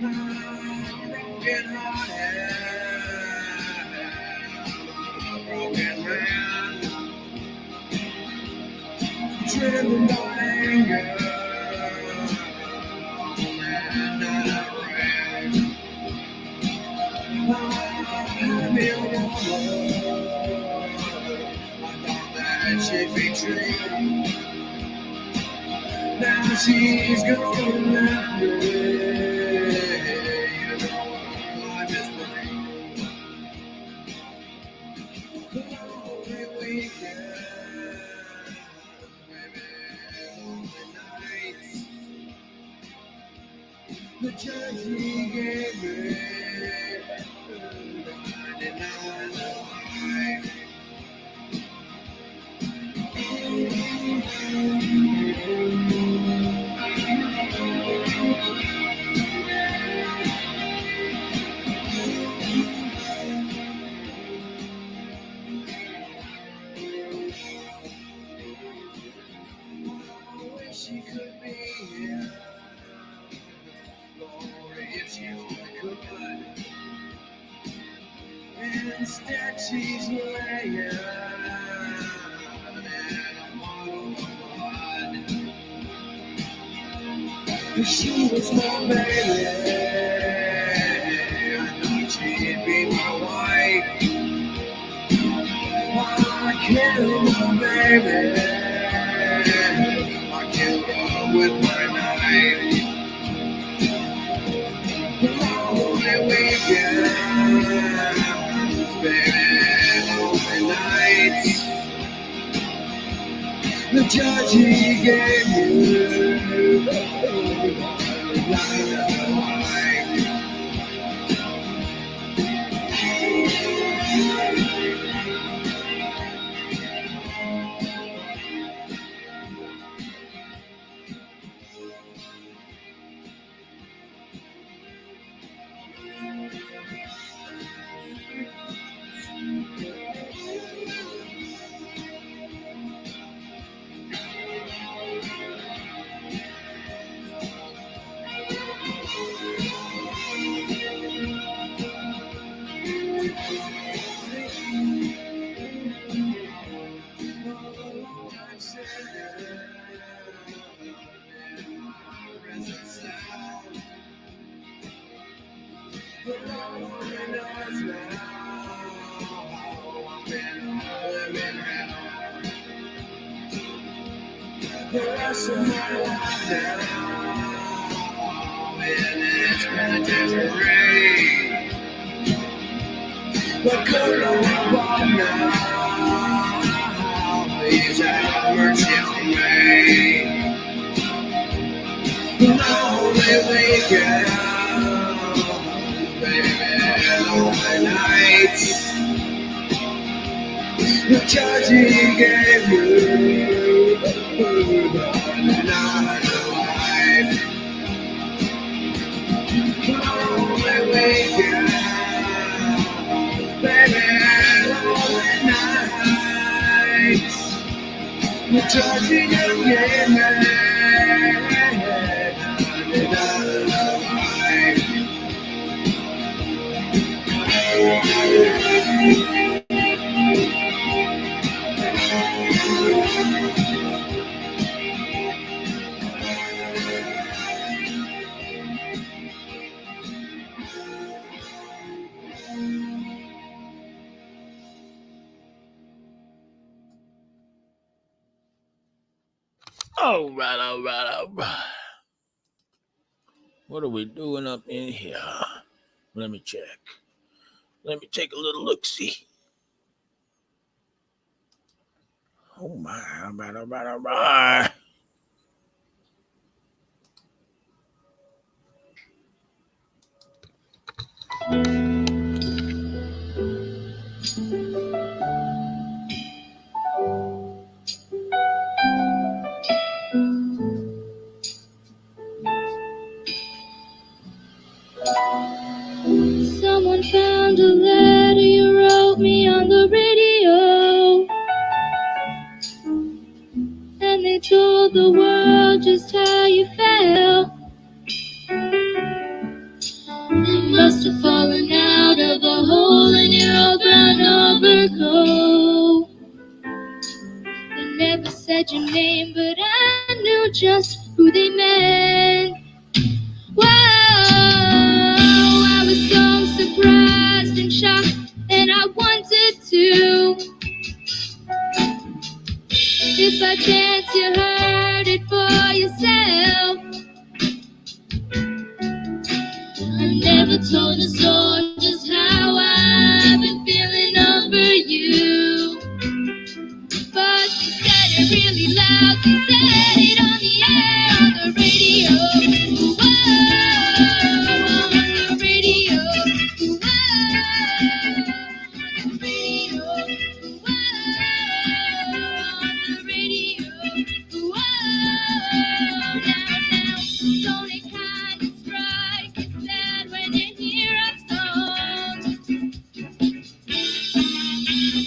broken hearted, broken man, driven by anger and rage. I feel no more. I thought that she'd be true. Now she's gone left me. You know life is free. Lonely weekend, baby, lonely nights. The chance he gave me, I deny the light. I wish she could be here, Lord, if she only could. Instead, she's laying in a bottle of blood. She was my baby. I thought she'd be my wife. I killed my baby. I killed her with my knife. Lonely weekends, baby, lonely nights. The judge he gave you not life. The rest of my life now in its penitentiary. But could I walk now? Please have mercy on me. Lonely weekend, baby, lonely nights. The judge he gave you not alive. Lonely weekend, baby, lonely nights. The judge he gave me not alive. All right. What are we doing up in here? Let me check. Let me take a little look-see. Oh, my. All right. Someone found a letter you wrote me on the radio, and they told the world just how you felt. your brown overcoat. They never said your name, but I knew just who they meant. Wow, I was so surprised and shocked, and I wanted to. If by chance you heard it for yourself, I never told a soul just how I've been feeling over you. But they said it really loud, they said it on the air, on the radio. Whoa, on the radio. Whoa, on the radio. Whoa, on the radio. Whoa, now, don't it kind of strike you sad when you hear a song?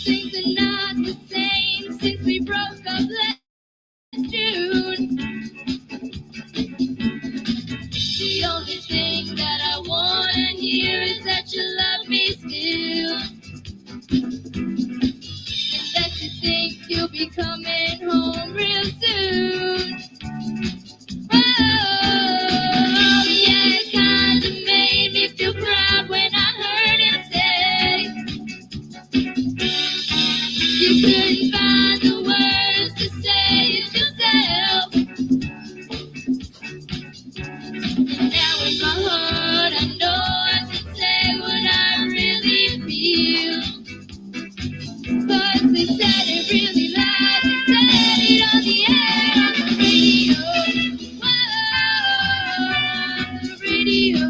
Things are not the same since we broke up last June. The only thing that I wanna hear is that you love me still, and that you think you'll be coming home real soon. Oh, yeah, it kinda made me feel proud when I heard him say you couldn't find the words to say it yourself. Now in my heart I know I can say what I really feel. But they said it really loud, they said it on the air, on the radio. Whoa, on the radio.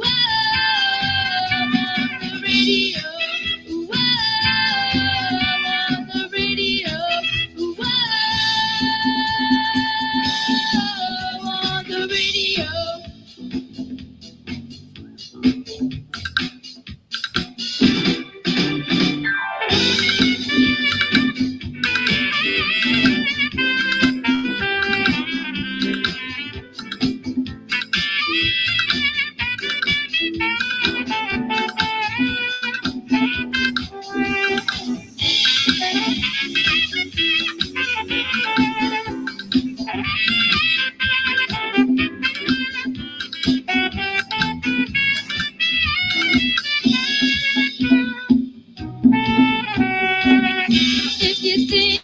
Whoa, on the radio. Whoa, on the radio. Whoa, on the radio. If you think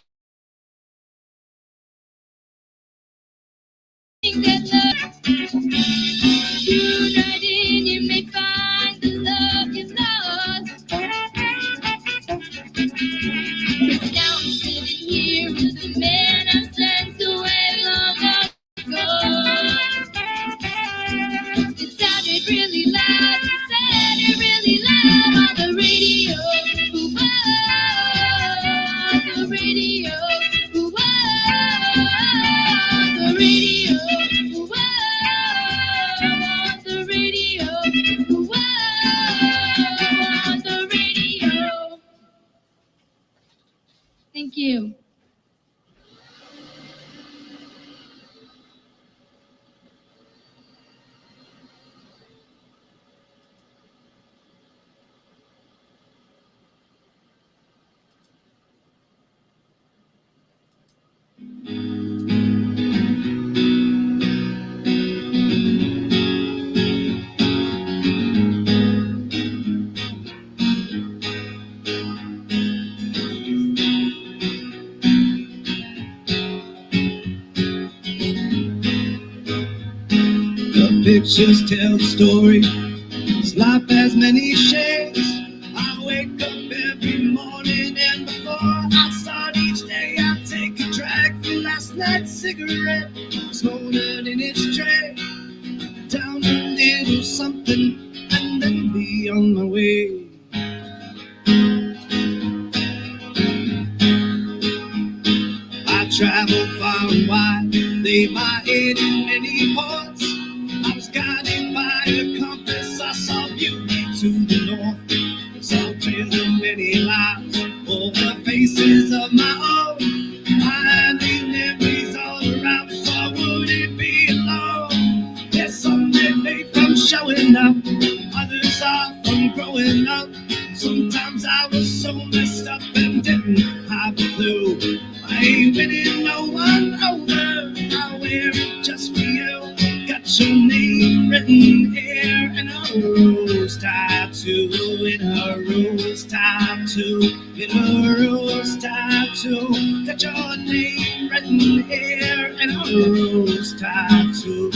that love tune right in, you may find the love you've lost. 'Cause now I'm sitting here with the man I sent away long ago. It sounded really loud, it sounded really loud on the radio. Whoa, on the radio. Whoa, on the radio. Whoa, on the radio. Whoa, on the radio. Thank you. The pictures tell the story. This life has many shades. I wake up every morning and before I start each day, I take a drag from last night's cigarette, smoldering in its tray. Down a little something and then be on my way. I travel far and wide, lay my head in many ports. I was guided by a compass, I saw beauty to the north. Saw trails of many lives, over faces of my own. I leave memories all around, so would it be alone? Yes, some they made from showing up, others are from growing up. Sometimes I was so messed up and didn't have a clue. I ain't winning no one over. I wear it just for you. Got your name written here in a rose tattoo, in a rose tattoo, in a rose tattoo. Got your name written here in a rose tattoo.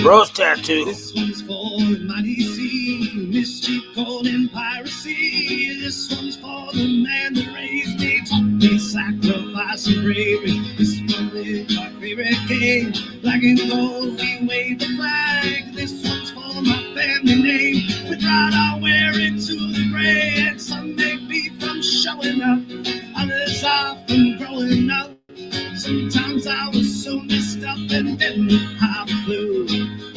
Rose tattoo. This one's for mighty sea, mischief, cold, and piracy. This one's for the man that raised me, taught me sacrifice and bravery. This one is our favorite game. Black and gold, we wave the flag. This one's for my family name. With pride, I'll wear it to the grave. And some may be from showing up, others are from growing up. Sometimes I was so messed up and didn't have a clue.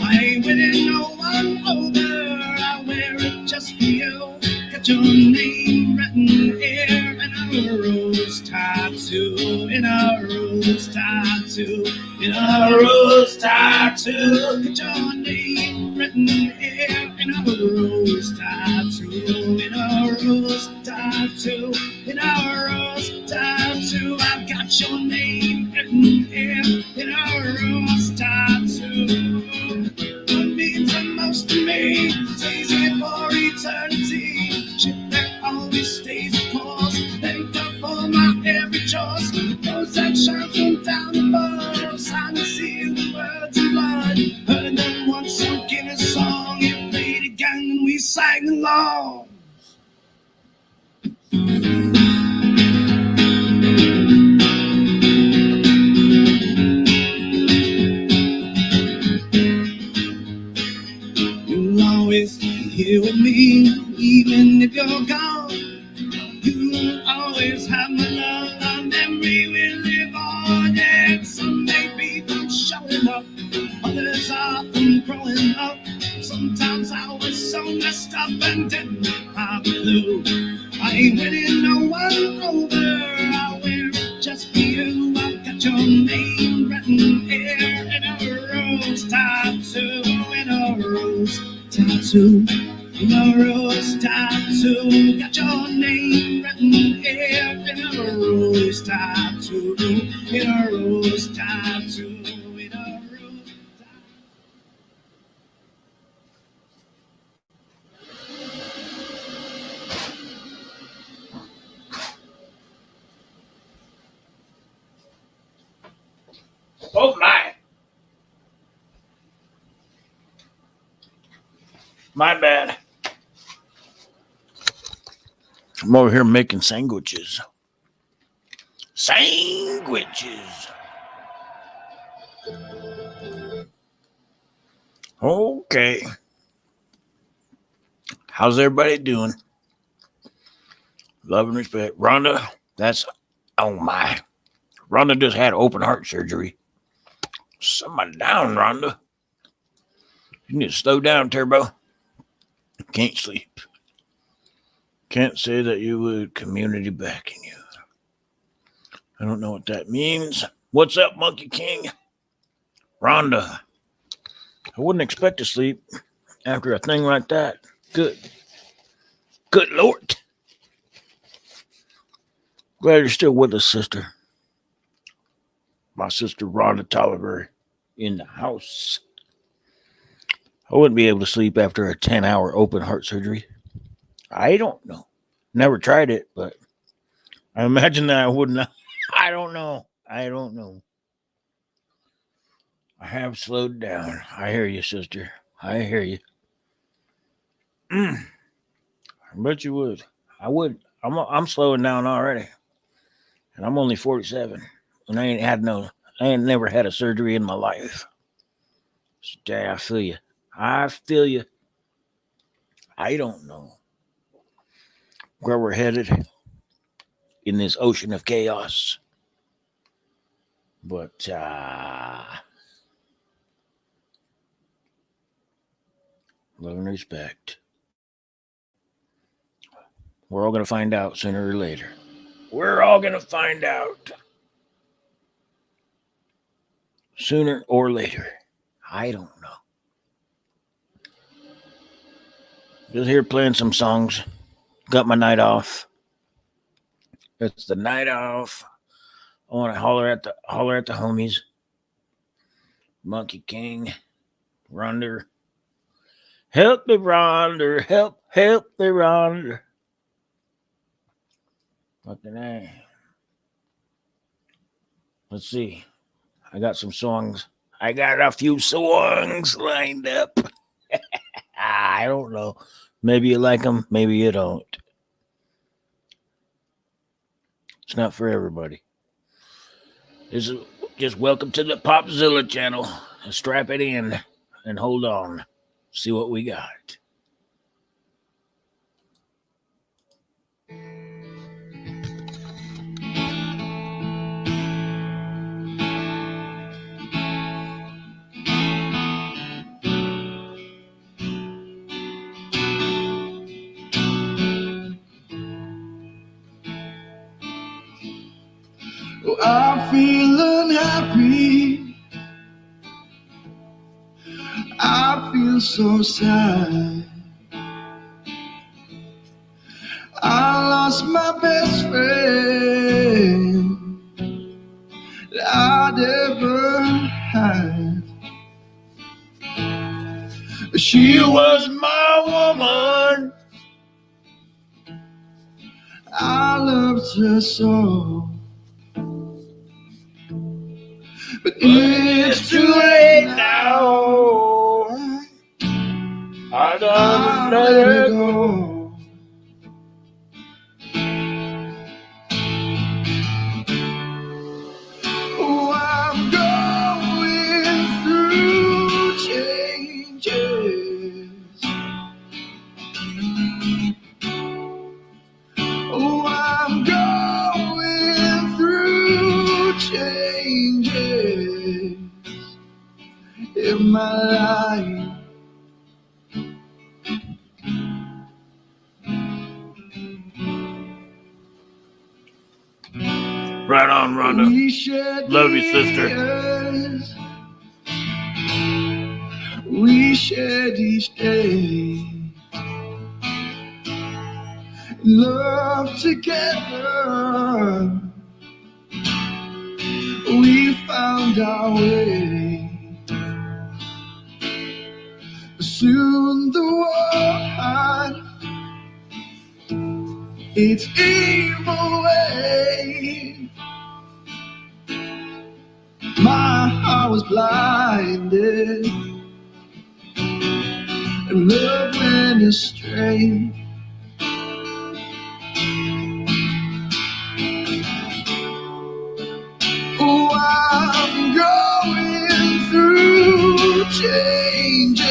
I ain't winning no one over. I wear it just for you. Got your name written here in a rose tattoo, in a rose tattoo, in a rose tattoo. Got your name written here in a rose tattoo, in a rose tattoo, in a rose tattoo. I've got your name written here in a rose tattoo. What means the most to me stays here for eternity. Shit that always stays a pause. Thank God for my every choice. Rose that shines from down above. Sign to seal the words in blood. Heard them once, so give a song. It played again and we sang along. You'll always be here with me, even if you're gone. You'll always have my love, our memory will live on. And some may be from showing up, others are from growing up. Sometimes I was so messed up and didn't have a clue. I ain't winning no one over. I wear it just for you. I've got your name written here in a rose tattoo, in a rose tattoo, in a rose tattoo. Got your name written here in a rose tattoo, in a rose tattoo, in a rose tattoo. Oh my. My bad. I'm over here making sandwiches. Sandwiches. Okay. How's everybody doing? Love and respect. Rhonda, that's, oh my. Rhonda just had open heart surgery. Somebody down, Rhonda. You need to slow down, Turbo. Can't sleep. Can't say that you would community backing you. I don't know what that means. What's up, Monkey King? Rhonda. I wouldn't expect to sleep after a thing like that. Good Lord. Glad you're still with us, sister. My sister Rhonda Tolliver in the house. I wouldn't be able to sleep after a 10-hour open heart surgery. I don't know. Never tried it, but I imagine that I would not. I don't know. I have slowed down. I hear you, sister. I hear you. I bet you would. I would. I'm slowing down already. And I'm only 47. And I ain't never had a surgery in my life. So, yeah, I feel you. I don't know where we're headed in this ocean of chaos. But love and respect. We're all going to find out sooner or later. We're all going to find out. sooner or later. I don't know. Just here playing some songs. Got my night off. It's the night off. I want to holler at the homies. Monkey King, Ronder. Help me, Ronder. Help me, Ronder. Fucking A. Let's see. I got some songs. I got a few songs lined up. I don't know. Maybe you like them. Maybe you don't. It's not for everybody. This is just welcome to the Popzilla channel. Strap it in and hold on. See what we got. Oh, I feel unhappy. I feel so sad. I lost my best friend that I'd ever had. She was my woman. I loved her so. But it's too late now. I gotta let her go. Oh, I'm going through changes. Oh, I'm going through changes in my life. Right on, Rhonda. Love you, sister. We shared each day. Love together. We found our way. Soon the world its evil way. My heart was blinded, and love went astray. Oh, I'm going through changes.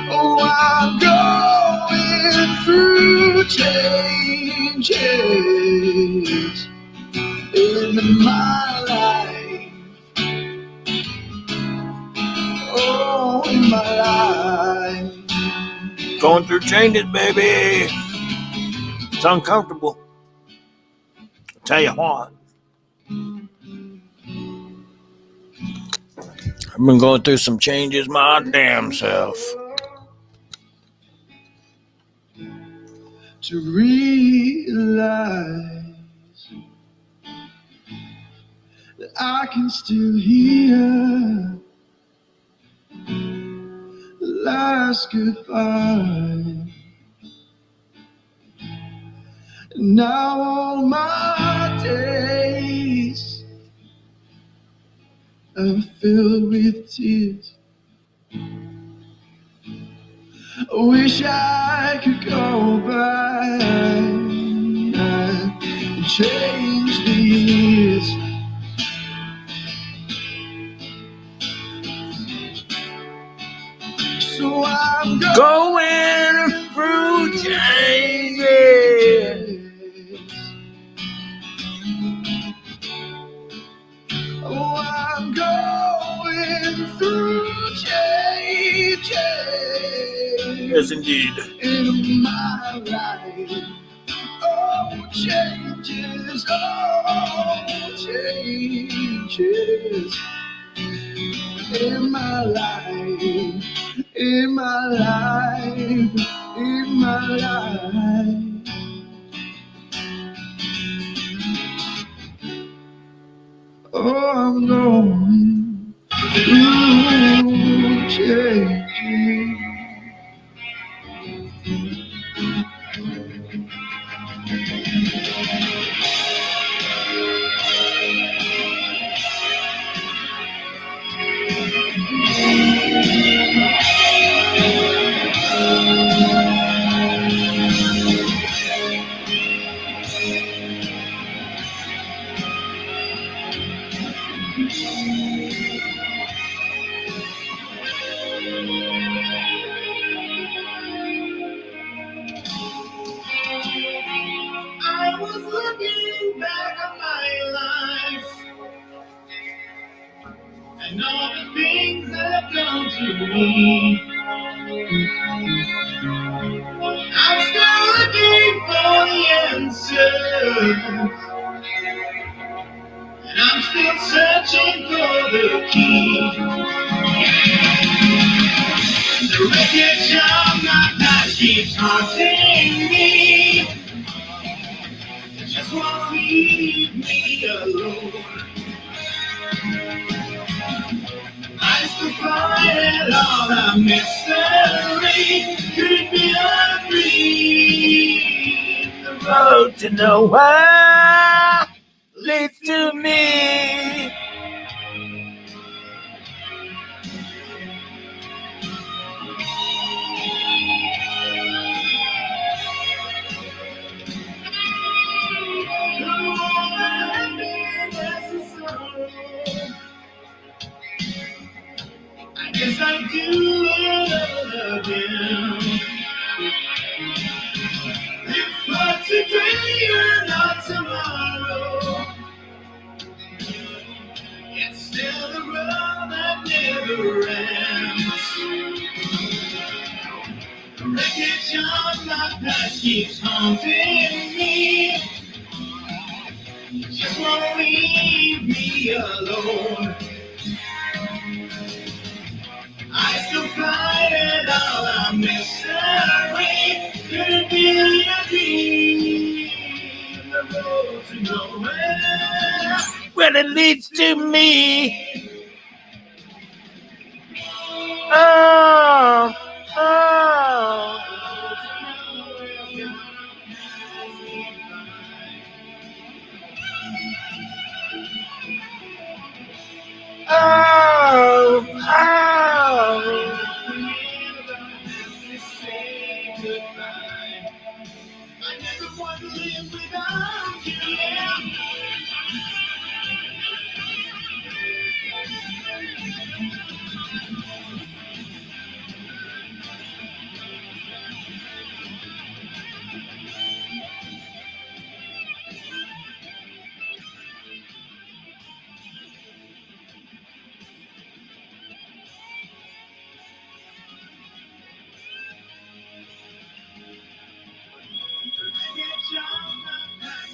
Oh, I'm going through changes in my life. Oh, in my life. Going through changes, baby. It's uncomfortable. I'll tell you what. I've been going through some changes my damn self. To realize that I can still hear the last goodbye. And now all my days are filled with tears. I wish I could go back and change the years. So I'm going through changes. Oh, I'm going through changes. Yes, indeed. In my life. Oh, changes, oh, changes in my life, in my life, in my life. Oh, I'm going through changes. I was looking back on my life and all the things that have done to me. I'm still looking for the answer, and I'm still searching for the key. The wreckage of my past keeps haunting me. It just won't leave me alone. I still find all the mystery. Could it be a dream? The road to nowhere leads to me. I guess I do it again. If for today or not tomorrow, it's still the road that never ends. The wreckage of my past keeps haunting me. Just won't leave me alone. I still find it all a mystery. Could it be a dream? The road to nowhere. Well, it leads to me. Oh, oh. Oh, oh. I never want to live without you, yeah.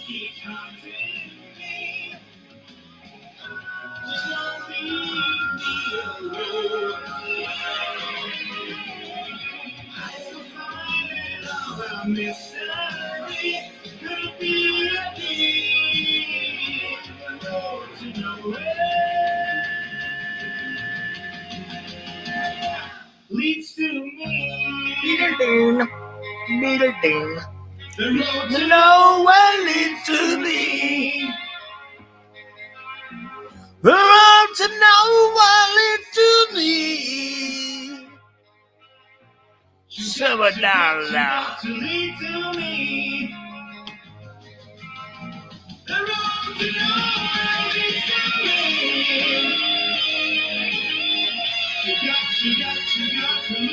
Keeps haunting me. Just don't leave me alone. I still find it all a mystery. Could it be a dream? The road to nowhere leads to me. Beetle-ding, beetle-ding. The road to nowhere leads to me. The road to nowhere leads to me. Somewhere down now. To lead to me. The road to nowhere leads to me. You got to lead to me.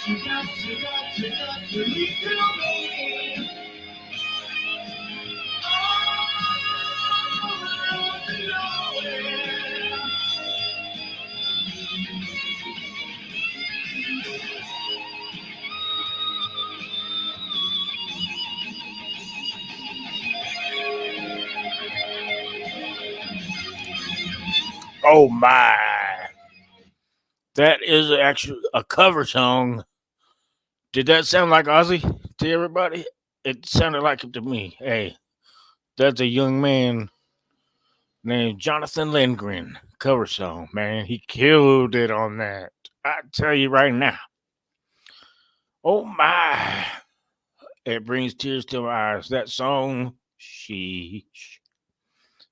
You got to lead to me. Oh my. That is actually a cover song. Did that sound like Ozzy to everybody? It sounded like it to me. Hey, that's a young man named Jonathan Lindgren cover song, man. He killed it on that. I tell you right now. Oh my. It brings tears to my eyes. That song, sheesh.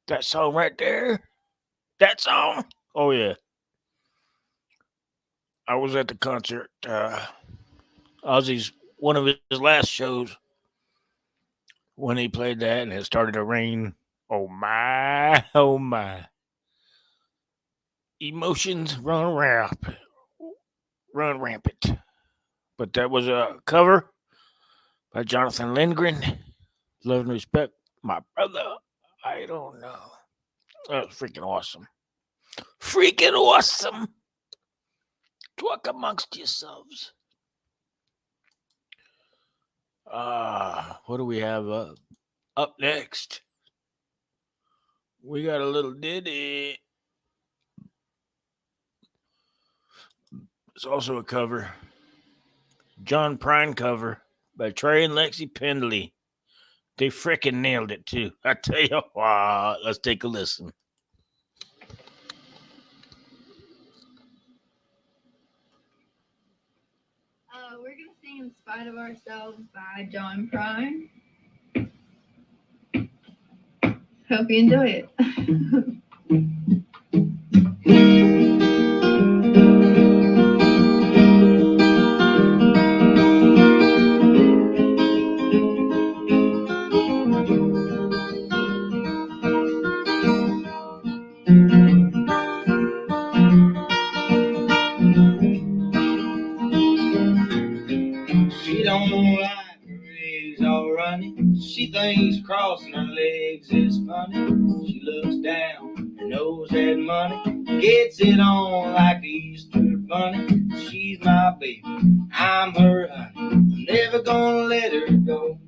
That song right there. That song. Oh yeah. I was at the concert. Ozzy's one of his last shows when he played that and it started to rain. Oh my, oh my. Emotions run rampant. But that was a cover by Jonathan Lindgren. Love and respect, my brother. I don't know. That was freaking awesome. Freaking awesome. Talk amongst yourselves. What do we have up next? We got a little ditty. It's also a cover. John Prine cover by Trey and Lexi Pendley. They freaking nailed it too. I tell you what, let's take a listen. We're going to sing In Spite of Ourselves by John Prine. Hope you enjoy it. She don't like her legs all running. She thinks crossing her legs is funny. She looks down, her nose had money. Gets it on like the Easter bunny. She's my baby, I'm her honey. I'm never gonna let her go.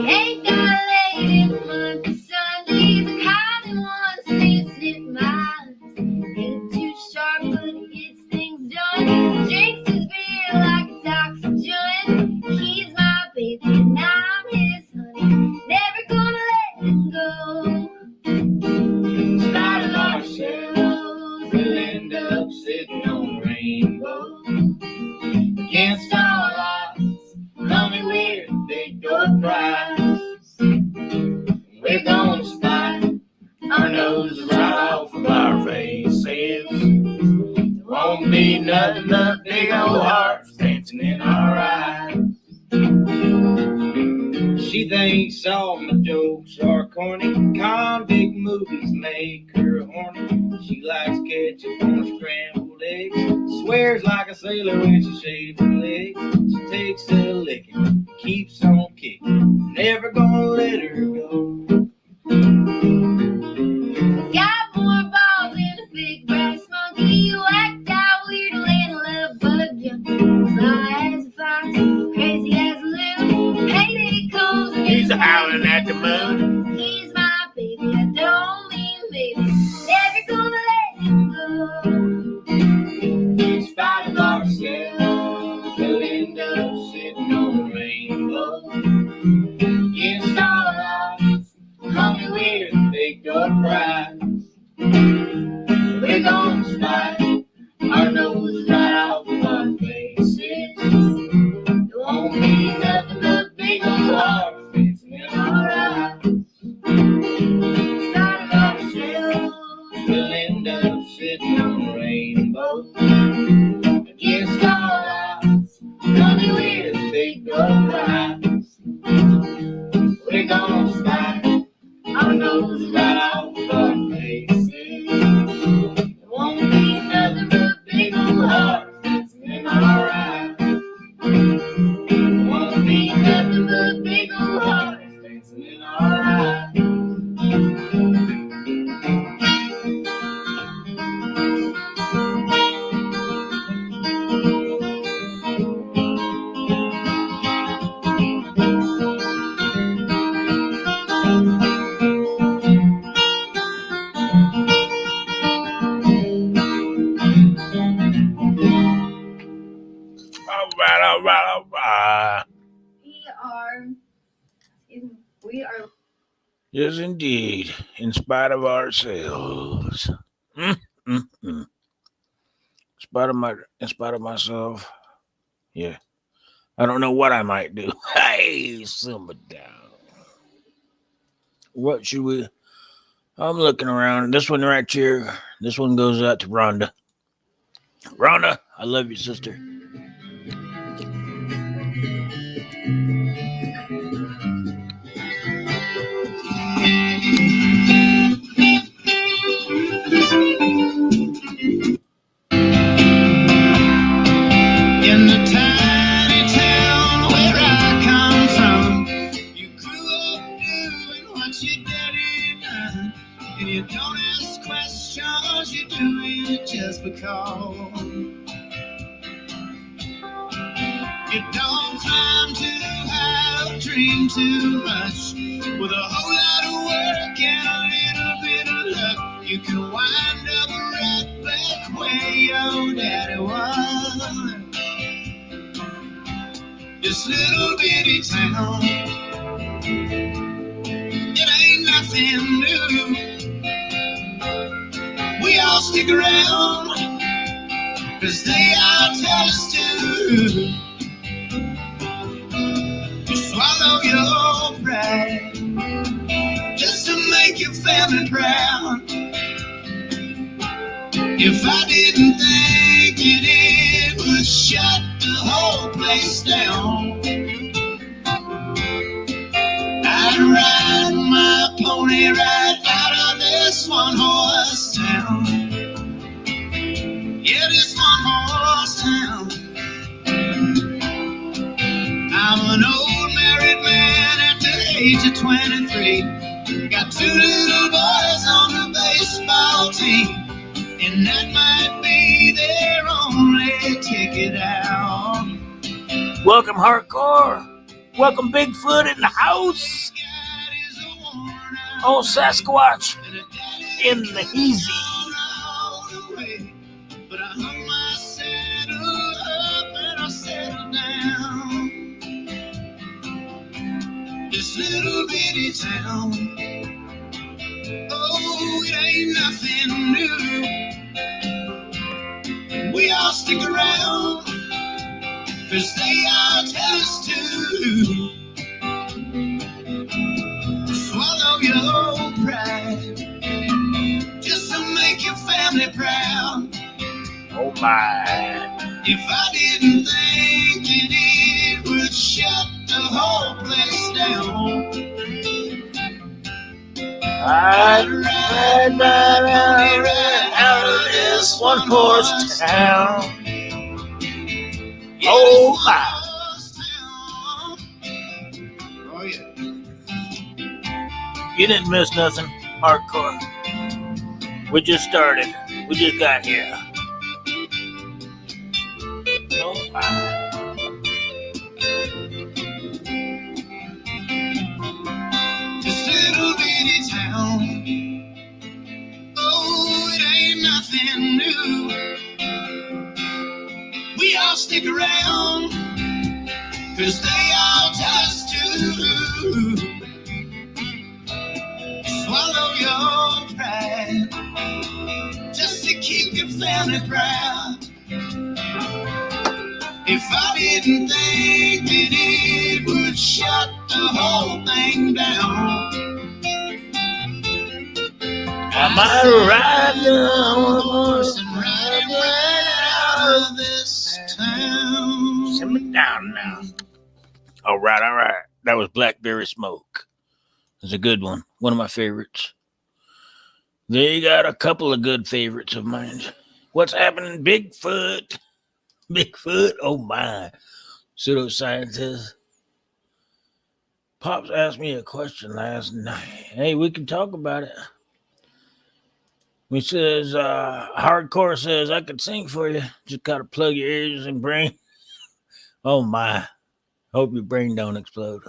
Ain't got a lady in the month of Sundays. The kind that wants me to snip my lips. Ain't too sharp, but he gets things done. Drinks his beer like a toxic joint. He's my baby and I'm his honey. Never gonna let him go. In spite of ourselves, we'll end up sitting on a rainbow. Against all odds, mommy, we're the big door prize. We're gonna spite our noses right off of our faces. There won't be nothing but big old hearts dancing in our eyes. She thinks all my jokes are corny. Convict movies make her horny. She likes ketchup on her scrambled eggs. Swears like a sailor when she shaves her legs. She takes a licking, keeps on kicking. Never gonna let her go. Got more balls than a big brass monkey. Whacked out weird little love bug junkie. Sly as a fox, crazy as a loon. Payday comes and He's howling at the moon. he's my baby, I don't mean baby. Never gonna let him go. In spite of ourselves, we'll end up sitting on a rainbow. Against all odds, mommy, we're the big dog prize. We're gonna spite our nose right off of our faces. There won't be nothing but big old hearts dancing in our eyes. In spite of ourselves, we'll end up sitting on a rainbow. Against all odds, mommy, we're the big dog prize. We're gonna spite our nose right off of our faces. There won't be nothing but big old hearts dancing in our eyes. There won't be nothing but big old hearts dancing in our eyes. We are. Yes, indeed. In spite of ourselves. In spite of myself. Yeah. I don't know what I might do. Hey, simmer down. What should we? I'm looking around. This one right here. This one goes out to Rhonda. Rhonda, I love you, sister. In the tiny town where I come from, you grew up doing what your daddy done, and you don't ask questions, you do it just because. You don't climb too high or dream too much. With a whole lot of work and a little bit of luck, you can wind up right back where your daddy was. This little bitty town, it ain't nothing new. We all stick around, 'cause they all tell us to. You swallow your pride, just to make your family proud. If I didn't think it would shut the whole place down, I'd ride my pony right out of this one-horse town. Yeah, this one-horse town. I'm an old married man at the age of 23. Got two little boys on the baseball team, and that might be their only ticket out. Welcome, Hardcore. Welcome, Bigfoot in the house. Oh, Sasquatch in the easy. But I hung my saddle up and I settled down. This little bitty town, oh, it ain't nothing new. We all stick around, 'cause they all tell us to. Swallow your pride, just to make your family proud. Oh my. If I didn't think that it would shut the whole place down, I'd ride right out of this one-horse town. Oh my. Oh yeah. You didn't miss nothing, Hardcore. We just started. We just got here. Oh my. This little bitty town, oh, it ain't nothing new. We all stick around, 'cause they all tell us to. Swallow your pride, just to keep your family proud. If I didn't think that it would shut the whole thing down, I might ride on a the horse and ride right out of this town. Simmer down now. All right. That was Blackberry Smoke. It's a good one. One of my favorites. They got a couple of good favorites of mine. What's happening, Bigfoot? Bigfoot, oh my. Pseudoscientist. Pops asked me a question last night. Hey, we can talk about it. He says, Hardcore says, I could sing for you. Just gotta plug your ears and brain. Oh my. Hope your brain don't explode.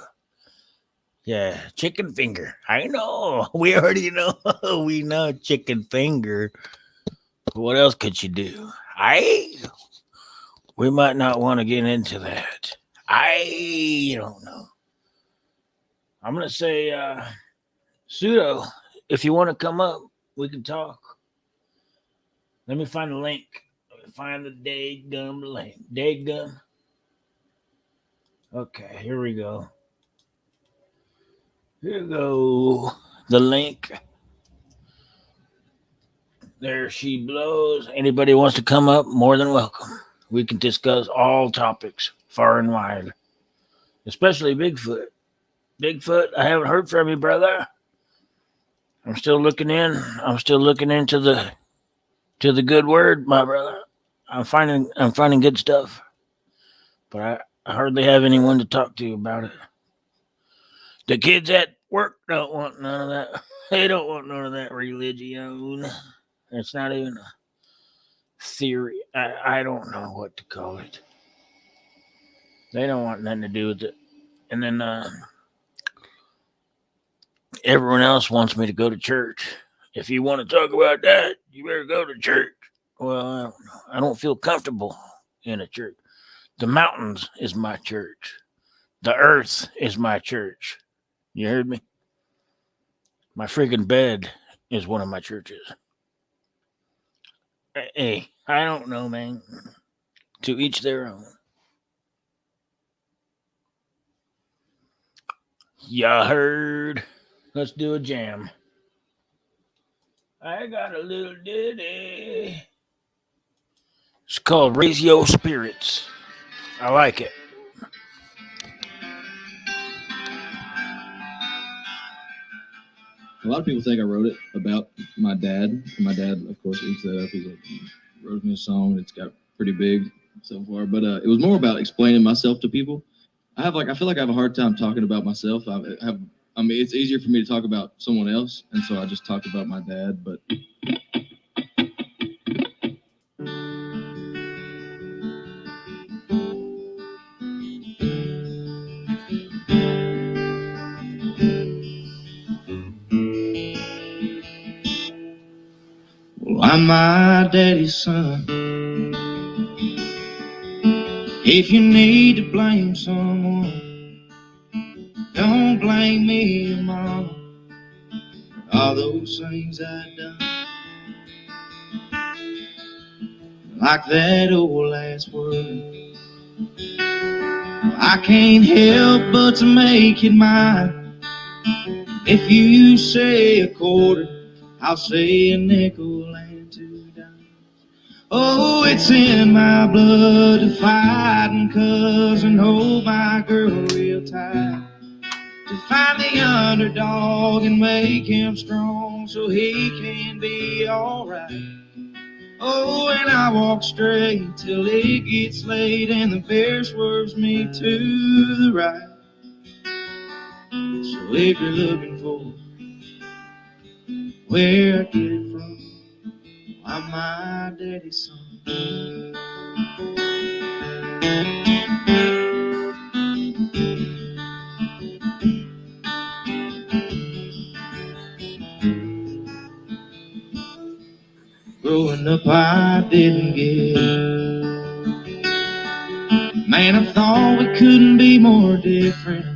Yeah, chicken finger. I know. We already know. We know chicken finger. What else could you do? We might not want to get into that. I don't know. I'm gonna say, Pseudo, if you want to come up, we can talk. Let me find the link. Let me find the daggum link. Daggum. Okay, here we go. Here we go. The link. There she blows. Anybody wants to come up, more than welcome. We can discuss all topics, far and wide, especially Bigfoot. Bigfoot, I haven't heard from you, brother. I'm still looking in. I'm still looking into the good word, my brother. I'm finding good stuff, but I hardly have anyone to talk to about it. The kids at work don't want none of that. They don't want none of that religion. It's not even a theory. I don't know what to call it. They don't want nothing to do with it. And then everyone else wants me to go to church. If you want to talk about that, you better go to church. Well, I don't feel comfortable in a church. The mountains is my church. The earth is my church. You heard me? My freaking bed is one of my churches. Hey, I don't know, man. To each their own. Ya heard? Let's do a jam. I got a little ditty. It's called Raise Your Spirits. I like it. A lot of people think I wrote it about my dad. My dad, of course, eats that up. He wrote me a song. It's got pretty big so far, but it was more about explaining myself to people. I feel like I have a hard time talking about myself. It's easier for me to talk about someone else, and so I just talked about my dad. But well, I'm my daddy's son. If you need to blame someone, don't blame me or mama for all those things I've done. Like that old last word, I can't help but to make it mine. If you say a quarter, I'll say a nickel and 2 dimes. Oh, it's in my blood to fight and cuss and hold my girl real tight, to find the underdog and make him strong so he can be alright. Oh, and I walk straight till it gets late and the bear swerves me to the right. So if you're looking for where I get it from, I'm my daddy's son. Growing up, I didn't get it. Man, I thought we couldn't be more different.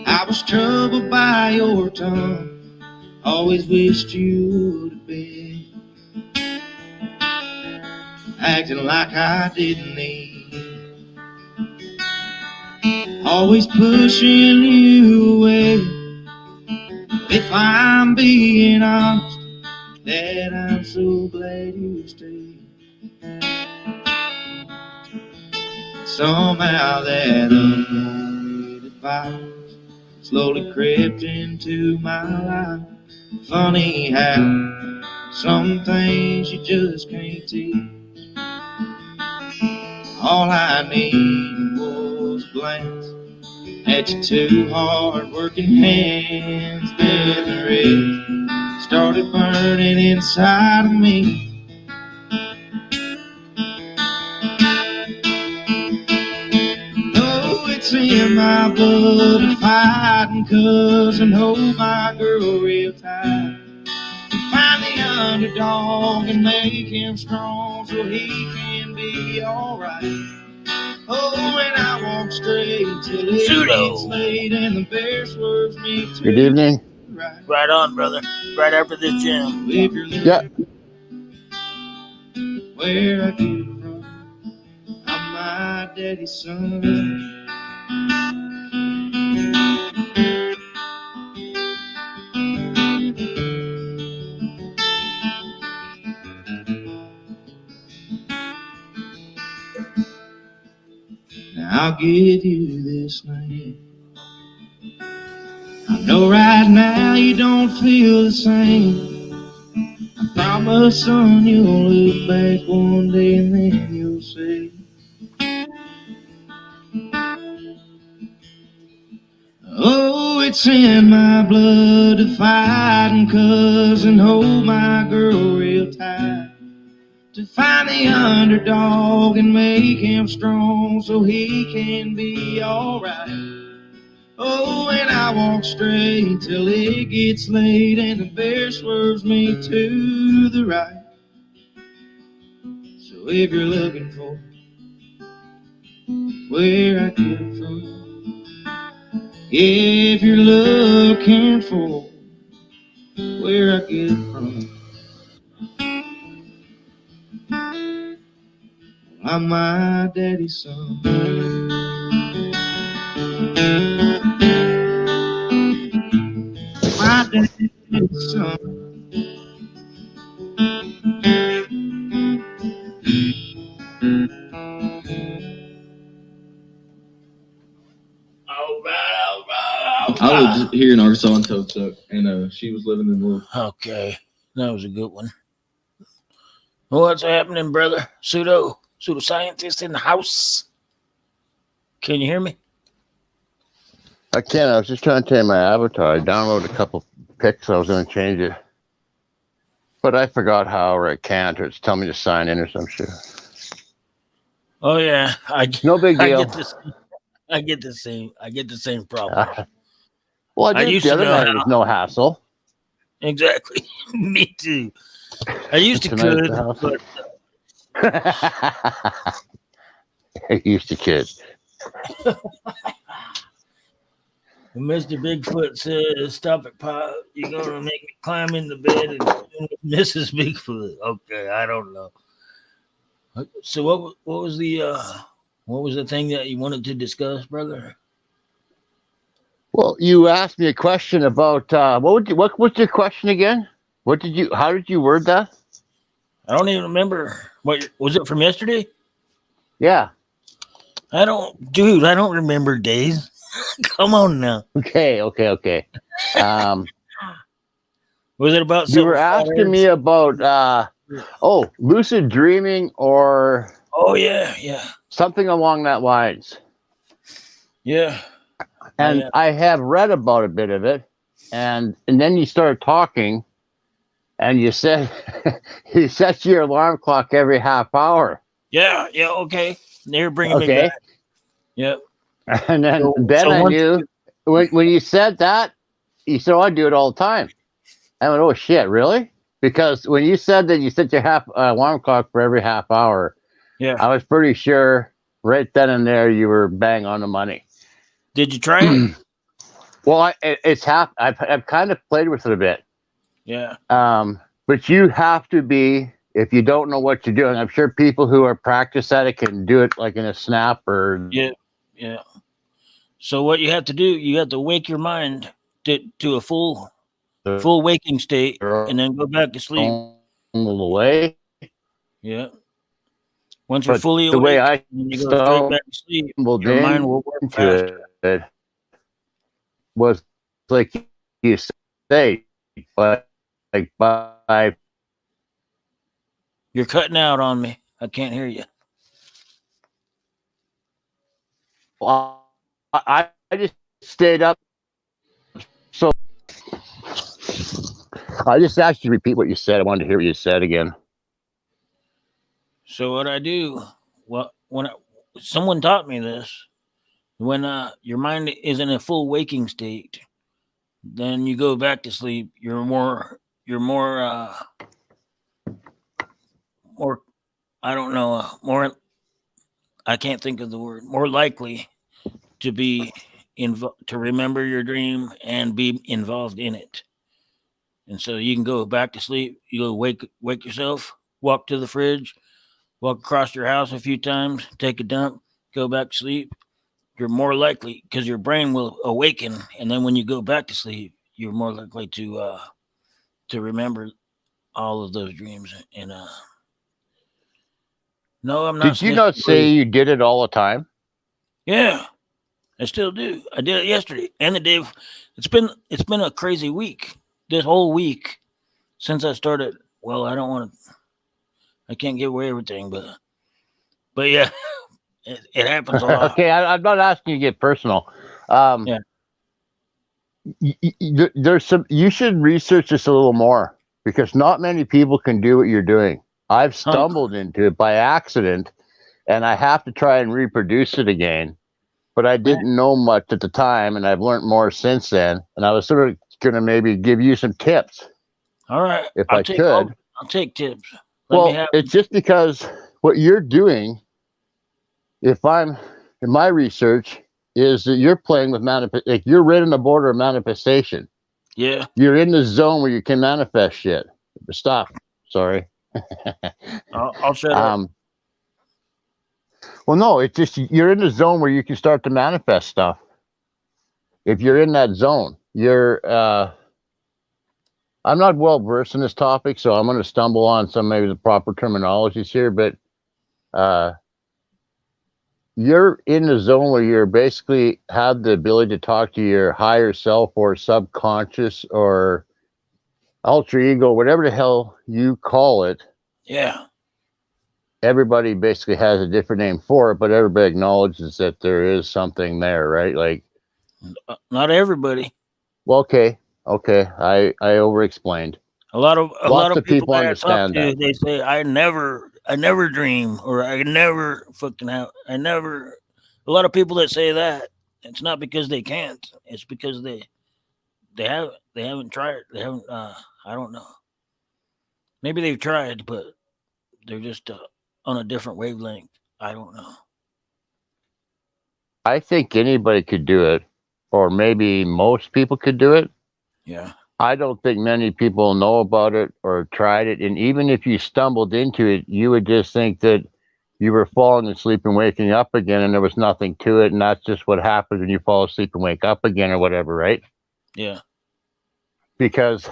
I was troubled by your tongue, always wished you would have been acting like I didn't need it, always pushing you away. If I'm being honest, Dad, I'm so glad you stayed. Somehow that unwanted advice slowly crept into my life. Funny how some things you just can't teach. All I needed was a glance at your 2 hard-working hands. Then the red started burning inside of me. Oh, it's in my blood to fight and cuss and hold my girl real tight, to find the underdog and make him strong so he can be alright. Oh, and I walk straight till it Pseudo. gets late and the bear swerves me to Good evening. Right on, brother. Right after this jam. If you're Yeah. where I came from, I'm my daddy's son. Now I'll give you this night. I know right now you don't feel the same. I promise, son, you'll look back one day and then you'll say, oh, it's in my blood to fight and cuss and hold my girl real tight. To find the underdog and make him strong so he can be alright. Oh, and I walk straight till it gets late and the bear swerves me to the right. So if you're looking for where I came from, if you're looking for where I get from, I'm my daddy's son. My daddy's son. All right. I lived here in Arkansas until Tuck, and she was living in Louisville. Okay. That was a good one. What's happening, brother? Pseudoscientist in the house. Can you hear me? I can. I was just trying to change my avatar. I downloaded a couple pics. I was going to change it. But I forgot how, or I can't, or it's telling me to sign in or some shit. Oh yeah. No big deal. I get the same problem. Well, I I did used the to other know night. how. It was no hassle. Exactly. Me too. I used to Tonight's could, the house. but I used to kid. Mr. Bigfoot says, "Stop it, Pop. You're gonna make me climb in the bed and Mrs. Bigfoot." Okay, I don't know. So what was the thing that you wanted to discuss, brother? Well, you asked me a question about what was your question again? How did you word that? I don't even remember. What was it from yesterday? Yeah. I don't remember days. Come on now. Okay. Was it about You were asking me about lucid dreaming or yeah. something along that lines. Yeah. And I have read about a bit of it, and then you started talking, and you said you set your alarm clock every half hour. Yeah, okay. They're bringing me back. Yep. And then I knew when you said that, you said, I do it all the time. I went, oh shit, really? Because when you said that you set your alarm clock for every half hour, yeah, I was pretty sure right then and there you were bang on the money. Did you try it? Well, I've kind of played with it a bit. Yeah. But you have to be, if you don't know what you're doing, I'm sure people who are practiced at it can do it like in a snap or. Yeah. So what you have to do, you have to wake your mind to a full waking state and then go back to sleep. Way. Yeah. Once you're fully the awake, way I and you go straight back to sleep, your mind will work faster. It was like you say, but like by. You're cutting out on me. I can't hear you. I just stayed up. So I just asked you to repeat what you said. I wanted to hear what you said again. So what I do, someone taught me this, when your mind is in a full waking state, then you go back to sleep. You're more I don't know, more I can't think of the word, more likely to be to remember your dream and be involved in it. And so you can go back to sleep, you go wake yourself, walk to the fridge, walk across your house a few times, take a dump, go back to sleep. You're more likely, because your brain will awaken, and then when you go back to sleep, you're more likely to remember all of those dreams. And no, I'm not. Did you not say you did it all the time? Yeah, I still do. I did it yesterday and the day. It's been a crazy week. This whole week since I started. Well, I don't want to. I can't give away everything, but yeah, it happens a lot. Okay, I'm not asking you to get personal. Yeah. There's some. You should research this a little more because not many people can do what you're doing. I've stumbled into it by accident, and I have to try and reproduce it again. But I didn't know much at the time, and I've learned more since then. And I was sort of going to maybe give you some tips. All right, if I could. I'll take tips. It's just because what you're doing, if I'm in my research, is that you're playing with like you're right on the border of manifestation. Yeah. You're in the zone where you can manifest shit. Stop. Sorry. I'll shut up. Well, no, it's just you're in the zone where you can start to manifest stuff. If you're in that zone, I'm not well versed in this topic, so I'm going to stumble on some maybe the proper terminologies here, but you're in the zone where you're basically have the ability to talk to your higher self or subconscious or alter ego, whatever the hell you call it. Yeah. Everybody basically has a different name for it, but everybody acknowledges that there is something there, right? Like, not everybody. Well, okay. I over-explained. A lot of people that understand I talk to, they say I never dream, or I never fucking out. A lot of people that say that, it's not because they can't. It's because they haven't tried. They haven't. I don't know. Maybe they've tried, but they're just on a different wavelength. I don't know. I think anybody could do it, or maybe most people could do it. Yeah. I don't think many people know about it or tried it. And even if you stumbled into it, you would just think that you were falling asleep and waking up again and there was nothing to it. And that's just what happens when you fall asleep and wake up again or whatever, right? Yeah. Because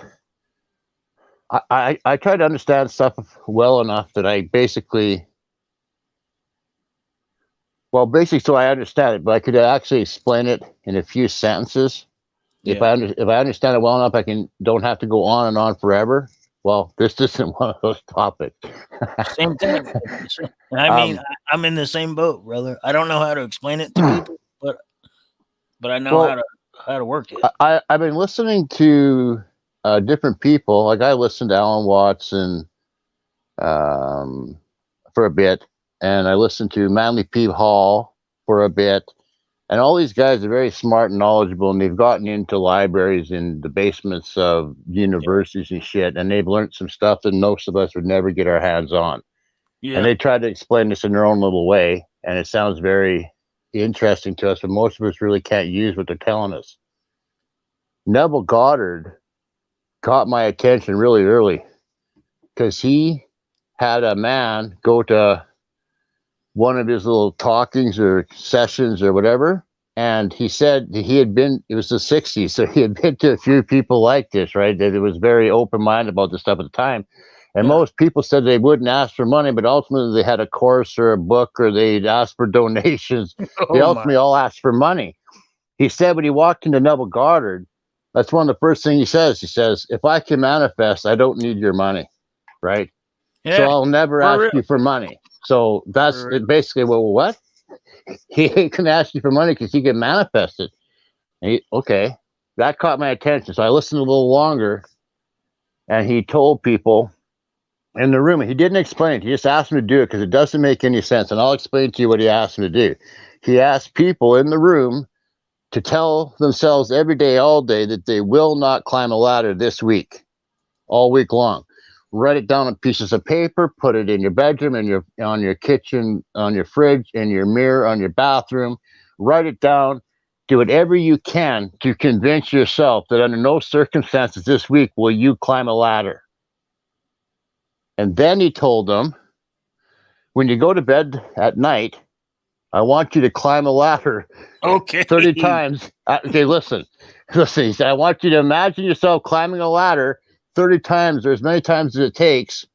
I try to understand stuff well enough that I basically so I understand it, but I could actually explain it in a few sentences. Yeah. If I understand it well enough, don't have to go on and on forever. Well, this isn't one of those topics. Same thing. I mean, I'm in the same boat, brother. I don't know how to explain it to people, but I know how to work it. I've been listening to different people. Like I listened to Alan Watson for a bit, and I listened to Manly P. Hall for a bit. And all these guys are very smart and knowledgeable, and they've gotten into libraries in the basements of universities and shit, and they've learned some stuff that most of us would never get our hands on. Yeah. And they try to explain this in their own little way, and it sounds very interesting to us, but most of us really can't use what they're telling us. Neville Goddard caught my attention really early because he had a man go to one of his little talkings or sessions or whatever. And he said it was the 60s. So he had been to a few people like this, right? That it was very open-minded about this stuff at the time. And most people said they wouldn't ask for money, but ultimately they had a course or a book or they'd ask for donations. They ultimately all asked for money. He said when he walked into Neville Goddard, that's one of the first things he says. He says, if I can manifest, I don't need your money, right? Yeah, so I'll never ask you for money. So that's basically, what? He can ask you for money because he can manifest it. Okay, that caught my attention. So I listened a little longer, and he told people in the room, he didn't explain it. He just asked them to do it because it doesn't make any sense. And I'll explain to you what he asked them to do. He asked people in the room to tell themselves every day, all day, that they will not climb a ladder this week, all week long. write it down on pieces of paper, put it in your bedroom, and on your kitchen, on your fridge, in your mirror, on your bathroom. Write it down. Do whatever you can to convince yourself that under no circumstances this week will you climb a ladder. And then he told them, when you go to bed at night, I want you to climb a ladder Okay. 30 times. Okay, listen. He said, I want you to imagine yourself climbing a ladder 30 times, or as many times as it takes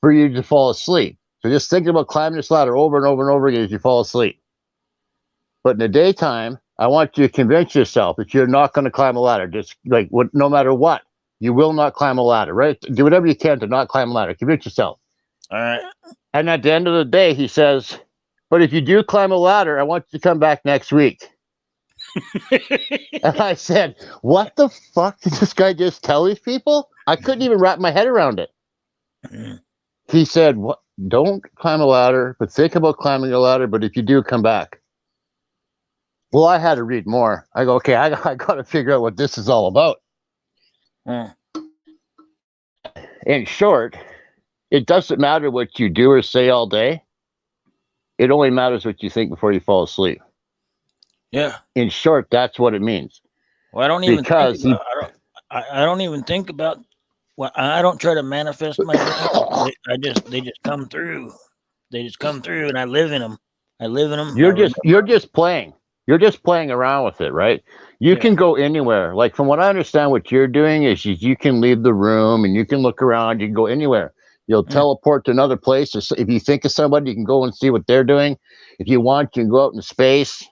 for you to fall asleep. So just think about climbing this ladder over and over and over again as you fall asleep. But in the daytime, I want you to convince yourself that you're not going to climb a ladder. Just like no matter what, you will not climb a ladder, right? Do whatever you can to not climb a ladder. Convince yourself. All right. And at the end of the day, he says, but if you do climb a ladder, I want you to come back next week. And I said, what the fuck did this guy just tell these people? I couldn't even wrap my head around it. He said, "What? Don't climb a ladder, but think about climbing a ladder. But if you do, come back." Well, I had to read more. I go, okay, I got to figure out what this is all about. In short, it doesn't matter what you do or say all day. It only matters what you think before you fall asleep. Yeah. In short, that's what it means. Well, I don't even I don't even think about. Well, I don't try to manifest my dreams. They just come through. They just come through, and I live in them. You're just playing. You're just playing around with it, right? You can go anywhere. Like from what I understand, what you're doing is you can leave the room and you can look around. You can go anywhere. You'll teleport to another place. If you think of somebody, you can go and see what they're doing. If you want, you can go out in space,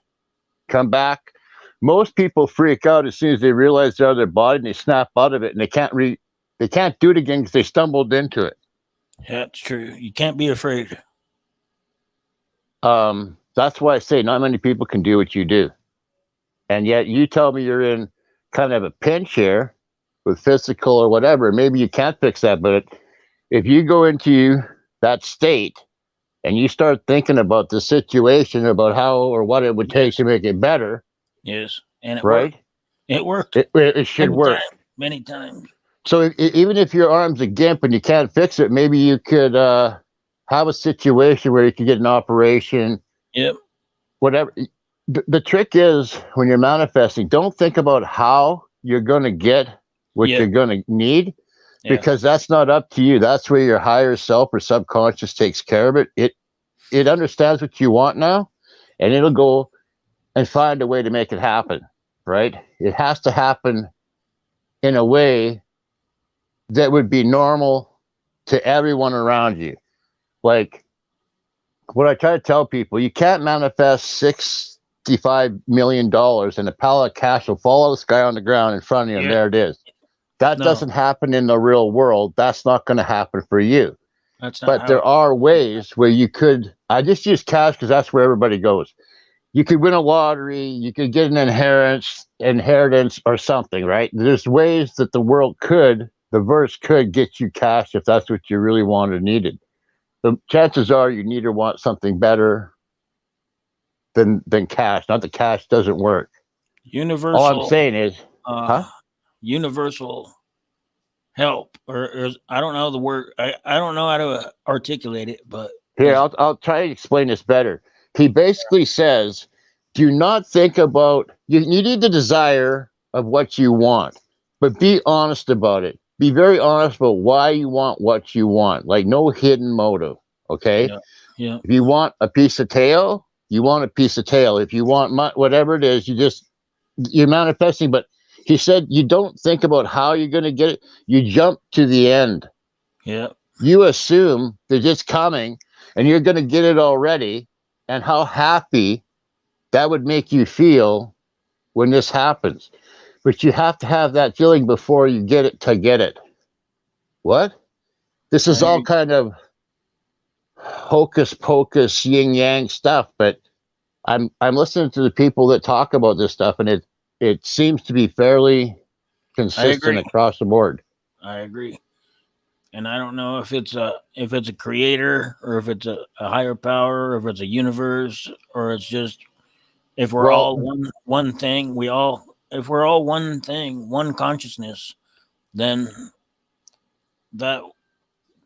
come back. Most people freak out as soon as they realize they're out of their body and they snap out of it, and they can't do it again because they stumbled into it. Yeah, that's true. You can't be afraid. That's why I say not many people can do what you do. And yet you tell me you're in kind of a pinch here with physical or whatever. Maybe you can't fix that, but if you go into that state and you start thinking about the situation, about how or what it would take to make it better. Yes. And worked. It worked. It should work. Many times. So even if your arm's a gimp and you can't fix it, maybe you could have a situation where you could get an operation. Yep. Whatever. The trick is when you're manifesting, don't think about how you're going to get what you're going to need, because that's not up to you. That's where your higher self or subconscious takes care of it. It understands what you want now, and it'll go and find a way to make it happen, right? It has to happen in a way that would be normal to everyone around you. Like what I try to tell people, you can't manifest $65 million and a pallet of cash will fall out of the sky on the ground in front of you, and there it is. That doesn't happen in the real world. That's not going to happen for you. But there are ways where you could, I just use cash because that's where everybody goes. You could win a lottery, you could get an inheritance or something, right? There's ways that the verse could get you cash if that's what you really wanted or needed. The chances are you need or want something better than cash. Not that cash doesn't work. Universal. All I'm saying is, universal help, or I don't know the word. I don't know how to articulate it, but here I'll try to explain this better. He basically says, do not think about you need the desire of what you want, but be honest about it. Be very honest about why you want what you want. Like no hidden motive. Okay. Yeah. If you want a piece of tail, you want a piece of tail. If you want whatever it is, you're manifesting. But he said, you don't think about how you're going to get it. You jump to the end. Yeah. You assume that it's coming and you're going to get it already. And how happy that would make you feel when this happens. But you have to have that feeling before you get it to get it. What? This is all kind of hocus pocus, yin yang stuff, but I'm listening to the people that talk about this stuff, and it seems to be fairly consistent across the board. I agree. And I don't know if it's a creator, or if it's a higher power, or if it's a universe, or it's just if we're all one thing. If we're all one thing, one consciousness, then that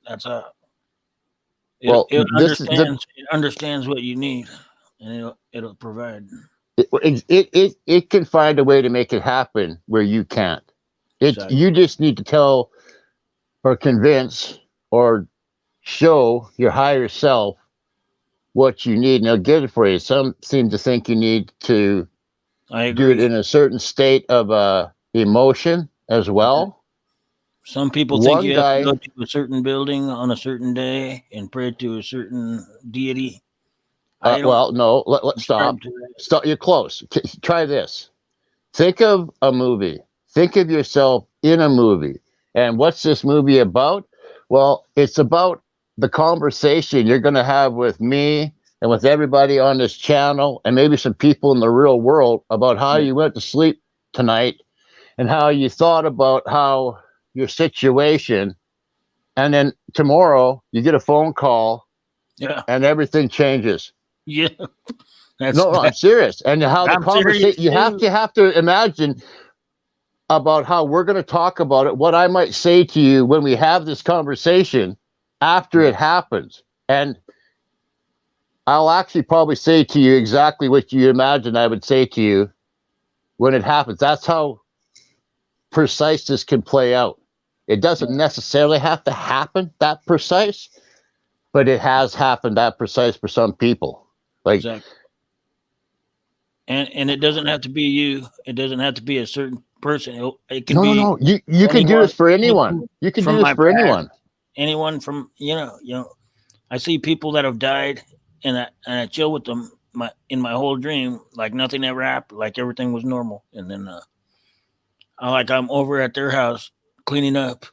That's Well, it this is understands. It understands what you need, and it'll provide. it can find a way to make it happen where you can't. Exactly. You just need to tell or convince or show your higher self what you need, and they'll get it for you. Some seem to think you need to I do it agree. in a certain state of emotion as well. Some people think One you have to guy, go to a certain building on a certain day and pray to a certain deity. I don't well, no, let's stop. subscribe to that. Stop. You're close. Try this. Think of a movie. Think of yourself in a movie. And what's this movie about? Well, it's about the conversation you're going to have with me and with everybody on this channel and maybe some people in the real world about how Yeah. you went to sleep tonight and how you thought about how your situation. And then tomorrow you get a phone call Yeah. and everything changes. Yeah. That's No, I'm serious. And how the I'm serious conversation, you too. have to imagine about how we're going to talk about it, what I might say to you when we have this conversation after it happens. And I'll actually probably say to you exactly what you imagine I would say to you when it happens. That's how precise this can play out. It doesn't necessarily have to happen that precise, but it has happened that precise for some people. Like, Exactly. And it doesn't have to be you. It doesn't have to be a certain person. It can be no. You can do this for anyone. You can do from this my for past. anyone. Anyone from I see people that have died, and I chill with them in my whole dream, like nothing ever happened, like everything was normal. And then I'm over at their house cleaning up.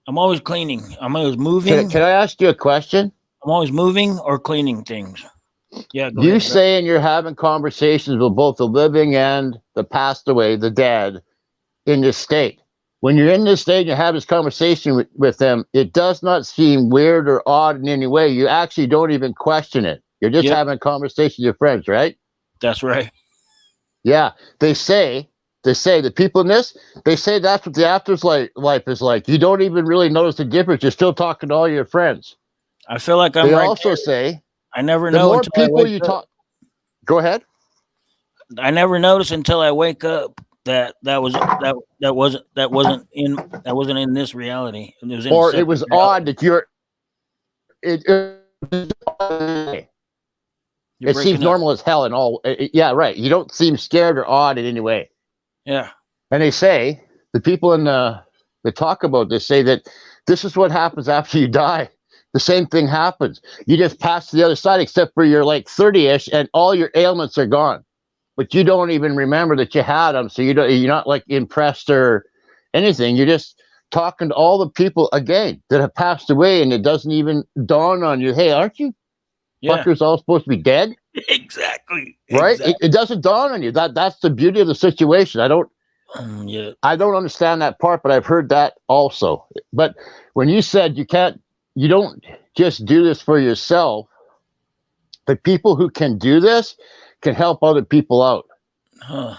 I'm always cleaning. I'm always moving. Can I ask you a question? I'm always moving or cleaning things. Yeah, go You ahead. saying you're having conversations with both the living and the passed away, the dead, in this state. When you're in this state and you have this conversation with them, it does not seem weird or odd in any way. You actually don't even question it. You're just having a conversation with your friends, right? That's right. Yeah. They say the people in this, they say that's what the afterlife life is like. You don't even really notice the difference. You're still talking to all your friends. I feel like I'm They right also there. say I never the know more until people I wake you up. talk. Go ahead. I never notice until I wake up that wasn't in this reality. It was in Or a it was separate odd reality. that You're it seems breaking up. normal as hell and all. Yeah, right. You don't seem scared or odd in any way. Yeah. And they say the people that talk about this say that this is what happens after you die. The same thing happens. You just pass to the other side, except for you're like 30-ish, and all your ailments are gone, but you don't even remember that you had them. So you're not like impressed or anything. You're just talking to all the people again that have passed away, and it doesn't even dawn on you. Hey, aren't you fuckers all supposed to be dead? Exactly. Right? Exactly. It doesn't dawn on you. That's the beauty of the situation. I don't understand that part, but I've heard that also. But when you said you don't just do this for yourself, the people who can do this can help other people out. Huh.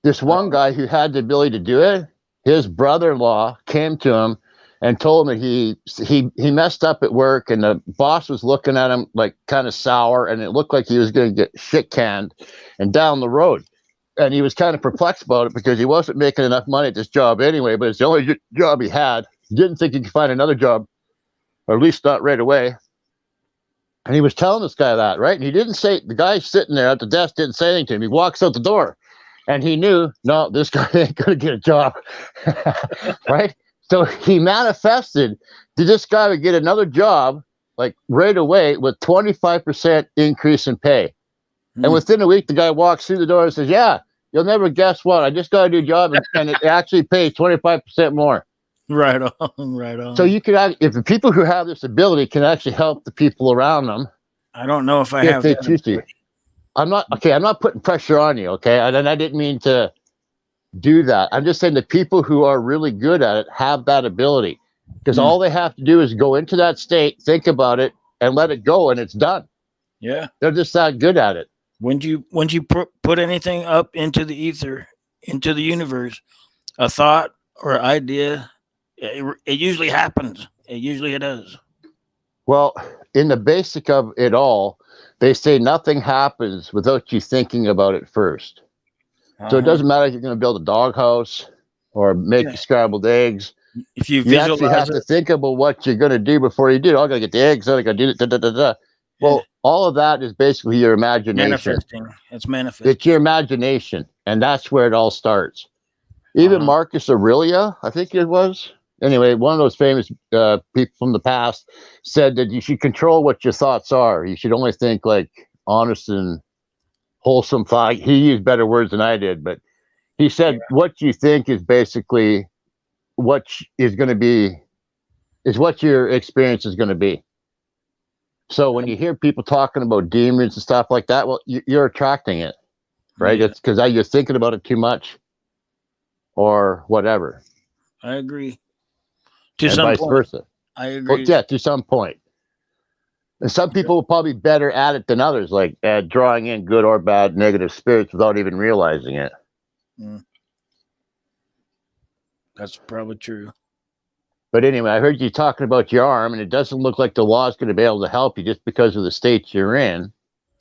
This one guy who had the ability to do it, his brother-in-law came to him and told him that he messed up at work, and the boss was looking at him like kind of sour, and it looked like he was going to get shit canned and down the road. And he was kind of perplexed about it because he wasn't making enough money at this job anyway, but it's the only job he had. He didn't think he could find another job, or at least not right away. And he was telling this guy that, right? And he didn't say, the guy sitting there at the desk didn't say anything to him. He walks out the door, and he knew, no, this guy ain't going to get a job, right? So he manifested that this guy would get another job like right away with 25% increase in pay. And within a week, the guy walks through the door and says, yeah, you'll never guess what. I just got a new job, and it actually pays 25% more. Right on. Right on. So you can, if the people who have this ability can actually help the people around them. I don't know if I have they that. choose to. I'm not putting pressure on you, okay? And I didn't mean to do that. I'm just saying the people who are really good at it have that ability, because all they have to do is go into that state, think about it, and let it go, and it's done. Yeah. They're just that good at it. When you put anything up into the ether, into the universe, a thought or idea, it usually happens. Usually it does. Well, in the basic of it all, they say nothing happens without you thinking about it first. So it doesn't matter if you're going to build a doghouse or make Yeah. scrambled eggs. If you You actually visualize have to think about what you're going to do before you do it. Oh, I got to get the eggs. I got to do it. Da, da, da, da. Well, all of that is basically your imagination. manifesting. It's manifesting. It's your imagination, and that's where it all starts. Even Marcus Aurelius, I think it was. Anyway, one of those famous people from the past said that you should control what your thoughts are. You should only think like honest and wholesome thought. He used better words than I did, but he said what you think is basically what is going to be, is what your experience is going to be. So when you hear people talking about demons and stuff like that, well, you're attracting it, right? Yeah. It's because you're thinking about it too much or whatever. I agree. To And some vice point. versa. I agree. Well, yeah, to some point. And some people will probably be better at it than others, like at drawing in good or bad negative spirits without even realizing it. That's probably true. But anyway, I heard you talking about your arm, and it doesn't look like the law is going to be able to help you just because of the state you're in.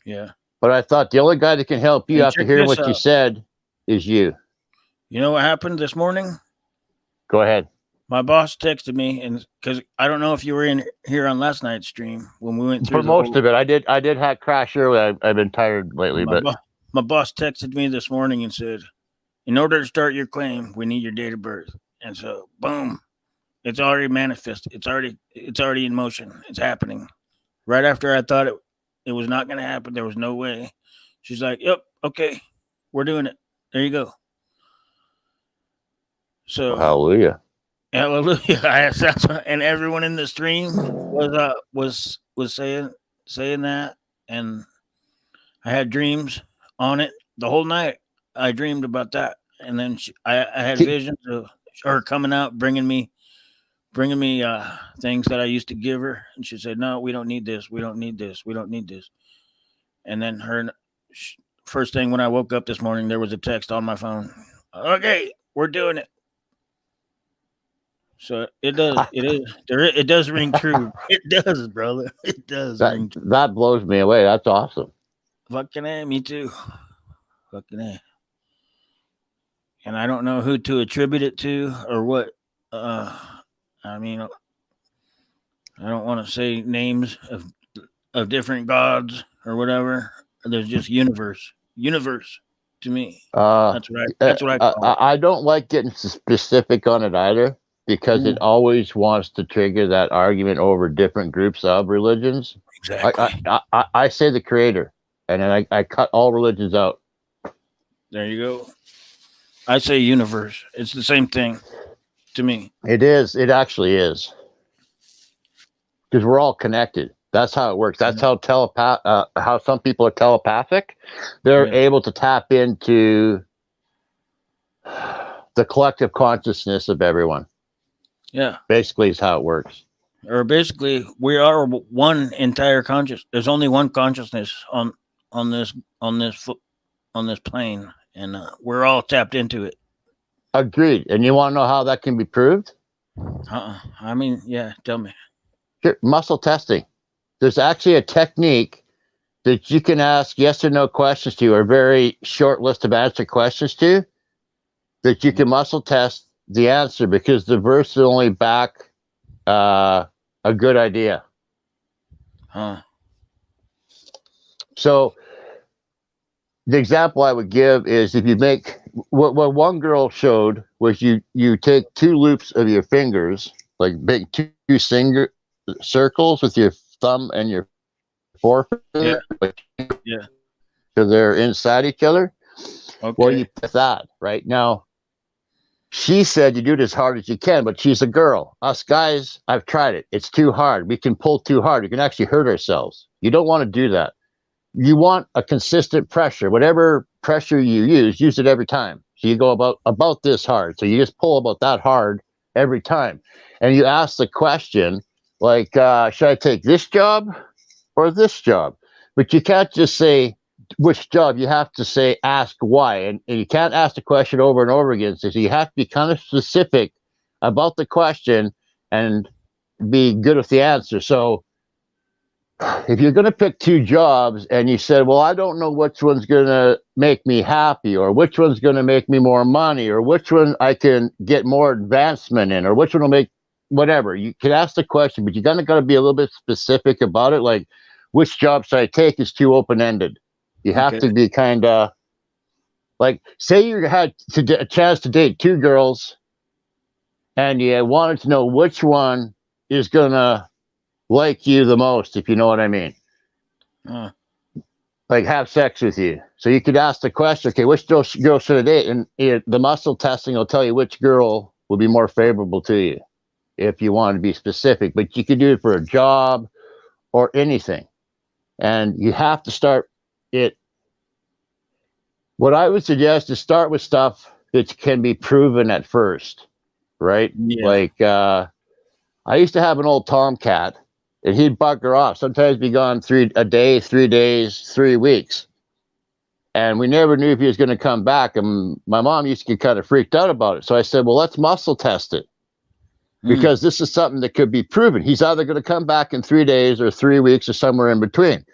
Yeah. But I thought the only guy that can help you after hearing what you said is you. You know what happened this morning? Go ahead. My boss texted me, and because I don't know if you were in here on last night's stream when we went through for most of it. I did have crash early. I've been tired lately, my boss texted me this morning and said, "In order to start your claim, we need your date of birth." And so, boom, it's already manifested. It's already in motion. It's happening. Right after I thought it was not going to happen, there was no way. She's like, "Yep, okay, we're doing it. There you go." So hallelujah. Hallelujah. And everyone in the stream was saying that, and I had dreams on it the whole night. I dreamed about that, and then I had visions of her coming out, bringing me things that I used to give her, and she said, "No, we don't need this. We don't need this. We don't need this." And then first thing when I woke up this morning, there was a text on my phone. Okay, we're doing it. So it does. It does ring true. It does, brother. It does. That blows me away. That's awesome. Fucking A, me too. Fucking A. And I don't know who to attribute it to or what. I mean, I don't want to say names of different gods or whatever. There's just universe to me. That's right. That's what I call it. I don't like getting specific on it either, because it always wants to trigger that argument over different groups of religions. Exactly. I say the creator, and then I cut all religions out. There you go. I say universe. It's the same thing to me. It is. It actually is. Because we're all connected. That's how it works. That's how how some people are telepathic. They're able to tap into the collective consciousness of everyone. Yeah. Basically is how it works. Or basically, we are one entire conscious. There's only one consciousness on this plane, and we're all tapped into it. Agreed. And you want to know how that can be proved? I mean, yeah. Tell me. Sure. Muscle testing. There's actually a technique that you can ask yes or no questions to, or a very short list of answer questions to, that you can muscle test the answer, because the verse will only back a good idea. So the example I would give is, if you make what one girl showed was you take two loops of your fingers, like big two circles with your thumb and your forefinger, so they're inside each other. Okay. Well, you put that right now. She said you do it as hard as you can, but she's a girl. Us guys, I've tried it. It's too hard. We can pull too hard. We can actually hurt ourselves. You don't want to do that. You want a consistent pressure. Whatever pressure you use it every time. So you go about this hard. So you just pull about that hard every time. And you ask the question, like, should I take this job or this job? But you can't just say which job. You have to ask why. And you can't ask the question over and over again. So you have to be kind of specific about the question and be good with the answer. So if you're going to pick two jobs and you said, well, I don't know which one's going to make me happy, or which one's going to make me more money, or which one I can get more advancement in, or which one will make whatever, you can ask the question, but you got to be a little bit specific about it. Like, which job should I take is too open-ended. You have to be kind of like, say you had a chance to date two girls and you wanted to know which one is going to like you the most, if you know what I mean. Like, have sex with you. So you could ask the question, okay, which girl should I date? And the muscle testing will tell you which girl will be more favorable to you if you want to be specific. But you could do it for a job or anything. And you have to start it. What I would suggest is start with stuff that can be proven at first, right? Yeah. Like, I used to have an old tomcat, and he'd bugger off. Sometimes be gone 3 days, 3 weeks. And we never knew if he was going to come back. And my mom used to get kind of freaked out about it. So I said, well, let's muscle test it. Because this is something that could be proven. He's either going to come back in 3 days or 3 weeks or somewhere in between.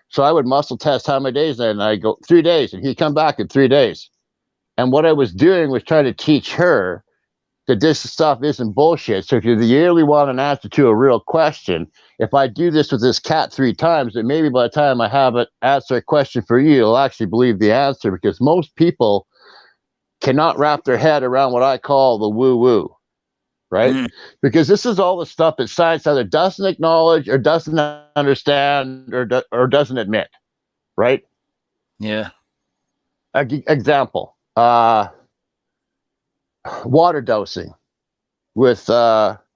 So I would muscle test how many days, and I go 3 days, and he'd come back in 3 days. And what I was doing was trying to teach her that this stuff isn't bullshit. So if you really want an answer to a real question, if I do this with this cat 3 times, then maybe by the time I have it answer a question for you, you'll actually believe the answer, because most people cannot wrap their head around what I call the woo-woo, right? Because this is all the stuff that science either doesn't acknowledge or doesn't understand or doesn't admit, right? Yeah. Example. Water dosing with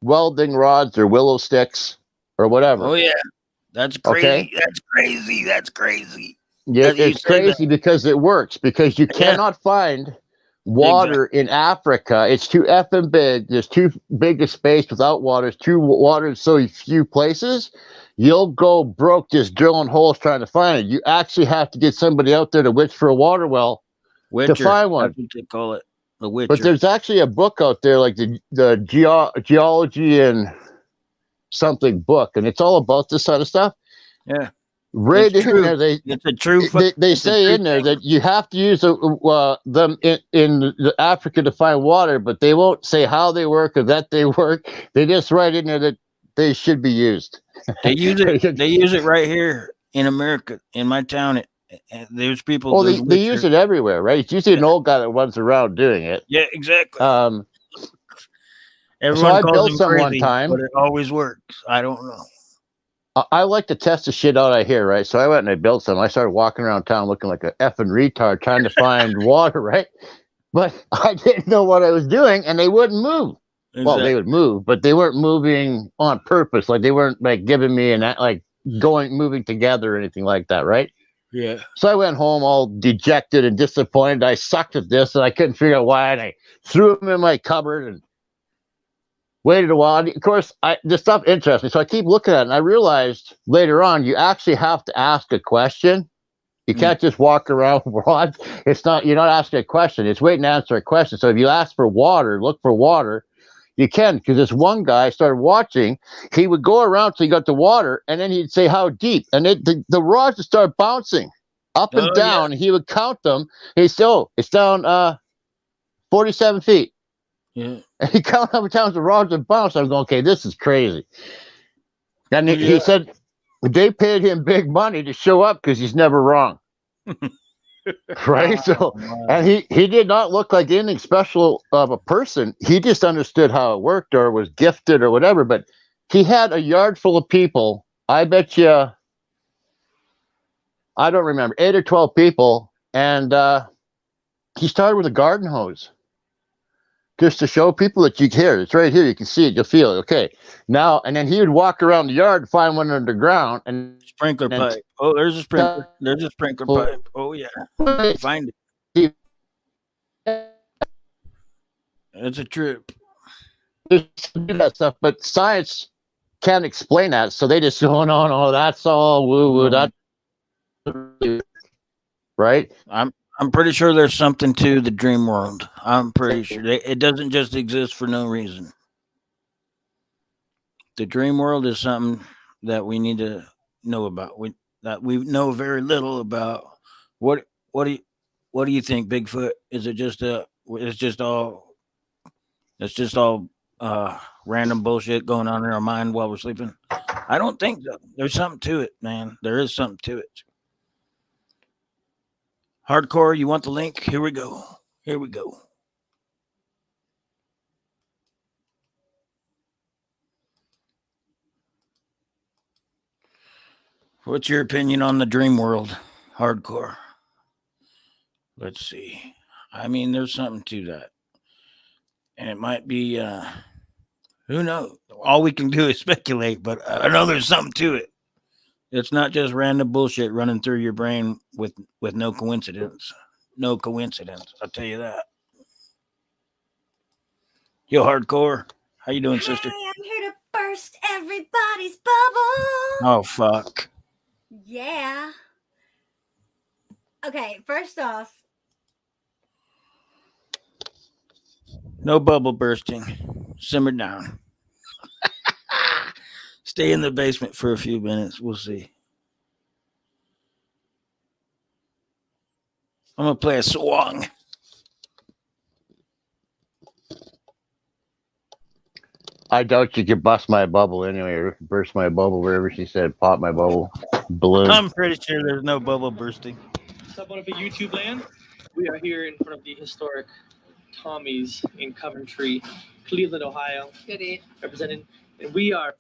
welding rods or willow sticks or whatever. Oh yeah, that's crazy. Okay? That's crazy. That's crazy. Yeah, it's crazy because it works. Because you cannot find water in Africa. It's too effing big. There's too big a space without water. There's too water in so few places. You'll go broke just drilling holes trying to find it. You actually have to get somebody out there to witch for a water well to find one. That's what they call it. The Witcher. But there's actually a book out there, like the geology and something book, and it's all about this sort of stuff. Yeah, right in there, it's a true. They say in there that you have to use them in Africa to find water, but they won't say how they work or that they work. They just write in there that they should be used. They use it. They use it right here in America, in my town. There's people. Well, they use it everywhere, right? It's usually an old guy that runs around doing it. Yeah, exactly. Everyone calls built some crazy, one time, but it always works. I don't know. I like to test the shit out I hear, right? So I went and I built some. I started walking around town looking like an effing retard trying to find water, right? But I didn't know what I was doing, and they wouldn't move. Exactly. Well, they would move, but they weren't moving on purpose. Like, they weren't like giving me moving together or anything like that, right? Yeah. So I went home all dejected and disappointed. I sucked at this, and I couldn't figure out why. And I threw them in my cupboard and waited a while. And of course, this stuff interests me, so I keep looking at it. And I realized later on, you actually have to ask a question. You can't just walk around with rods. You're not asking a question. It's waiting to answer a question. So if you ask for water, look for water, you can. Because this one guy started watching. He would go around till he got the water, and then he'd say, how deep? And the rods would start bouncing up and down. Yeah. He would count them. He'd say, oh, it's down 47 feet. Yeah. And he counted how many times the rods would bounce. I was going, okay, this is crazy. And he said they paid him big money to show up because he's never wrong. Right? So, and he did not look like anything special of a person. He just understood how it worked or was gifted or whatever. But he had a yard full of people. I bet you, I don't remember, 8 or 12 people. And he started with a garden hose just to show people that you hear. It's right here. You can see it. You'll feel it. Okay. Now, and then he would walk around the yard and find one underground and sprinkler pipe. Oh, there's a sprinkler. There's a sprinkler pipe. Oh yeah. Find it. It's a trip. Do that stuff, but science can't explain that, so they just go, no, that's all woo-woo. That's right. I'm pretty sure there's something to the dream world. I'm pretty sure it doesn't just exist for no reason. The dream world is something that we need to know about. That we know very little about. What what do you what do you think, Bigfoot? Is it just it's just all random bullshit going on in our mind while we're sleeping? I don't think so. There's something to it, man. There is something to it. Hardcore, you want the link? Here we go. Here we go. What's your opinion on the dream world? Hardcore. Let's see. I mean, there's something to that. And it might be, who knows? All we can do is speculate, but I know there's something to it. It's not just random bullshit running through your brain with no coincidence. No coincidence. I'll tell you that. Yo, Hardcore. How you doing, sister? Hi, I'm here to burst everybody's bubble. Oh, fuck. Yeah. Okay, first off, No bubble bursting. Simmer down. Stay in the basement for a few minutes. We'll see. I'm going to play a song. I doubt you could bust my bubble anyway, or burst my bubble, wherever she said, pop my bubble. Balloon. I'm pretty sure there's no bubble bursting. What's up, wonderful YouTube land? We are here in front of the historic Tommy's in Coventry, Cleveland, Ohio. Goody. Representing, and we are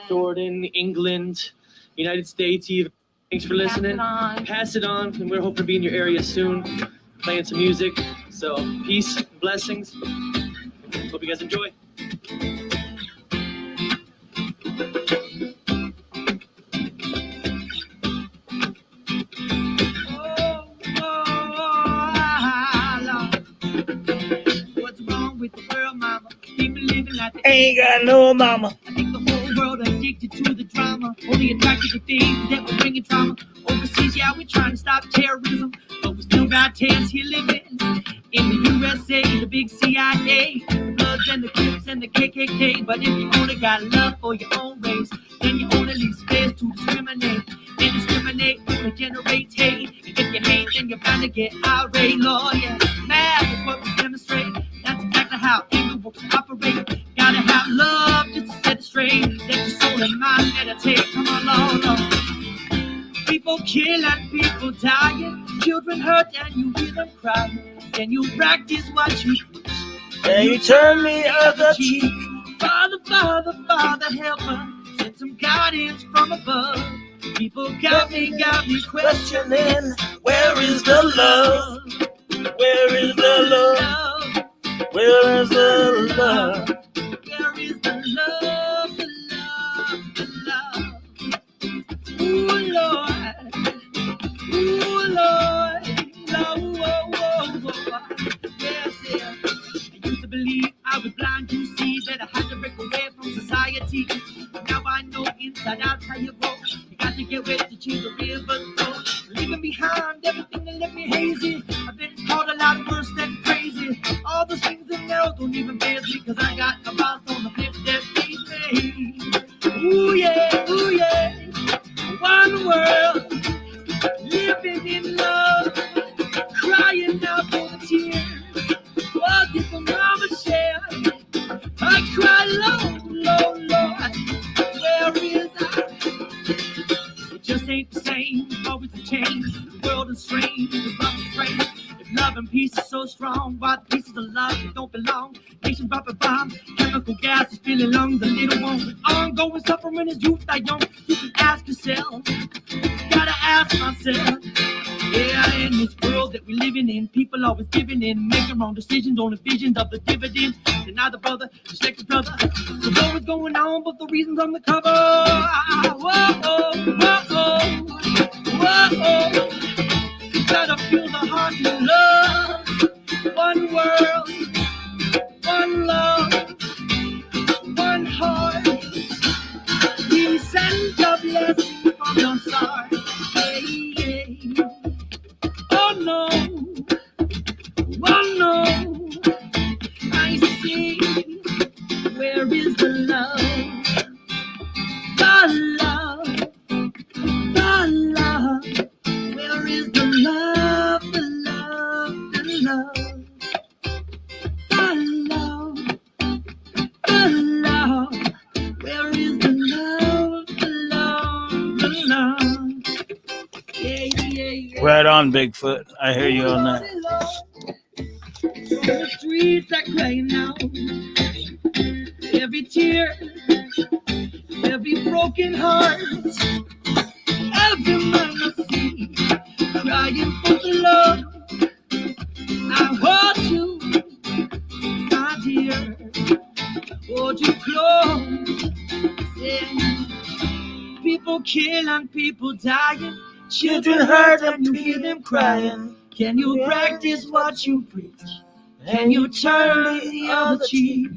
Jordan, England, United States. Even. Thanks for listening. Pass it on, and we're hoping to be in your area soon, playing some music. So peace, blessings. Hope you guys enjoy. Ain't got no mama. I think the whole world addicted to the drama, only attracted to things that will bring in trauma. Overseas, yeah, we're trying to stop terrorism, but we still got terrorists here living in the USA, the big CIA, the Bloods and the Crips and the KKK. But if you only got love for your own race, then you only leave space to discriminate. And discriminate only generates hate. And if you hate, then you're bound to get irate. Lord, yeah, math is what we demonstrate. That's exactly how evil works operate. Gotta have love just to set it straight. Let your soul and mind meditate. Come on, Lord. People kill and people dying. Children hurt and you hear them crying. Then you practice what you preach. And you turn the other cheek. Father, Father, Father, help us. Send some guidance from above. People got me questioning. Where is the love? Where is the love? Where is the love? Where is the love, the love, the love? Ooh, Lord. Ooh, Lord. Yes, yeah. I used to believe I was blind to see that I had to break away from society. Now I know inside out how you go. You got to get wet to change the river's flow. Leaving behind everything that left me hazy. I've been called a lot worse than crazy. All the things in there don't even faze me, cause I got a boss on the flip that feeds me. Ooh yeah, ooh yeah. One world, living in love, crying out for the tears. What did the mama share? I cry low, low, Lord. Where is I? It just ain't the same, always a change. The world is strange, the love is strange. If love and peace is so strong, why the pieces of love that don't belong? Nation dropping bombs, chemical gas is filling lungs. A little one with ongoing suffering is youth I young. You can ask yourself, gotta ask myself. Yeah, in this world that we're living in, people always giving in, making wrong decisions on the visions of the dividend. Deny the brother, respect the brother. So know what's going on, but the reasons on the cover. Whoa. You gotta feel the heart of love. One world, one love, one heart. Peace and a blessing from your stars. Yeah. Oh no, I see. Where is the love? Right on, Bigfoot. I hear you on that. The streets are crying out. Every tear, every broken heart, every man I see crying for the love. I hold you, my dear, hold you close. Yeah. People killing, people dying, children hurt and you hear them crying. Can you practice what you preach? Can you turn the other cheek?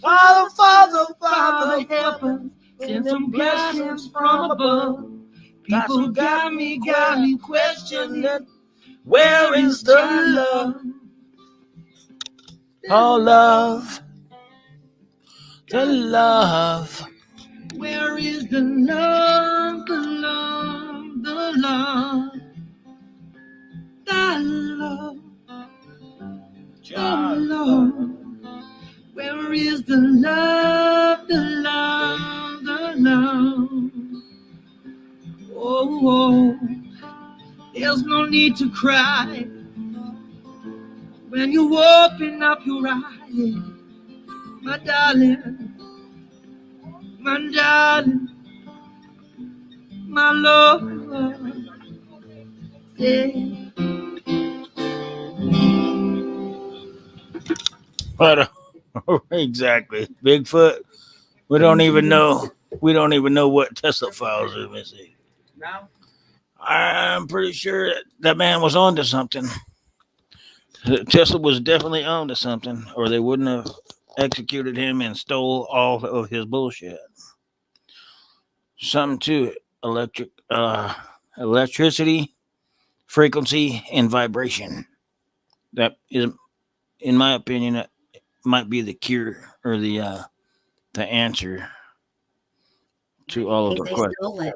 Father, Father, Father, help us. Send some blessings from above. People got me questioning. Where is the love? Oh, love. The love. Where is the love, the love, the love, the love, the love? Where is the love, the love, the love? Oh, there's no need to cry when you open up your eyes, my darling, my darling, my love. Yeah. But exactly, Bigfoot. We don't even know. We don't even know what Tesla files are missing. Now? I'm pretty sure that man was onto something. Tesla was definitely onto something, or they wouldn't have executed him and stole all of his bullshit. Something to it. Electricity, frequency, and vibration. That is, in my opinion, that might be the cure or the answer to all of think our they questions. stole it.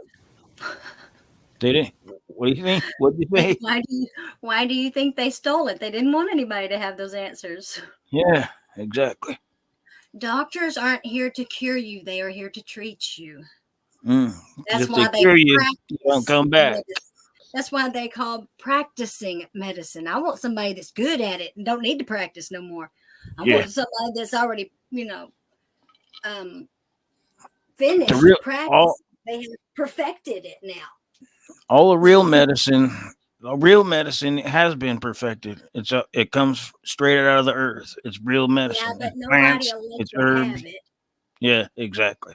Did it? What do you think? What do you think? Why do you think they stole it? They didn't want anybody to have those answers. Yeah, exactly. Doctors aren't here to cure you; they are here to treat you. That's That's if why they they cure you, practice you don't come back. medicine. That's why they call practicing medicine. I want somebody that's good at it and don't need to practice no more. I Yeah. want somebody that's already, finished The real- practice. all- They have perfected it now. All the real medicine has been perfected. It comes straight out of the earth. It's real medicine. Yeah, but It's nobody plants, will let it's you herbs. have it Yeah, exactly.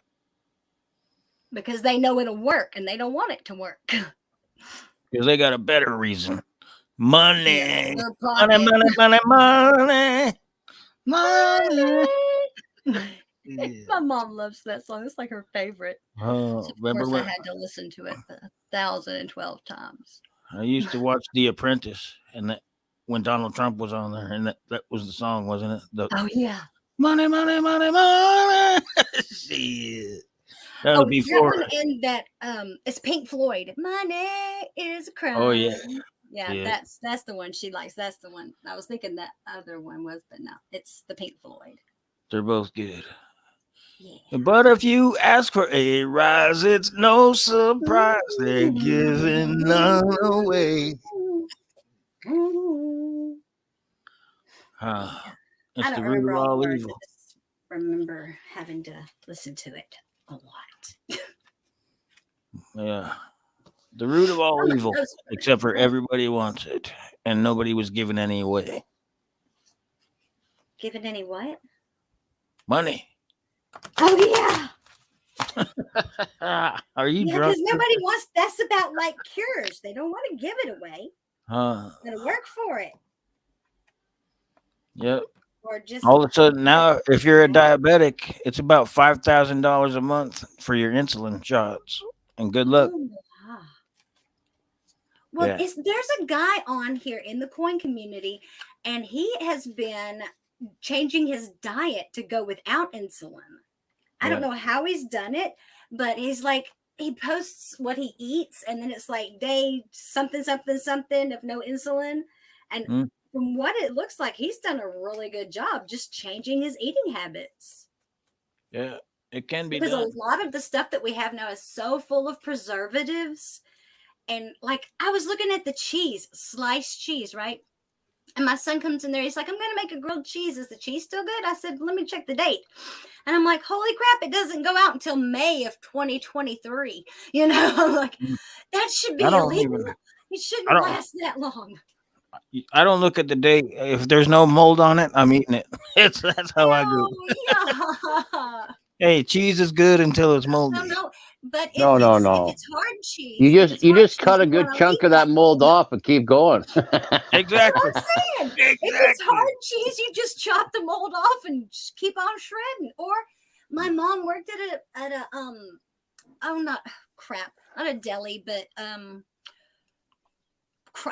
because they know it'll work and they don't want it to work. Because they got a better reason. Money. Yeah, their Money, pocket. money, money, money. Yeah. My mom loves that song. It's like her favorite. Oh, So of remember course, I when had to listen to it 1,012 times. I used to watch The Apprentice, and that when Donald Trump was on there, and that was the song, wasn't it? Oh yeah. Money, money, money, money. Shit. That was before. That one and that it's Pink Floyd. Money is a crime. Oh yeah. Yeah, Yeah. that's the one she likes. That's the one. I was thinking that other one was, but no, it's the Pink Floyd. They're both good. Yeah. But if you ask for a rise, it's no surprise they're giving none away. It's I don't the root remember of all the all words. evil. I just remember having to listen to it a lot. Yeah. The root of all evil, except for everybody wants it, and nobody was given any away. Given any what? Money. Oh yeah. Are you Yeah, drunk? because nobody wants. That's about like cures. They don't want to give it away. Gotta work for it. Yep. Or just All of a sudden now, if you're a diabetic, it's about $5,000 a month for your insulin shots. And good luck. Well, Yeah. there's a guy on here in the coin community, and he has been changing his diet to go without insulin. I don't know how he's done it, but he's like, he posts what he eats, and then it's like day something, something, something of no insulin. And from what it looks like, he's done a really good job just changing his eating habits. Yeah, it can be because done. a lot of the stuff that we have now is so full of preservatives And like I was looking at the cheese, sliced cheese, right? And my son comes in there. He's like, I'm going to make a grilled cheese. Is the cheese still good? I said, let me check the date. And I'm like, holy crap, it doesn't go out until May of 2023. You know, I'm like, that should be I don't illegal. even. It I shouldn't don't. last that long. I don't look at the date. If there's no mold on it, I'm eating it. That's how I go. Oh, yeah. Hey, cheese is good until it's moldy. No. But if No, no, it's no. if it's hard cheese, You if just it's you hard just cheese, cut a you good want to chunk leave of that mold off and keep going. Exactly. That's what I'm saying. If it's hard cheese, you just chop the mold off and just keep on shredding. Or my mom worked at a not a deli, but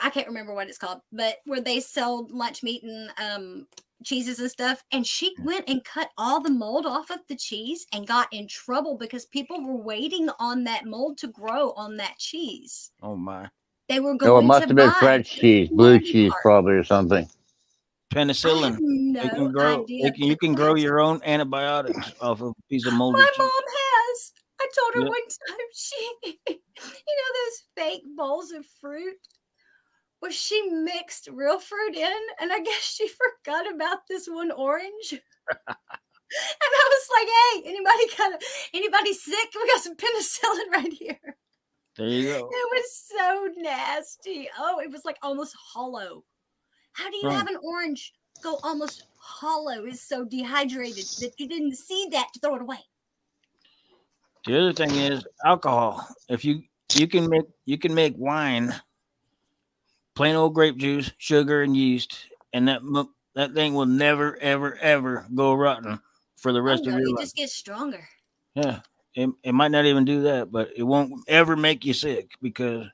I can't remember what it's called, but where they sold lunch meat and cheeses and stuff. And she went and cut all the mold off of the cheese and got in trouble because people were waiting on that mold to grow on that cheese. Oh my. They were No, it going must to have been buy French just cheese, the blue moldy cheese, part. probably, or something. I have Penicillin. They no can grow. idea. You can grow your own antibiotics off of a piece of moldy My cheese. mom has. I told her Yep. one time she, those fake bowls of fruit where she mixed real fruit in, and I guess she forgot about this one orange. And I was like, hey, anybody sick? We got some penicillin right here. There you go. It was so nasty. Oh, it was like almost hollow. How do you have an orange go almost hollow? It's so dehydrated that you didn't see that to throw it away. The other thing is alcohol. If you can make wine, plain old grape juice, sugar, and yeast, and that thing will never ever go rotten for the rest of your It life. just gets stronger. Yeah, it might not even do that, but it won't ever make you sick because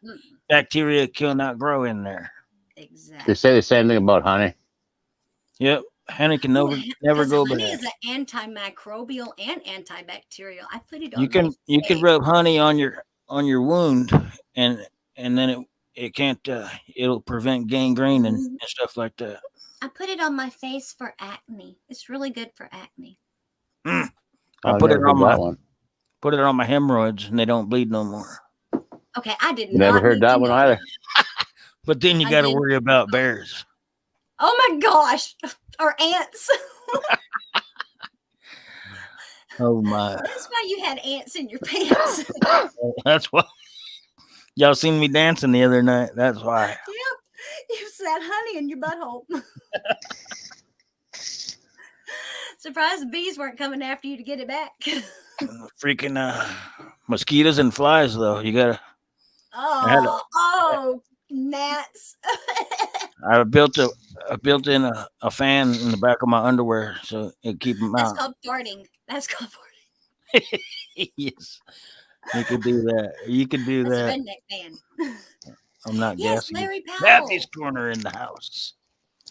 bacteria cannot grow in there. Exactly. They say the same thing about honey. Yep, honey can never go bad. Honey is an antimicrobial and antibacterial. I put it on. You can rub honey on your wound, and then it can't. It'll prevent gangrene and stuff like that. I put it on my face for acne. It's really good for acne. I put it on my hemorrhoids, and they don't bleed no more. Okay, I did Never not heard that one either. But then you got to worry about bears. Oh my gosh, or ants. Oh my! That's why you had ants in your pants. That's why y'all seen me dancing the other night. That's why. Yep, you had honey in your butthole. Surprised the bees weren't coming after you to get it back. Freaking mosquitoes and flies, though. You gotta. Gnats. I built in a fan in the back of my underwear so it keep them out. That's called farting. Yes, you could do that. You could do That's that. a redneck fan. I'm not guessing. Larry Powell. Matthew's corner in the house.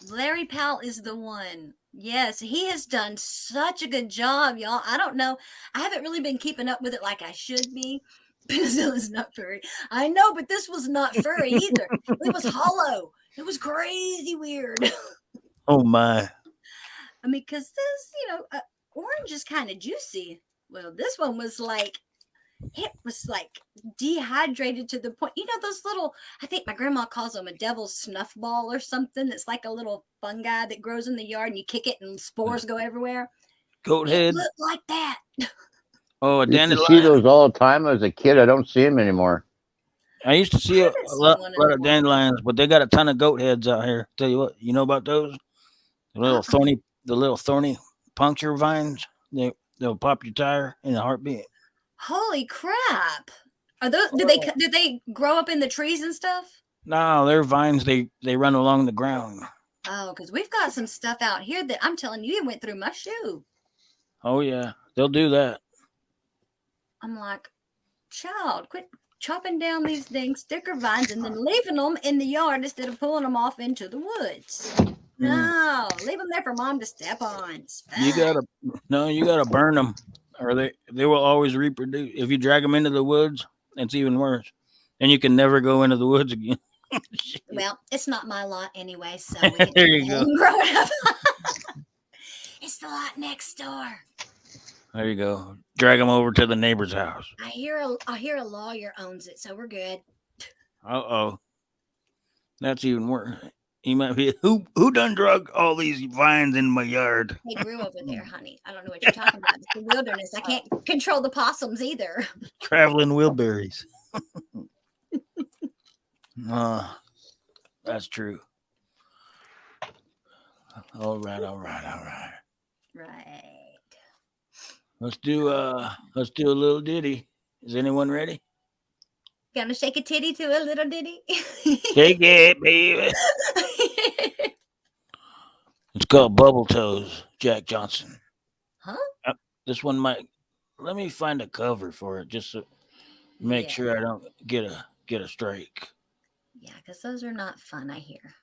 Larry Powell is the one. Yes, he has done such a good job, y'all. I don't know. I haven't really been keeping up with it like I should be. Penicillin's not furry. I know, but this was not furry either. It was hollow. It was crazy weird. Oh my. I mean, because this, orange is kind of juicy. Well, this one was like, it was like dehydrated to the point, those little, I think my grandma calls them a devil's snuff ball or something. That's like a little fungi that grows in the yard and you kick it and spores go everywhere. Goat head. It looked like that. Oh, a I used dandelion. to see those all the time as a kid. I don't see them anymore. I used to see a lot of dandelions, but they got a ton of goat heads out here. Tell you what, you know about those? The little thorny puncture vines. They'll pop your tire in a heartbeat. Holy crap! Are those? Did they grow up in the trees and stuff? No, they're vines. They run along the ground. Oh, because we've got some stuff out here that I'm telling you, it went through my shoe. Oh yeah, they'll do that. I'm like, child, quit chopping down these dang sticker vines and then leaving them in the yard instead of pulling them off into the woods. No, leave them there for mom to step on. You gotta burn them, or they will always reproduce. If you drag them into the woods, it's even worse. And you can never go into the woods again. Well, it's not my lot anyway, so we can there you go. Grow it up. It's the lot next door. There you go. Drag them over to the neighbor's house. I hear a lawyer owns it, so we're good. Uh-oh. That's even worse. He might be who done drug all these vines in my yard? They grew over there, honey. I don't know what you're talking about. It's the wilderness. I can't control the possums either. Traveling wheelberries. That's true. All right. Right. Let's do a little ditty. Is anyone ready? Gonna shake a titty to a little ditty. Shake it, baby. It's called Bubble Toes, Jack Johnson. Huh? This one might. Let me find a cover for it, just to make sure I don't get a strike. Yeah, because those are not fun, I hear.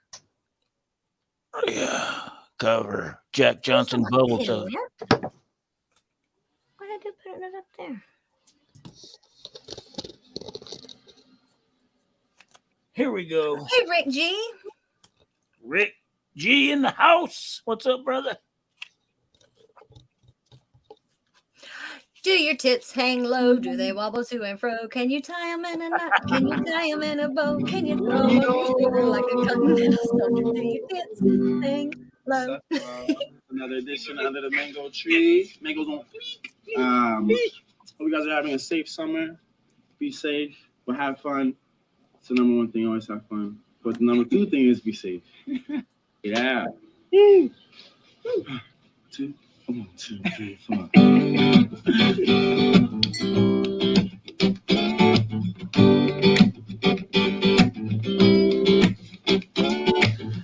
Yeah, cover Jack Johnson Bubble Toes. Why did I put it up there? Here we go. Hey, Rick G. Rick G in the house. What's up, brother? Do your tits hang low? Do they wobble to and fro? Can you tie them in a knot? Can you tie them in a bow? Can you throw them over your shoulder like a continental soldier? Do your tits hang low? Another edition under the mango tree. Mangoes on fleek. Hope you guys are having a safe summer. Be safe, but have fun. It's the number one thing. Always have fun. But the number two thing is be safe. Yeah. 2, 1, 2, 3, 4.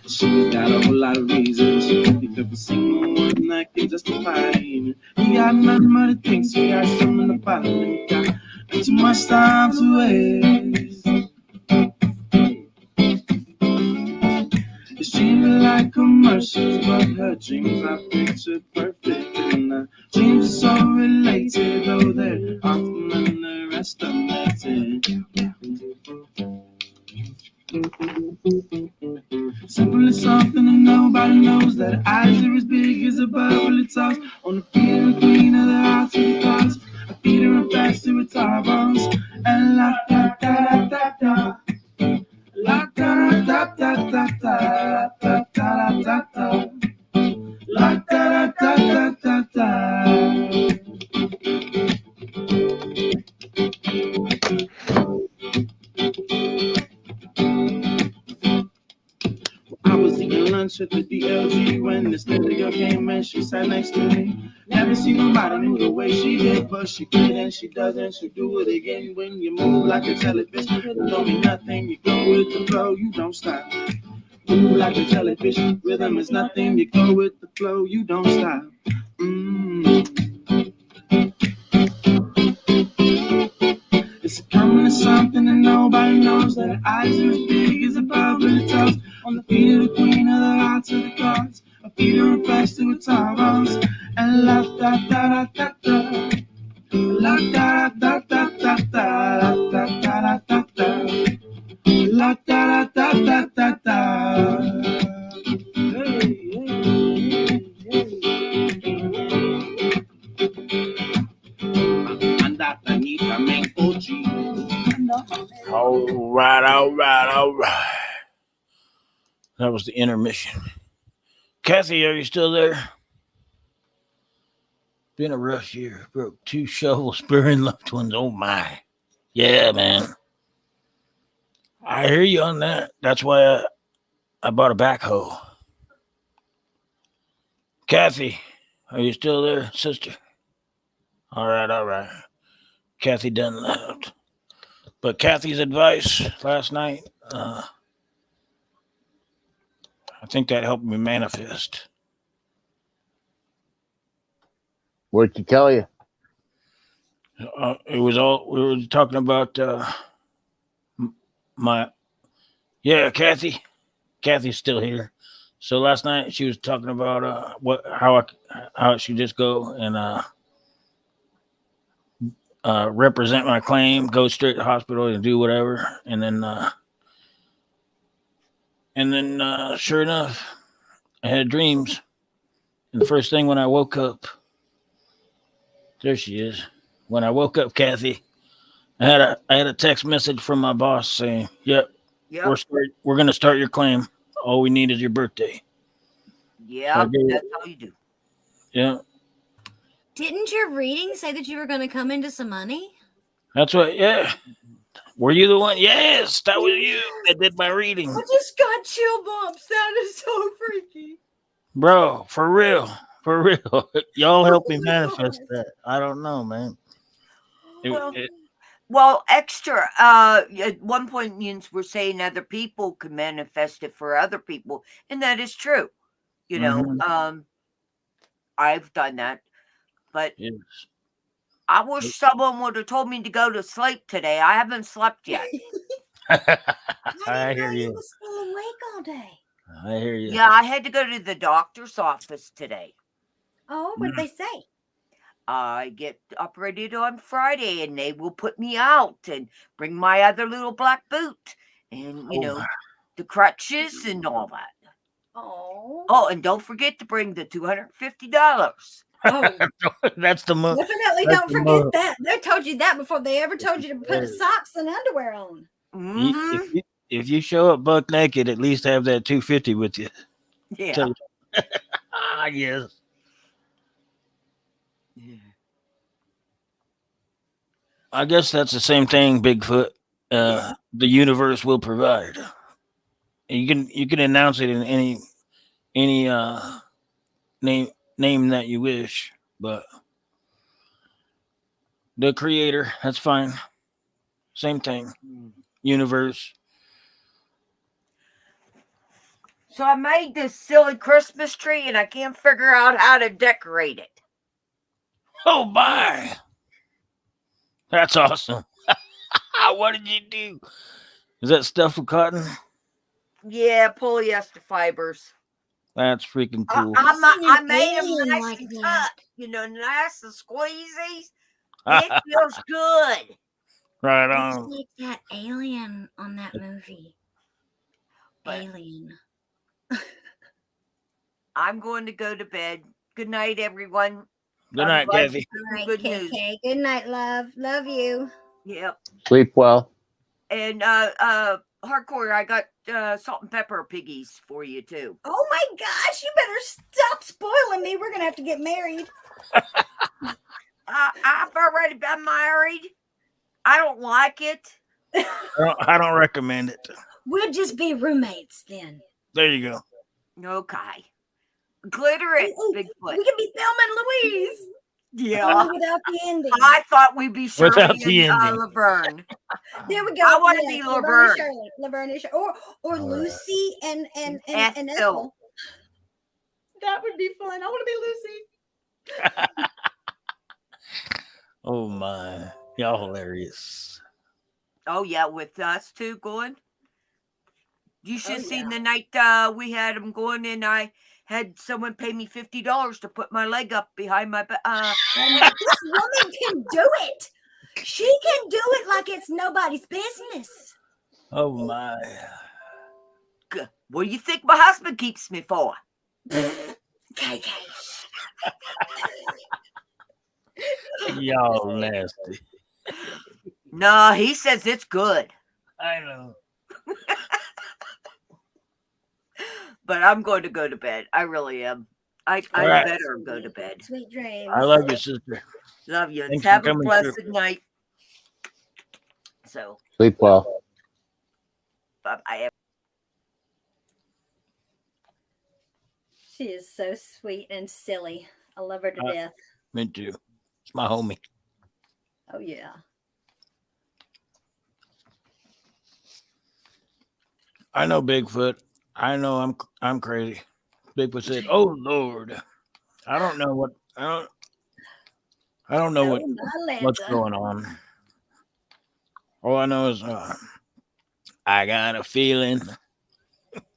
She's got a whole lot of reasons. Pick up a single one that can justify it. You got nothing but it thinks you got some in the bottom. You got too much time to waste. It's dreaming like commercials, but her dreams are picture perfect. And the dreams are so related, though they're often underestimated. Simple as something that nobody knows, that eyes are as big as a bubble it toss. On the feet of the queen of the house of the gods, her feet are faster with tar bones. And la da da da da, la da da da da da, da da da da, la da da da da da. I was eating lunch at the DLG when this little girl came and she sat next to me. Never seen nobody move the way she did, but she did and she doesn't. She'll do it again when you move like a jellyfish. Rhythm don't mean nothing, you go with the flow, you don't stop. Move like a jellyfish, rhythm is nothing, you go with the flow, you don't stop. It's coming to something that nobody knows, that her eyes are as big as a bubble it toes. On the feet of the queen of the hearts of the gods, her feet are faster with tar bones. And la da da da da da, la da da da da da, la da da da da, la da da da da da. All right. That was the intermission. Kathy, are you still there? Been a rough year. Broke 2 shovels, burying loved ones. Oh my. Yeah, man. I hear you on that. That's why I bought a backhoe. Kathy, are you still there, sister? All right. Kathy done left. But Kathy's advice last night, I think that helped me manifest. What'd she tell you? It was all, we were talking about Kathy. Kathy's still here. So last night she was talking about how it should just go and represent my claim, go straight to the hospital and do whatever, and then sure enough, I had dreams, and the first thing when I woke up, there she is. When I woke up, Kathy, I had a text message from my boss saying, "Yep, Yep. we're gonna start your claim. All we need is your birthday." Yeah, that's all you do. Yeah. Didn't your reading say that you were going to come into some money? That's what. Yeah. Were you the one? Yes, that was you that did my reading, I just got chill bumps. That is so freaky. bro. For real, for real. Y'all help me manifest that. I don't know, man. Well, extra. At one point, Yins were saying other people could manifest it for other people, and that is true. You know, I've done that, but Yes. I wish someone would have told me to go to sleep today. I haven't slept yet. I hear You you. were still awake all day. I hear you. Yeah, I had to go to the doctor's office today. Oh, what did they say? I get operated on Friday, and they will put me out and bring my other little black boot, and the crutches and all that. Oh, and don't forget to bring the $250. Oh, that's the month. Definitely don't forget that. They told you that before they ever told you to put socks and underwear on. Mm-hmm. If you show up buck naked, at least have that 250 with you. Yeah. Yes. Yeah. I guess that's the same thing, Bigfoot. The universe will provide. And you can announce it in any name that you wish, but the creator, that's fine. Same thing. Universe. So I made this silly Christmas tree, and I can't figure out how to decorate it. Oh my! That's awesome. What did you do? Is that stuff with cotton? Yeah, polyester fibers. That's freaking cool. I made them nice and tough, nice and squeezy. It feels good. Right It's on. like that alien on that movie. Alien. I'm going to go to bed. Good night, everyone. Good night, Kathy. All right, Good KK. news. Good night, love. Love you. Yep. Sleep well. And Hardcore, I got salt and pepper piggies for you too. Oh my gosh, you better stop spoiling me. We're gonna have to get married. I've already been married. I don't like it. I don't recommend it. We'll just be roommates then. There you go. Okay. Glitter it, Bigfoot. We can be Thelma and Louise. Yeah. Without the ending. I thought we'd be Shirley Without the and ending. Laverne. There we go. I want to be Laverne. Laverne and Shirley. Or Lucy and Ethel. Ethel. That would be fun. I want to be Lucy. Oh my. Y'all hilarious. Oh yeah, with us two going. You should have seen the night we had them going, and I had someone pay me $50 to put my leg up behind my back. This woman can do it. She can do it like it's nobody's business. Oh my. What do you think my husband keeps me for? KK. Y'all nasty. No, he says it's good. I know. But I'm going to go to bed. I really am. I better go to bed. Sweet dreams. I love you, sister. Love you. Thanks Have for a coming blessed through. night. So Sleep well. bye. She is so sweet and silly. I love her to death. Me too. It's my homie. Oh yeah. I know Bigfoot. I know I'm crazy. Bigfoot said, "Oh Lord, I don't know what what's going on. All I know is I got a feeling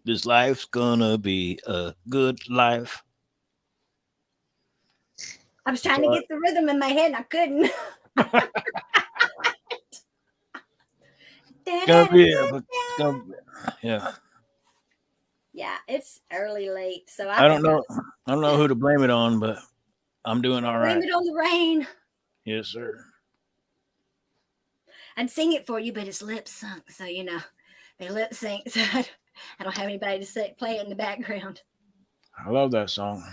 this life's gonna be a good life." I was trying to get the rhythm in my head and I couldn't. Yeah. Yeah, it's early late, so I don't know who to blame it on, but I'm doing all right. Blame it on the rain. Yes, sir. I'd sing it for you, but his lips sunk. So, you know, they lip sync. So I don't have anybody to play it in the background. I love that song.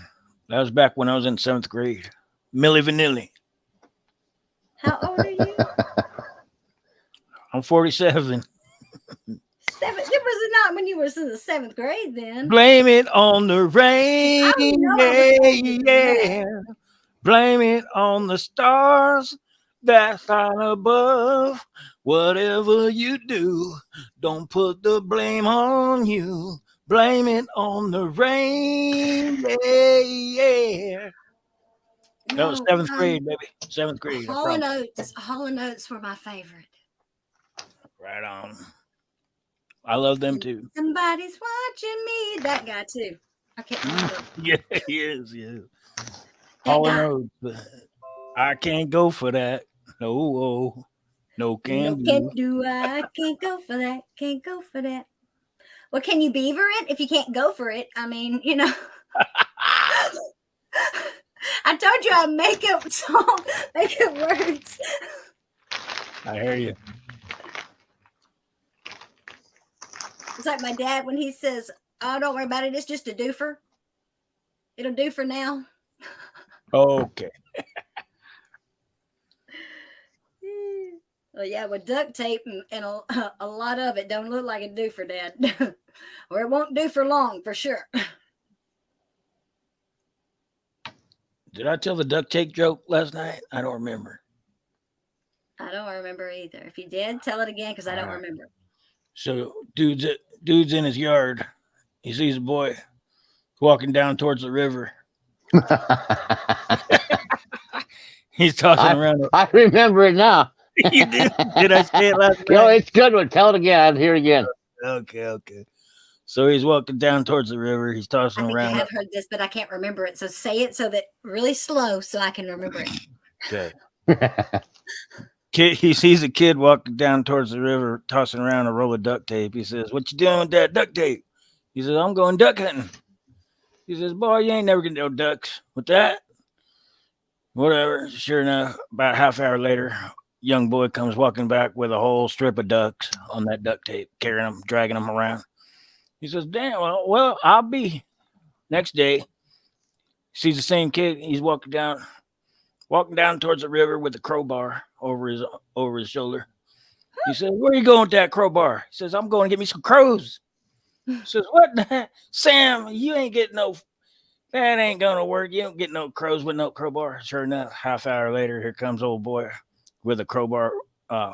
That was back when I was in 7th grade. Milli Vanilli. How old are you? I'm 47. It was not when you were in the 7th grade then. Blame it on the rain. Yeah. Blame it on the stars that's high above. Whatever you do, don't put the blame on you. Blame it on the rain. Yeah. That was 7th grade, baby. 7th grade. Hall & Oates were my favorite. Right on. I love them too. Somebody's watching me. That guy too. I can't remember. Yeah, he is. Yeah. Hall & Oates, but I can't go for that. No, no can do. Can't do. I can't go for that. Can't go for that. Well, can you beaver it if you can't go for it? I mean, you know. I told you I'd make up song, make up words. I hear you. It's like my dad when he says, "Oh, don't worry about it. It's just a doofer. It'll do for now." Okay. Well, yeah, with duct tape and a lot of it don't look like it do for Dad. Or it won't do for long, for sure. Did I tell the duct tape joke last night? I don't remember. I don't remember either. If you did, tell it again because I don't remember. So dude's in his yard. He sees a boy walking down towards the river. He's tossing around. I remember it now. You did? Did I say it last night? No, it's a good one. Tell it again. I'll hear it again. Okay. So he's walking down towards the river. He's tossing around. I have heard this, but I can't remember it. So say it so that really slow so I can remember it. Okay. He sees a kid walking down towards the river, tossing around a roll of duct tape. He says, "What you doing with that duct tape?" He says, "I'm going duck hunting." He says, "Boy, you ain't never gonna know ducks with that." Whatever. Sure enough, about a half hour later, young boy comes walking back with a whole strip of ducks on that duct tape, carrying them, dragging them around. He says, "Damn, well, I'll be." Next day, sees the same kid. He's walking down towards the river with a crowbar over his shoulder. He says, "Where are you going with that crowbar?" He says, "I'm going to get me some crows." He says, "What the heck? Sam, you ain't getting no, that ain't going to work. You don't get no crows with no crowbar." Sure enough, half hour later, here comes old boy with a crowbar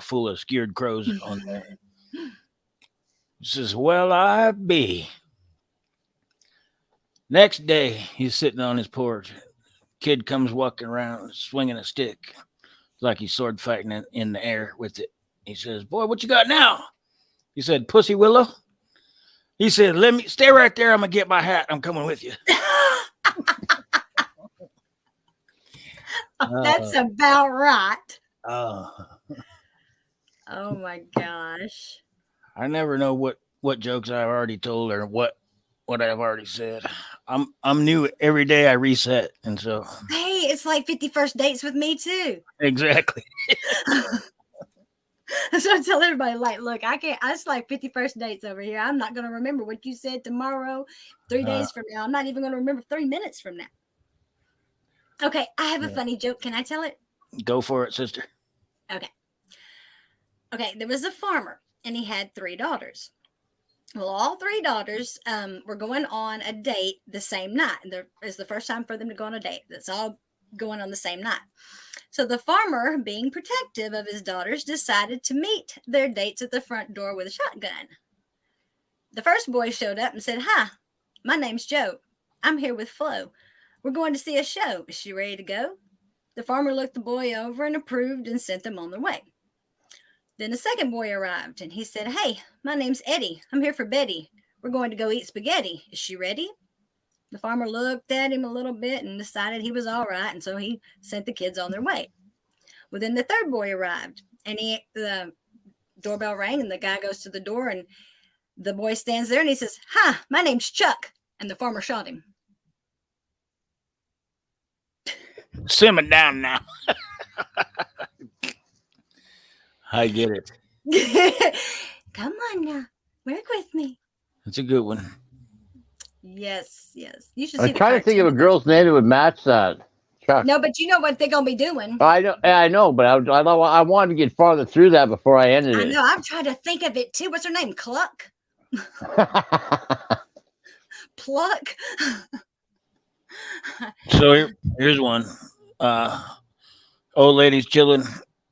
full of skewered crows on there. He says, "Well, I be." Next day, he's sitting on his porch. Kid comes walking around swinging a stick. It's like he's sword fighting in the air with it. He says, "Boy, what you got now?" He said, "Pussy willow." He said, "Let me stay right there. I'm going to get my hat. I'm coming with you." That's about right. Oh my gosh. I never know what jokes I've already told or what I've already said. I'm new every day. I reset, and so hey, it's like 51st dates with me too. Exactly. So I tell everybody, like, look, I can't. It's like 51st dates over here. I'm not gonna remember what you said tomorrow, 3 days from now. I'm not even gonna remember 3 minutes from now. Okay, I have a funny joke. Can I tell it? Go for it, sister. Okay, there was a farmer, and he had 3 daughters. Well, all 3 daughters were going on a date the same night. And it was the first time for them to go on a date. That's all going on the same night. So the farmer, being protective of his daughters, decided to meet their dates at the front door with a shotgun. The first boy showed up and said, "Hi, my name's Joe. I'm here with Flo. We're going to see a show. Is she ready to go?" The farmer looked the boy over and approved and sent them on their way. Then the second boy arrived and he said, "Hey, my name's Eddie. I'm here for Betty. We're going to go eat spaghetti. Is she ready?" The farmer looked at him a little bit and decided he was all right. And so he sent the kids on their way. Well, then the third boy arrived and the doorbell rang and the guy goes to the door and the boy stands there and he says, "Hi, my name's Chuck." And the farmer shot him. Simmer down now. I get it. Come on now. Work with me. It's a good one. Yes. You should see I'm the trying to think of a cartoon. girl's name that would match that. Chuck. No, but you know what they're gonna be doing. I know, but I wanted to get farther through that before I ended I it. know. I'm trying to think of it too. What's her name? Cluck. Pluck. So here's one. Old lady's chilling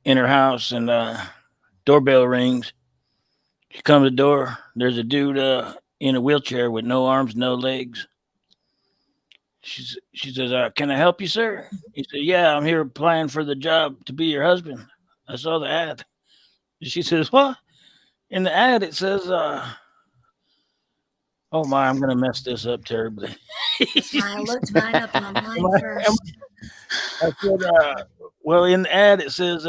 in her house, and doorbell rings. She comes to the door. There's a dude in a wheelchair with no arms, no legs. She says, "Can I help you, sir?" He said, "Yeah, I'm here applying for the job to be your husband. I saw the ad." She says, "What?" In the ad, it says, "Oh my, I'm gonna mess this up terribly." I looked mine up on mine first. I said, "Well, in the ad, it says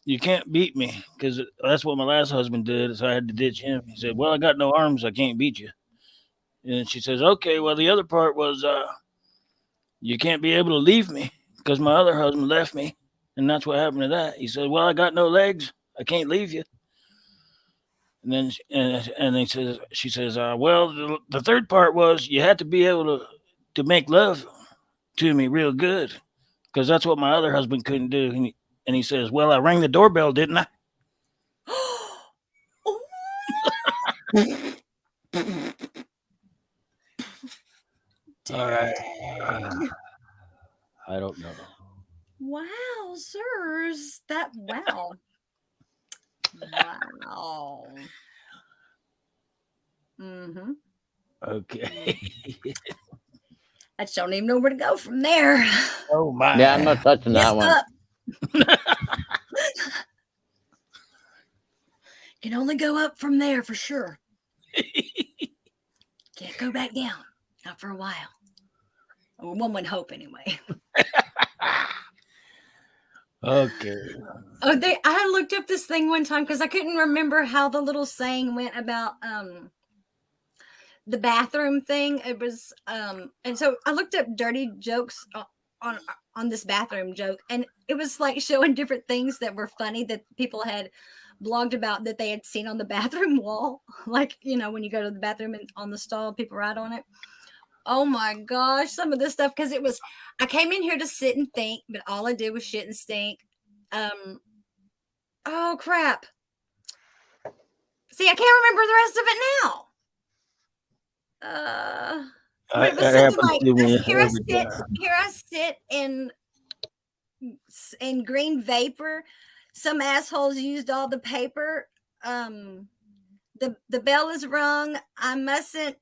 you can't beat me because that's what my last husband did. So I had to ditch him." He said, "Well, I got no arms, I can't beat you." And she says, "Okay, well, the other part was you can't be able to leave me because my other husband left me, and that's what happened to that." He said, "Well, I got no legs, I can't leave you." And then she says, "Well, the third part was you had to be able to make love to me real good because that's what my other husband couldn't do." And he says, "Well, I rang the doorbell, didn't I?" All right. I don't know. Wow, sirs. Wow. Wow. Mm-hmm. Okay. I just don't even know where to go from there. Oh my. Yeah, I'm not touching that one. Can only go up from there for sure. Can't go back down. Not for a while. Or one would hope anyway. Okay. Oh, I looked up this thing one time because I couldn't remember how the little saying went about the bathroom thing. It was and so I looked up dirty jokes on this bathroom joke, and it was like showing different things that were funny that people had blogged about that they had seen on the bathroom wall. Like, when you go to the bathroom and on the stall, people write on it. Oh my gosh, some of this stuff, because I came in here to sit and think, but all I did was shit and stink. Oh crap. See, I can't remember the rest of it now. It was something like, here I sit in green vapor. Some assholes used all the paper. The bell is rung. I mustn't.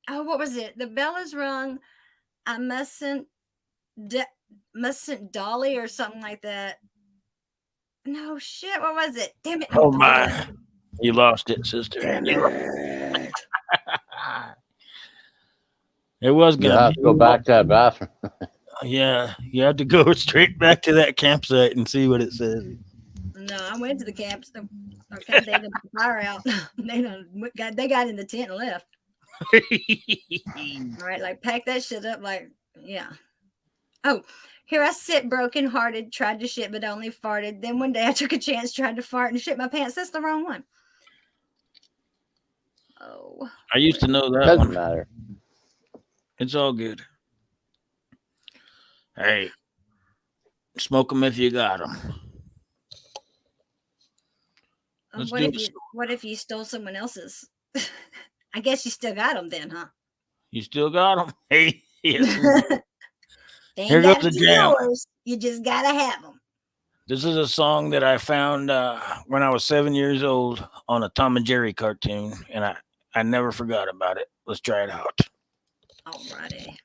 Oh, what was it? The bell is rung. I mustn't dolly or something like that. No shit. What was it? Damn it. Oh my. You lost it, sister. It was You gonna have to go back to that bathroom. Yeah, you have to go straight back to that campsite and see what it says. No, I went to the camp. Okay, they didn't put the fire out. They got in the tent and left. All right, like pack that shit up. Like, yeah. Oh, here I sit broken-hearted, tried to shit, but only farted. Then one day I took a chance, tried to fart and shit my pants. That's the wrong one. Oh. I used to know that Doesn't one. matter. It's all good. Hey, smoke them if you got them. What if you stole someone else's? I guess you still got them then, huh? You still got them? Hey, yes. Here goes the jam. Yours. You just gotta have them. This is a song that I found when I was 7 years old on a Tom and Jerry cartoon, and I never forgot about it. Let's try it out. Alrighty.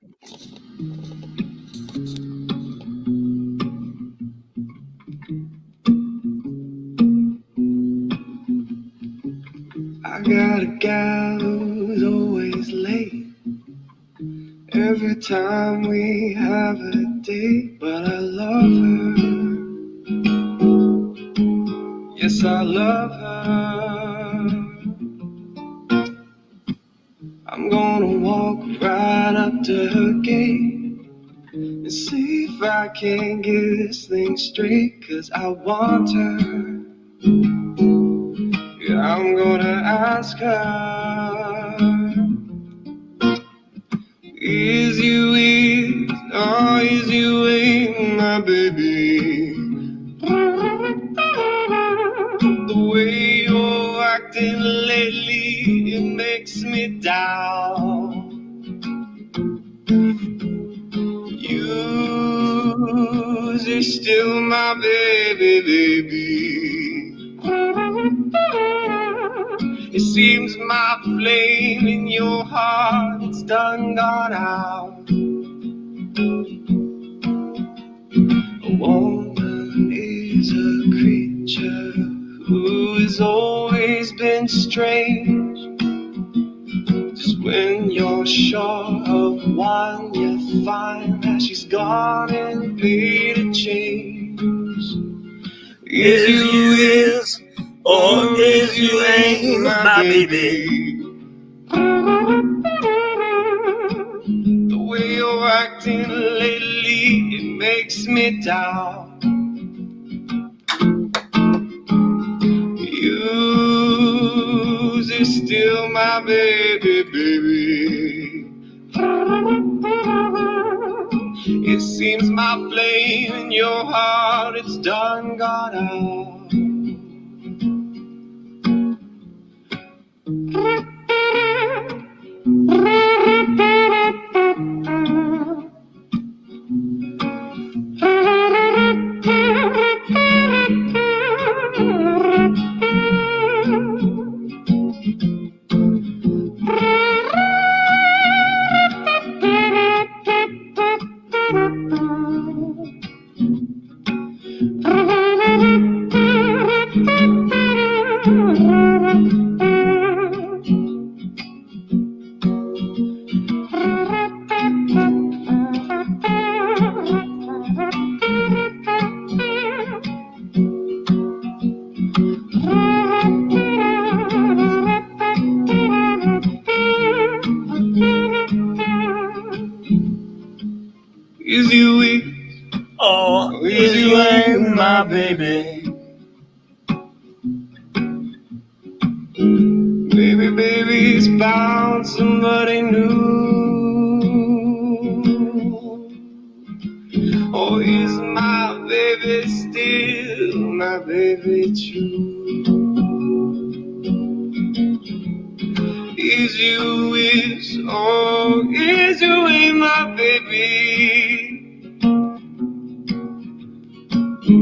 I got a gal who's always late every time we have a date, but I love her. Yes, I love her. I'm gonna walk right up to her gate and see if I can get this thing straight, 'cause I want her. I'm gonna ask her. Is you in, or is you ain't my baby? The way you're acting lately, it makes me doubt. You're still my baby, baby. It seems my flame in your heart, it's done gone out. A woman is a creature who has always been strange. Just when you're sure of one, you find that she's gone and made a change. Is you is, or is you ain't my baby? The way you're acting lately, it makes me doubt. You're still my baby, baby. It seems my flame in your heart, it's done gone out. Is you weak? Oh, is you ain't my baby? Baby, baby's found somebody new. Or is my baby still my baby true? Is you is, oh, is you ain't my baby?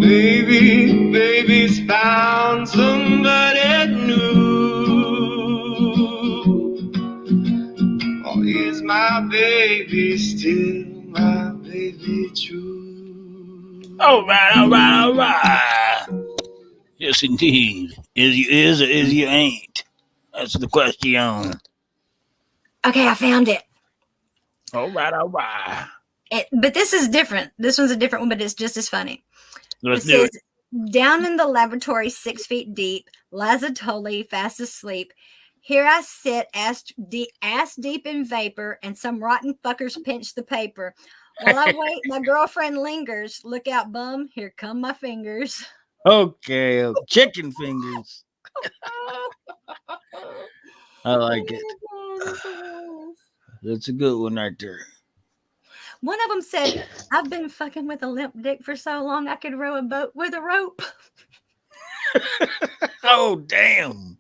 Baby, baby's found somebody new. Or is my baby still my baby true? All right, all right, all right. Yes, indeed. Is you is or is you ain't? That's the question. Okay, I found it. All right, all right. But this is different. This one's a different one, but it's just as funny. Let's do it. Down in the laboratory, 6 feet deep, lies a Tully fast asleep. Here I sit, ass deep in vapor, and some rotten fuckers pinch the paper. While I wait, my girlfriend lingers. Look out, bum! Here come my fingers. Okay, chicken fingers. I like it. That's a good one right there. One of them said, "I've been fucking with a limp dick for so long I could row a boat with a rope." Oh, damn.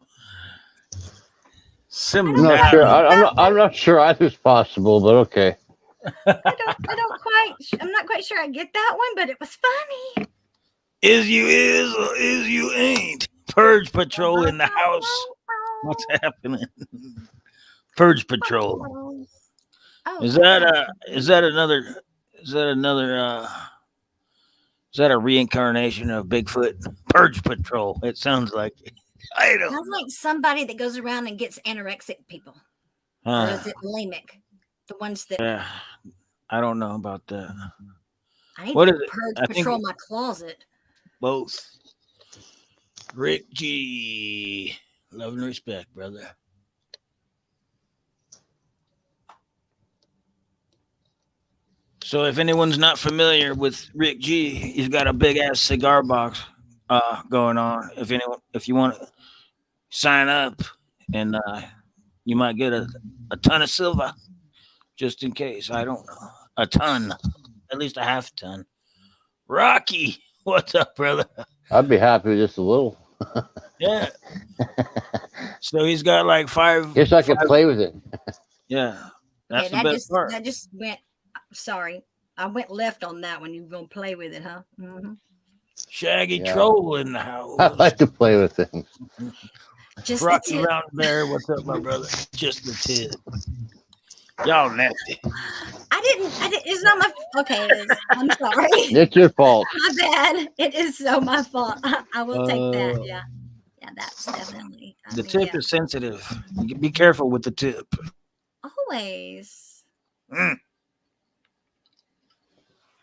I'm not sure. I'm not sure either's possible, but okay. I'm not quite sure I get that one, but it was funny. Is you is or is you ain't? Purge Patrol in the house. What's happening? Purge Patrol. Oh, Is that a reincarnation of Bigfoot? Purge Patrol. It sounds like it. I don't. Sounds like somebody that goes around and gets anorexic people. Or is it bulimic? The ones that I don't know about that. I need What to is it? purge I patrol think my closet. both. Rick G. Love and respect, brother. So if anyone's not familiar with Rick G, he's got a big ass cigar box going on. If you want sign up, and you might get a ton of silver, just in case. I don't know, a ton, at least a half ton. Rocky, what's up, brother? I'd be happy with just a little. Yeah. So he's got like five. Just so I can play with it. Yeah, that's Okay, the best part. that just went. Sorry, I went left on that one. You're gonna play with it, huh? Mm-hmm. Shaggy Troll in the house. I like to play with things. Just Rocky the tip. Round Bear, what's up, my brother? Just the tip. Y'all nasty. I didn't. It's not my. Okay, it is. I'm sorry. It's your fault. My bad. It is so my fault. I will take that. Yeah. Yeah, that's definitely. The tip is sensitive. Be careful with the tip. Always.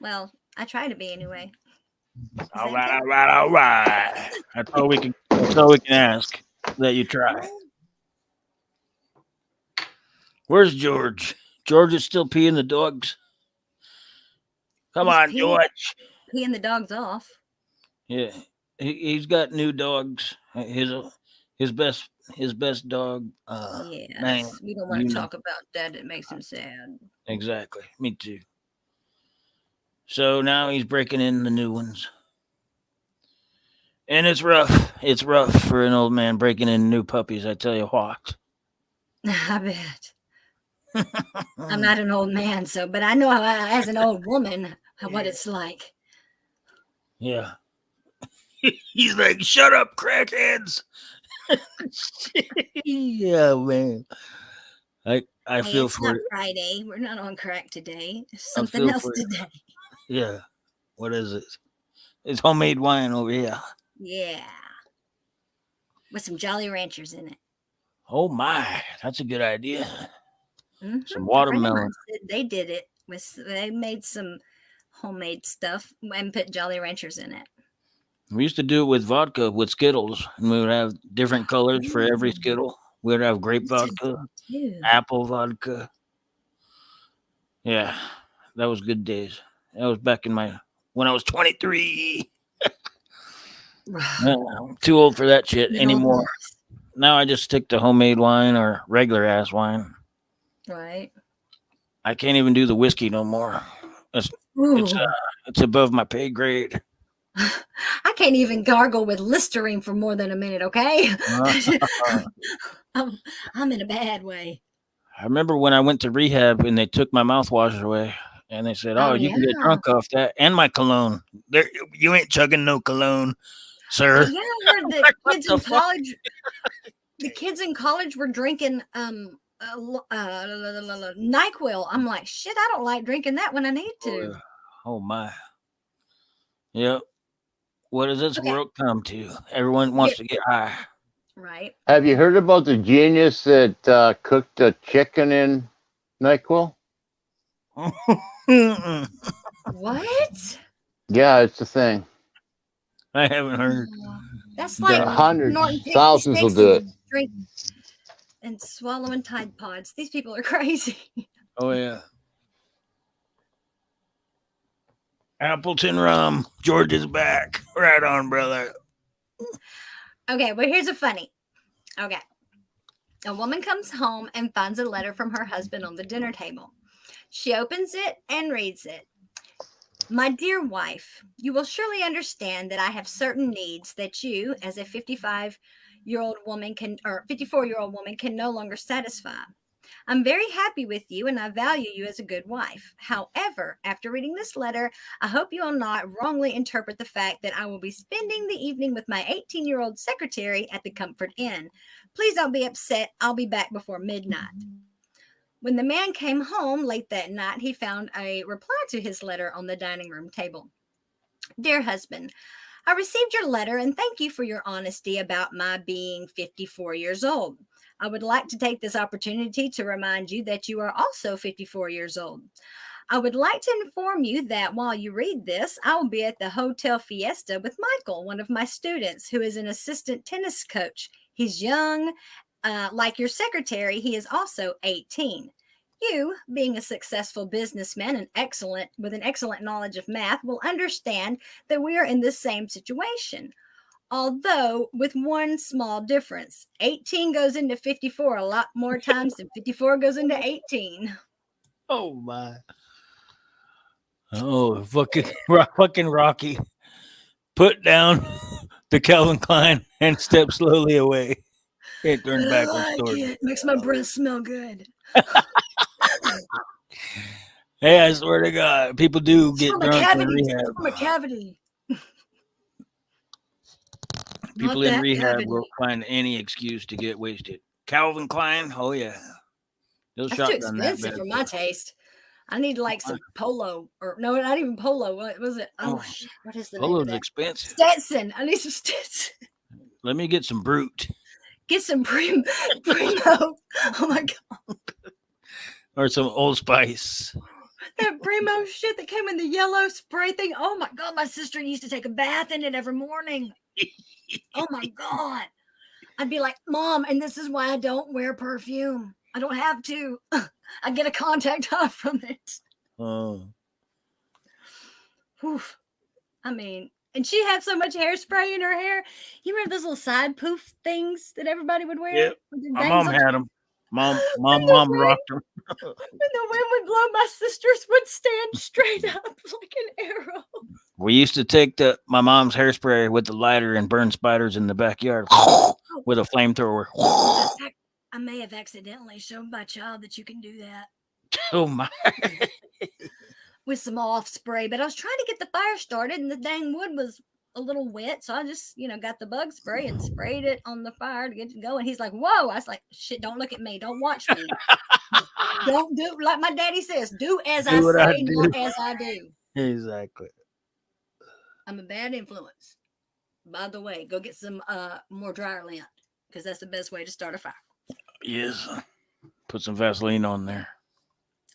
Well, I try to be anyway. All right. That's all we can ask, that you try. Where's George? George is still peeing the dogs. Come on, George. Peeing the dogs off. Yeah, he's got new dogs. His best dog. Yes, man, we don't want to talk about that. It makes him sad. Exactly. Me too. So now he's breaking in the new ones. And it's rough. It's rough for an old man breaking in new puppies, I tell you what. I bet. I'm not an old man, but I know as an old woman what it's like. Yeah. He's like, shut up, crackheads. Yeah, man. I feel it's for not it. Friday. We're not on crack today. It's something else today. Yeah. What is it? It's homemade wine over here. Yeah. With some Jolly Ranchers in it. Oh my, that's a good idea. Mm-hmm. Some watermelon. They did it. They made some homemade stuff and put Jolly Ranchers in it. We used to do it with vodka, with Skittles, and we would have different colors for every Skittle. We would have grape vodka, apple vodka. Yeah, that was good days. That was back when I was 23. I'm too old for that shit anymore. Now I just stick to homemade wine or regular ass wine. Right. I can't even do the whiskey no more. It's above my pay grade. I can't even gargle with Listerine for more than a minute, okay? I'm in a bad way. I remember when I went to rehab and they took my mouthwash away and they said, you can get drunk off that and my cologne. You ain't chugging no cologne, sir. Yeah, I heard the kids in college. The kids in college were drinking NyQuil. I'm like, shit, I don't like drinking that when I need to. Oh my. Yep. What does this world come to? Everyone wants to get high. Right. Have you heard about the genius that cooked a chicken in NyQuil? What? Yeah, it's the thing. I haven't heard. That's like hundreds, thousands will do it. Drink and swallowing Tide Pods. These people are crazy. Oh yeah. Appleton rum. George is back. Right on, brother. Okay, well, here's a funny. Okay. A woman comes home and finds a letter from her husband on the dinner table. She opens it and reads it. My dear wife, you will surely understand that I have certain needs that you, as a 54-year-old woman can no longer satisfy. I'm very happy with you and I value you as a good wife. However, after reading this letter, I hope you will not wrongly interpret the fact that I will be spending the evening with my 18-year-old secretary at the Comfort Inn. Please don't be upset. I'll be back before midnight. When the man came home late that night, he found a reply to his letter on the dining room table. Dear husband, I received your letter and thank you for your honesty about my being 54 years old. I would like to take this opportunity to remind you that you are also 54 years old. I would like to inform you that while you read this, I will be at the Hotel Fiesta with Michael, one of my students, who is an assistant tennis coach. He's young. Like your secretary, he is also 18. You, being a successful businessman and with an excellent knowledge of math, will understand that we are in the same situation. Although with one small difference. 18 goes into 54 a lot more times than 54 goes into 18. Oh my. Oh, fucking Rocky. Put down the Calvin Klein and step slowly away. It turned backwards towards it. Makes my breath smell good. Hey, I swear to God, people do It's get from a drunk in cavity. rehab. It's from a cavity. People Not in that rehab cavity. will find any excuse to get wasted. Calvin Klein, oh yeah, they'll That's too shotgun that expensive bad for my taste. I need like some polo, or no, not even polo. What was it? Oh shit! What is the name of Polo's that? expensive. Stetson. I need some Stetson. Let me get some Brute. Get some Primo. Oh my god! Or some Old Spice. That Primo shit that came in the yellow spray thing. Oh my god! My sister used to take a bath in it every morning. Oh my god! I'd be like, Mom, and this is why I don't wear perfume. I don't have to. I get a contact high from it. Oh. Oof. I mean, and she had so much hairspray in her hair. You remember those little side poof things that everybody would wear? Yep. My mom had them. Mom rocked them. When the wind would blow, my sisters would stand straight up like an arrow. We used to take my mom's hairspray with the lighter and burn spiders in the backyard with a flamethrower. I may have accidentally shown my child that you can do that. Oh my. With some off spray, but I was trying to get the fire started and the dang wood was a little wet. So I just, got the bug spray and sprayed it on the fire to get it going. He's like, whoa. I was like, shit, don't look at me. Don't watch me. Don't do like my daddy says, do as I say, not as I do. Exactly. I'm a bad influence. By the way, go get some more dryer lint because that's the best way to start a fire. Yes. Put some Vaseline on there.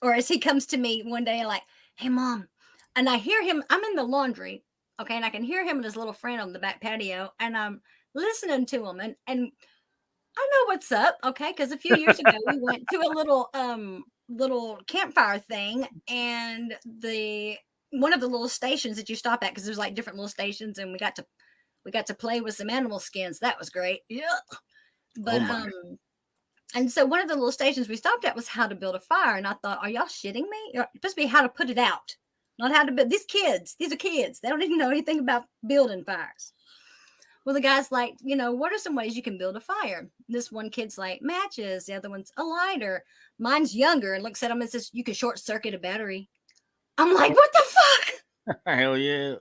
Or as he comes to me one day like, hey, Mom. And I hear him. I'm in the laundry. Okay. And I can hear him and his little friend on the back patio. And I'm listening to him. And I know what's up. Okay. Because a few years ago, we went to a little campfire thing. And one of the little stations that you stop at, because there's like different little stations. And we got to play with some animal skins. That was great. Yeah. But, and so one of the little stations we stopped at was how to build a fire. And I thought, are y'all shitting me? It's supposed to be how to put it out, not how to build. These are kids. They don't even know anything about building fires. Well, the guy's like, what are some ways you can build a fire? This one kid's like matches. The other one's a lighter. Mine's younger and looks at him and says, you can short circuit a battery. I'm like, what the fuck? Hell yeah.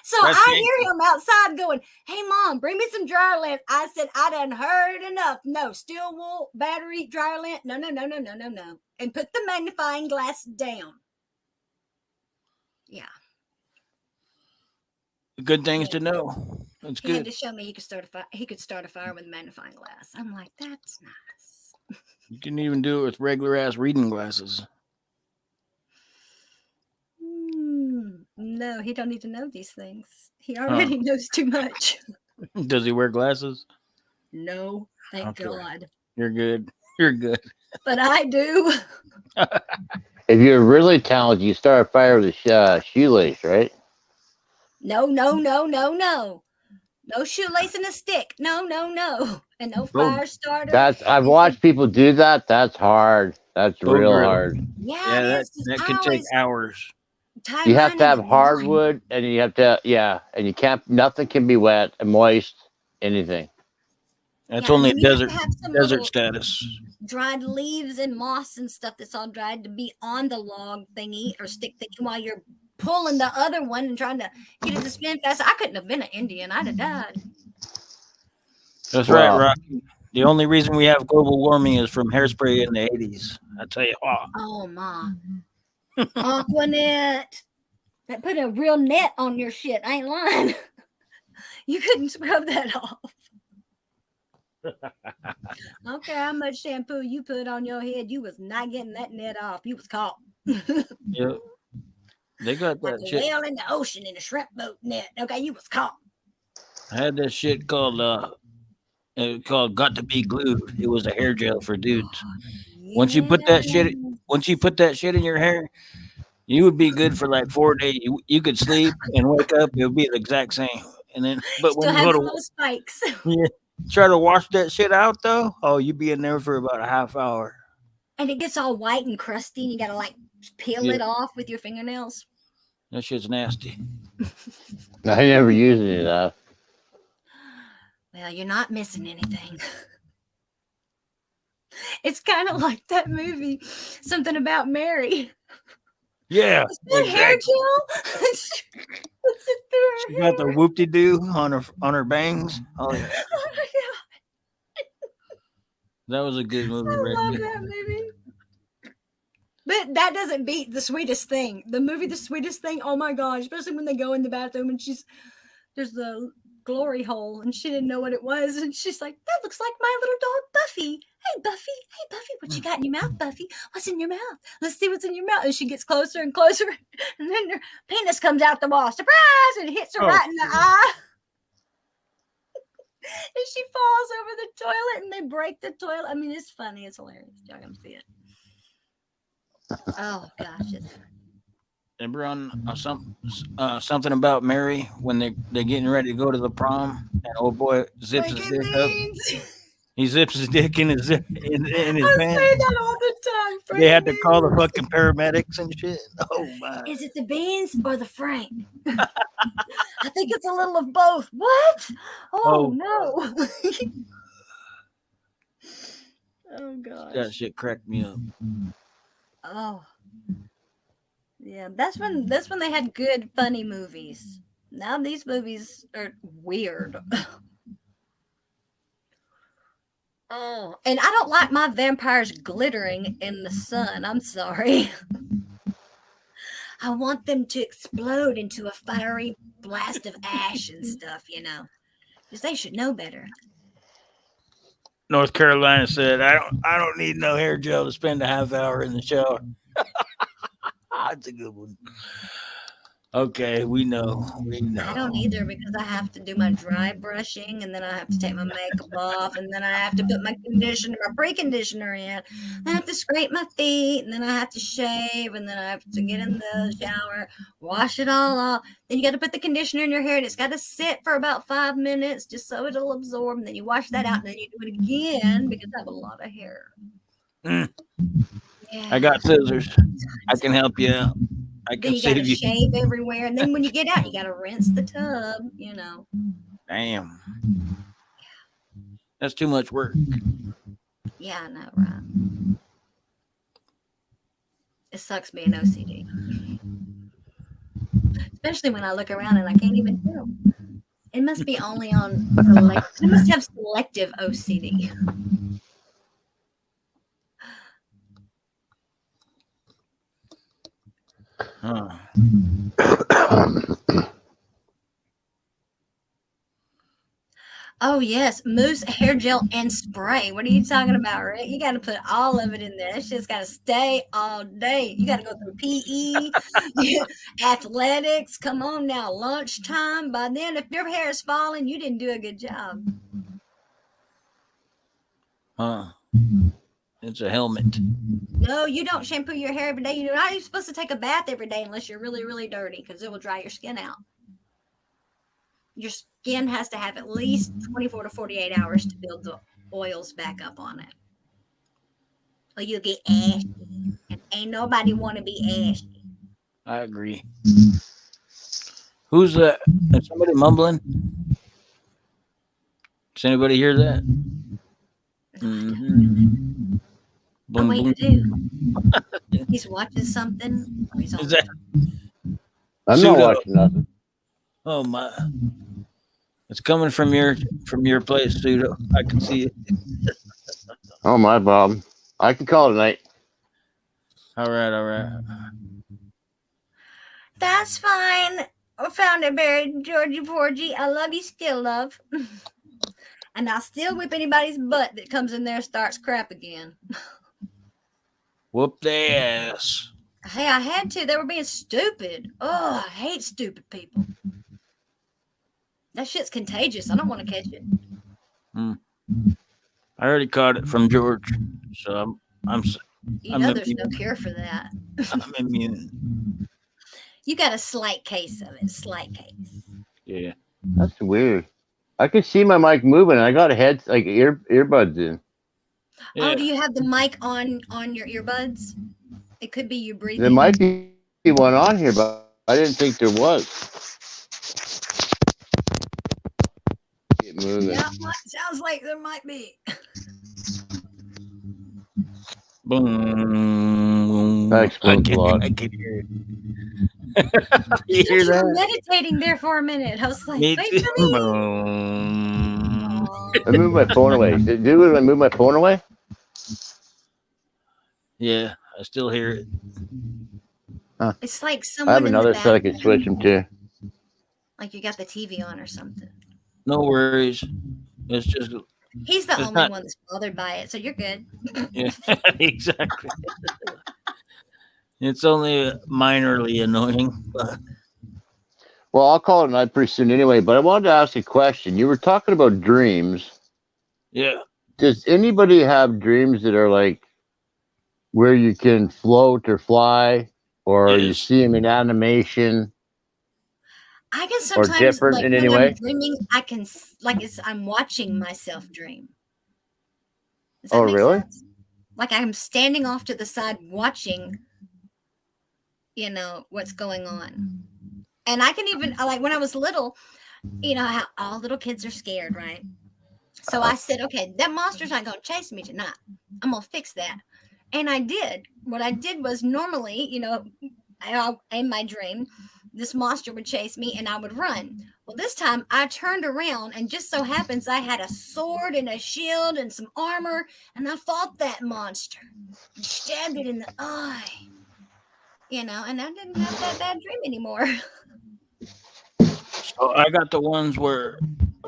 So I hear him outside going, hey, Mom, bring me some dryer lint. I said, I done heard enough. No, steel wool, battery, dryer lint. No. And put the magnifying glass down. Yeah. Good things to know. That's good. He had to show me he could start a fire with a magnifying glass. I'm like, that's nice. You can even do it with regular ass reading glasses. No, he don't need to know these things. He already knows too much. Does he wear glasses? No, thank God. You're good. You're good. But I do. If you're really talented, you start a fire with a shoelace, right? No. No shoelace and a stick. No. And no fire starter. I've watched people do that. That's hard. That's real hard. Yeah, that could take hours. You have to have hardwood, and you have to, and you can't. Nothing can be wet and moist. Anything. That's only desert status. Dried leaves and moss and stuff that's all dried to be on the log thingy or stick thingy while you're pulling the other one and trying to get it to spin fast. I couldn't have been an Indian. I'd have died. That's right, Rocky. The only reason we have global warming is from hairspray in the 80s. I tell you what. Oh, my. Aquanet. That put a real net on your shit. I ain't lying. You couldn't scrub that off. Okay, how much shampoo you put on your head, you was not getting that net off. You was caught. Yep. They got that shit. Whale in the ocean in a shrimp boat net. Okay, you was caught. I had that shit called Got to Be Glued. It was a hair gel for dudes. Once you put that shit in your hair, you would be good for like 4 days. You could sleep and wake up. It would be the exact same. And then, but when Still you have go the to little spikes. try to wash that shit out, though, oh, you be in there for about a half hour. And it gets all white and crusty, and you gotta like peel it off with your fingernails. That shit's nasty. I never used any of that. Well, you're not missing anything. It's kind of like that movie, Something About Mary. Yeah, Is that hair gel? She got the whoop-de-doo on her bangs. Oh yeah, that was a good movie. I love that movie. But that doesn't beat The Sweetest Thing. The movie The Sweetest Thing, oh my gosh, especially when they go in the bathroom and there's the glory hole and she didn't know what it was. And she's like, that looks like my little dog Buffy. Hey, Buffy, what you got in your mouth, Buffy? What's in your mouth? Let's see what's in your mouth. And she gets closer and closer. And then her penis comes out the wall. Surprise! And hits her right in the eye. And she falls over the toilet and they break the toilet. I mean, it's funny. It's hilarious. Y'all gonna see it. Oh gosh. Remember on something about Mary when they're getting ready to go to the prom and old boy zips his dick up. He zips his dick in his pants. I say that all the time. They had to call the fucking paramedics and shit. Oh my! Is it the beans or the Frank? I think it's a little of both. What? Oh no! Oh gosh! That shit cracked me up. Oh. Yeah, that's when they had good, funny movies. Now these movies are weird. Oh, and I don't like my vampires glittering in the sun. I'm sorry. I want them to explode into a fiery blast of ash and stuff, because they should know better. North Carolina said, "I don't need no hair gel to spend a half hour in the shower." That's a good one. Okay, we know. I don't either because I have to do my dry brushing and then I have to take my makeup off and then I have to put my pre-conditioner in. Then I have to scrape my feet and then I have to shave and then I have to get in the shower, wash it all off. Then you got to put the conditioner in your hair and it's got to sit for about 5 minutes just so it'll absorb. And then you wash that out and then you do it again because I have a lot of hair. Yeah. I got scissors. I can help you out. I can then you got to shave everywhere. And then when you get out, you got to rinse the tub, Damn. That's too much work. Yeah, I know, right? It sucks being OCD. Especially when I look around and I can't even tell. It must be only on I must have selective OCD. Huh. Oh yes, mousse, hair gel, and spray. What are you talking about, Rick? You got to put all of it in there. That shit's got to stay all day. You got to go through PE, athletics. Come on now, lunchtime. By then, if your hair is falling, you didn't do a good job. Huh. It's a helmet. No, you don't shampoo your hair every day. You're not even supposed to take a bath every day unless you're really, really dirty because it will dry your skin out. Your skin has to have at least 24 to 48 hours to build the oils back up on it. Or you'll get ashy. And ain't nobody want to be ashy. I agree. Who's that? Is somebody mumbling? Does anybody hear that? Mm-hmm. Oh, wait, dude. He's watching something. He's on I'm not watching nothing. Oh my! It's coming from your place, Pseudo. I can see it. Oh my, Bob. I can call tonight. All right. That's fine. Found it buried, Georgie Porgy. I love you still, love. And I'll still whip anybody's butt that comes in there and starts crap again. Whoop their ass. Hey, I had to. They were being stupid. Oh, I hate stupid people. That shit's contagious. I don't want to catch it. I already caught it from George, so I'm there's no cure for that. I'm immune. You got a slight case of it. Slight case. Yeah. That's weird. I could see my mic moving. I got earbuds in. Oh, do you have the mic on your earbuds? It could be you breathing. There might be one on here, but I didn't think there was. Get moving. Yeah, sounds like there might be. Boom. That explodes a lot. I can hear it. You hear You were that? meditating there for a minute. I was like, Me wait too. for me. Boom. I moved my phone away. Did I move my phone away? Yeah, I still hear it. Huh. It's like I someone have in another the set I can switch them to. Like you got the TV on or something. No worries. It's just He's the it's only not- one that's bothered by it, so you're good. Yeah, exactly. It's only minorly annoying, but Well, I'll call it a night pretty soon anyway, but I wanted to ask a question. You were talking about dreams. yeah. Does anybody have dreams that are like where you can float or fly, or you Yes. see them in animation? I can sometimes different like in when any I'm way? dreaming, I can like I'm watching myself dream. Does that Oh, make really? sense? Like I'm standing off to the side watching, what's going on. And I can even like when I was little, how all little kids are scared, right? So I said, okay, that monster's not gonna chase me tonight. I'm gonna fix that. And I did. What I did was normally, in my dream, this monster would chase me and I would run. Well, this time I turned around and just so happens I had a sword and a shield and some armor and I fought that monster and stabbed it in the eye. And I didn't have that bad dream anymore. So I got the ones where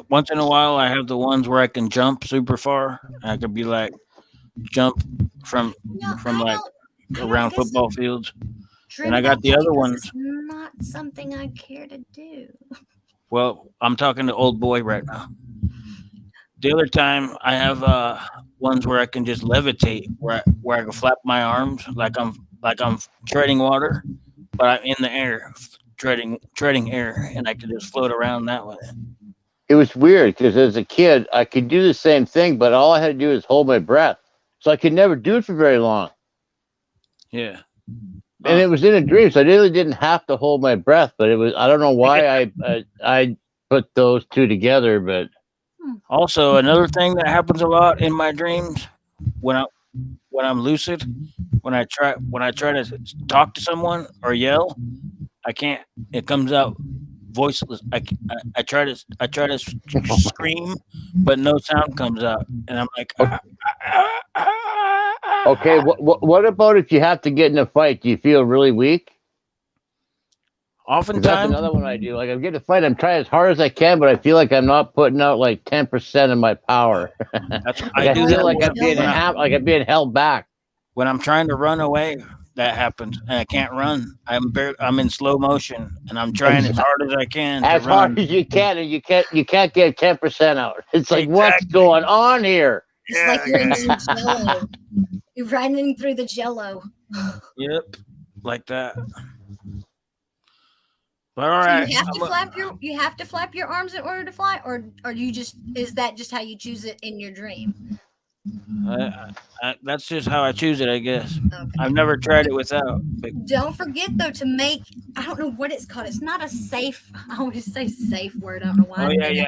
once in a while I have the ones where I can jump super far. I could be like jump from like around football fields. And I got the other ones. It's not something I care to do. Well, I'm talking to old boy right now. The other time I have ones where I can just levitate, where I can flap my arms like I'm treading water, but I'm in the air, treading air, and I can just float around that way. It was weird because as a kid, I could do the same thing, but all I had to do is hold my breath. So I could never do it for very long. Yeah. And it was in a dream, so I really didn't have to hold my breath, but it was, I don't know why I put those two together, but Also, another thing that happens a lot in my dreams when I'm lucid, when I try to talk to someone or yell, I can't. It comes out voiceless. I try to scream, but no sound comes out, and I'm like, okay. What about if you have to get in a fight? Do you feel really weak? 'Cause that's Oftentimes, another one I do. Like I'm getting a fight, I'm trying as hard as I can, but I feel like I'm not putting out like 10% of my power. I do feel that like I'm being held back. when I'm trying to run away. That happens, and I can't run. I'm in slow motion, and I'm trying as hard as I can As to run. hard as you can, and you can't get 10% out. It's like, what's going on here? It's like you're in some jello. You're running through the jello. Yep, like that. But all So right, you have to flap your arms in order to fly, or is that just how you choose it in your dream? that's just how I choose it, I guess. Okay. I've never tried it without. But Don't forget though to make, I don't know what it's called. It's not a safe. I always say safe word. I don't know why. oh yeah.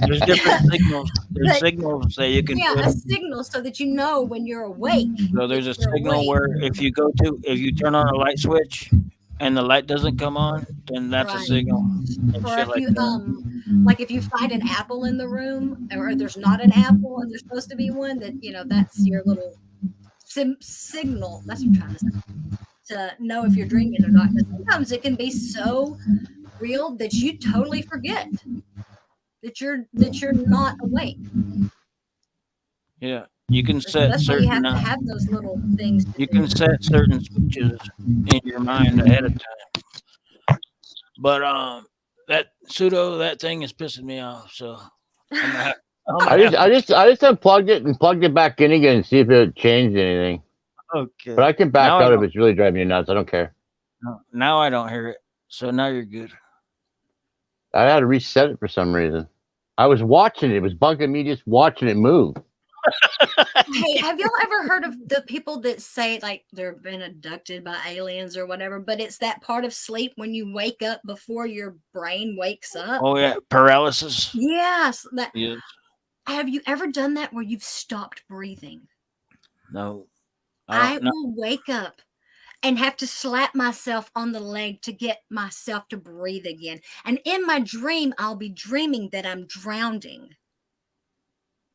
There's different signals. There's signals that you can. Yeah, put. a signal so that you know when you're awake. So there's a You're signal awake. where if you turn on a light switch and the light doesn't come on, then that's a Right. signal. And Or shit if like you that. like if you find an apple in the room, or there's not an apple and there's supposed to be one, that that's your little signal. That's what I'm trying to say. To know if you're dreaming or not. But sometimes it can be so real that you totally forget that you're not awake. Yeah, you can set That's why you certain. have to have those little things. You can set certain switches in your mind ahead of time. But that that thing is pissing me off. So I'm gonna have, I just unplugged it and plugged it back in again and see if it changed anything. okay. But I can back Now out if it's really driving you nuts. I don't care. Now I don't hear it. So now you're good. I had to reset it for some reason. I was watching it. It was bugging me just watching it move. Hey, have y'all ever heard of the people that say like they've been abducted by aliens or whatever, but it's that part of sleep when you wake up before your brain wakes up? Oh yeah, paralysis. Yes. Yes. Have you ever done that where you've stopped breathing? No. I will wake up and have to slap myself on the leg to get myself to breathe again. And in my dream, I'll be dreaming that I'm drowning.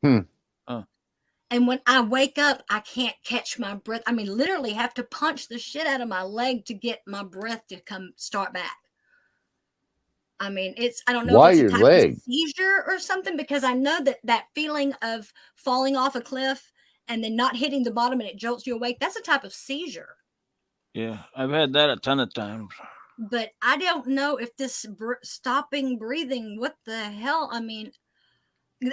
And when I wake up, I can't catch my breath. I mean, literally have to punch the shit out of my leg to get my breath to start back. I mean, I don't know Why if it's your a type leg? of seizure or something, because I know that feeling of falling off a cliff and then not hitting the bottom and it jolts you awake, that's a type of seizure. Yeah, I've had that a ton of times. But I don't know if this stopping breathing, what the hell? I mean,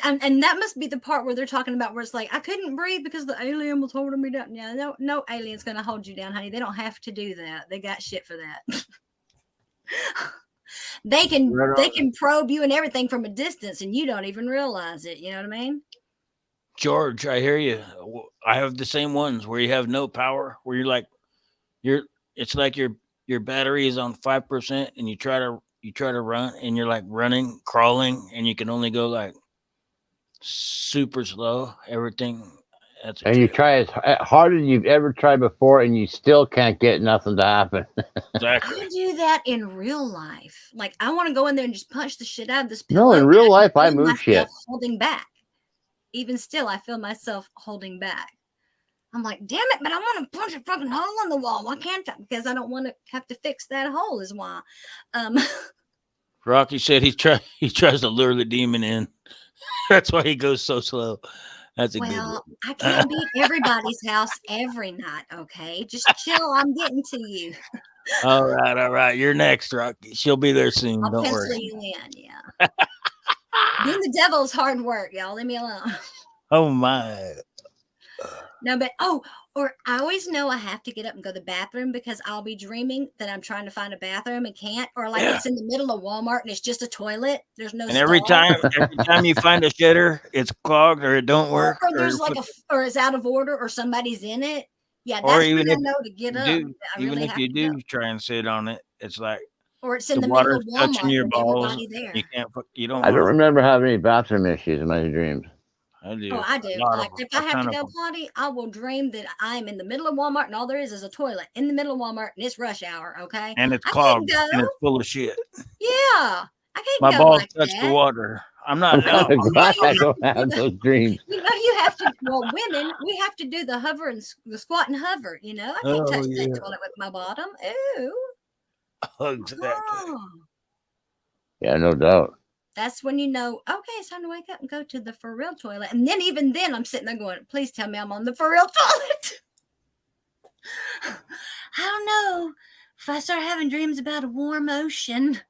and that must be the part where they're talking about where it's like, I couldn't breathe because the alien was holding me down. Yeah, no alien's going to hold you down, honey. They don't have to do that. They got shit for that. They can probe you and everything from a distance and you don't even realize it. You know what I mean? George, I hear you. I have the same ones where you have no power, where it's like your battery is on 5% and you try to run and you're like running, crawling, and you can only go like super slow. Everything. And you try as hard as you've ever tried before, and you still can't get nothing to happen. Exactly. I do that in real life. Like, I want to go in there and just punch the shit out of this pillow. No, in real life, I move shit. Holding back. Even still, I feel myself holding back. I'm like, damn it, but I want to punch a fucking hole in the wall. Why can't I? Because I don't want to have to fix that hole is why. Rocky said he tries to lure the demon in. That's why he goes so slow. That's a good one. I can't beat everybody's house every night, okay? Just chill. I'm getting to you. All right. You're next, Rocky. She'll be there soon. I'll Don't worry. pencil you in, yeah. Being the devil's hard work, y'all. Leave me alone. Oh, my. No, but or I always know I have to get up and go to the bathroom because I'll be dreaming that I'm trying to find a bathroom and can't, or like it's in the middle of Walmart and it's just a toilet. There's no. And every time you find a shitter, it's clogged or it don't work, or there's or it's out of order, or somebody's in it. Yeah, that's when I know to get up. Even if you do try and sit on it, it's like, or it's in the middle of Walmart touching your balls. There. You can't. You don't. I don't remember having any bathroom issues in my dreams. I do. Oh, I do. Like, if I have to go potty, I will dream that I'm in the middle of Walmart and all there is a toilet in the middle of Walmart and it's rush hour. Okay, and it's clogged and it's full of shit. Yeah, I can't. My balls touch the water. I'm not. I'm glad I don't have those dreams. You know, you have to. Well, women, we have to do the hover and the squat and hover. You know, I can't touch that toilet with my bottom. Ooh. Exactly. Oh. Yeah, no doubt. That's when you know, okay, it's time to wake up and go to the for real toilet. And then even then I'm sitting there going, please tell me I'm on the for real toilet. I don't know. If I start having dreams about a warm ocean.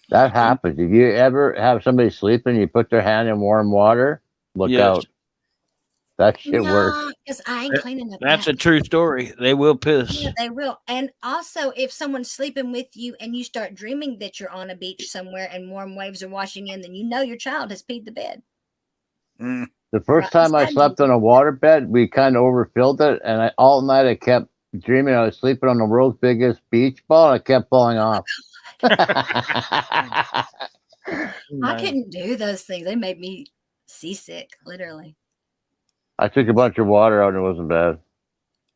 That happens. If you ever have somebody sleeping, you put their hand in warm water, look out. That shit works. Because I ain't cleaning up. That's a true story. They will piss. Yeah, they will. And also, if someone's sleeping with you and you start dreaming that you're on a beach somewhere and warm waves are washing in, then you know your child has peed the bed. The first time I slept on a water bed, we kind of overfilled it, and all night I kept dreaming I was sleeping on the world's biggest beach ball, and I kept falling off. I couldn't do those things. They made me seasick, literally. I took a bunch of water out and it wasn't bad.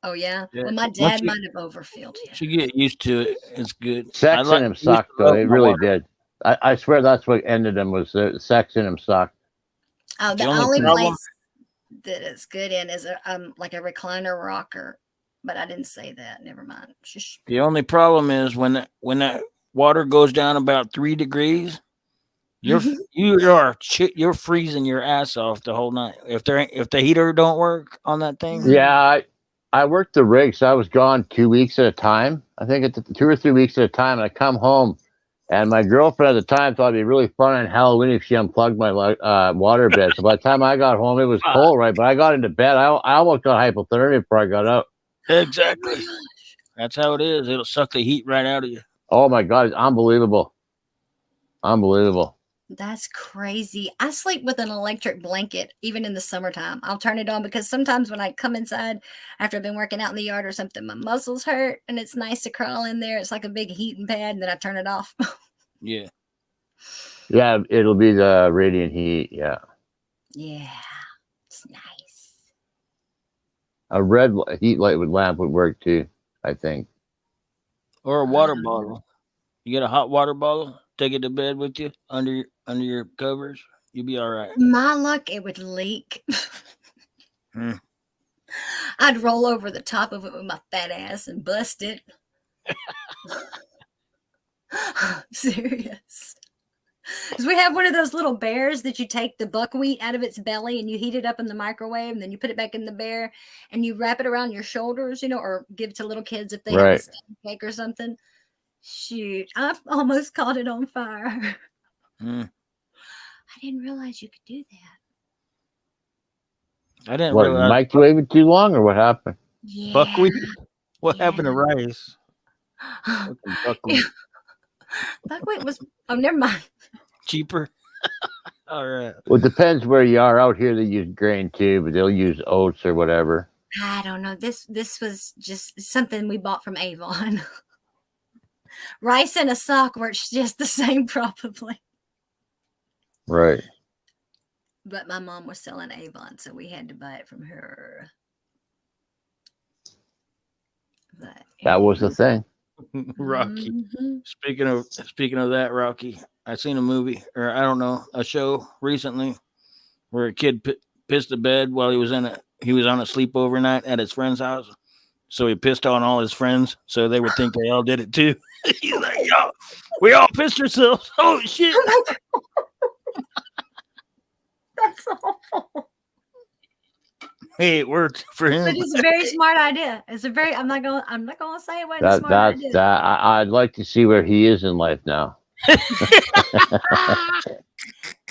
Oh, yeah? Well, my dad might have overfilled him. You get used to it. It's good. Sex in him sucked, though. It really did. I swear that's what ended him, was the sex in him sucked. Oh, the only place that it's good in is like a recliner rocker. But I didn't say that. Never mind. Shush. The only problem is when that water goes down about 3 degrees, you're freezing your ass off the whole night. If the heater don't work on that thing. Yeah, I worked the rig, so I was gone 2 weeks at a time. I think it's 2 or 3 weeks at a time. And I come home, and my girlfriend at the time thought it'd be really fun on Halloween if she unplugged my water bed. So by the time I got home, it was cold, right? But I got into bed. I almost got hypothermia before I got up. Exactly. That's how it is. It'll suck the heat right out of you. Oh my God, it's unbelievable. Unbelievable. That's crazy. I sleep with an electric blanket, even in the summertime. I'll turn it on because sometimes when I come inside after I've been working out in the yard or something, my muscles hurt and it's nice to crawl in there. It's like a big heating pad, and then I turn it off. Yeah. Yeah, it'll be the radiant heat. Yeah. Yeah, it's nice. A red heat light with lamp would work too, I think. Or a water bottle. You get a hot water bottle, take it to bed with you under your covers. You'll be all right. My luck, it would leak. I'd roll over the top of it with my fat ass and bust it. Serious. Because we have one of those little bears that you take the buckwheat out of its belly and you heat it up in the microwave and then you put it back in the bear and you wrap it around your shoulders, or give it to little kids if they have a cake or something. Shoot, I've almost caught it on fire. I didn't realize you could do that. I didn't What, realize. microwave it too long or what happened? Yeah. Buckwheat? What happened to rice? Buckwheat. Buckwheat was, never mind. Cheaper? All right. Well, it depends where you are. Out here, they use grain too, but they'll use oats or whatever. I don't know. This was just something we bought from Avon. Rice and a sock works just the same, probably. Right. But my mom was selling Avon, so we had to buy it from her. But, that was the thing. Rocky. Speaking of that, Rocky, I seen a movie, or I don't know, a show recently where a kid pissed the bed while he was on a sleepover night at his friend's house. So he pissed on all his friends, so they would think they all did it too. He's like, yo, we all pissed ourselves. Oh shit. That's awful. Hey, it worked for him. But it's a very smart idea. I'm not gonna say it wasn't a smart idea. I'd like to see where he is in life now.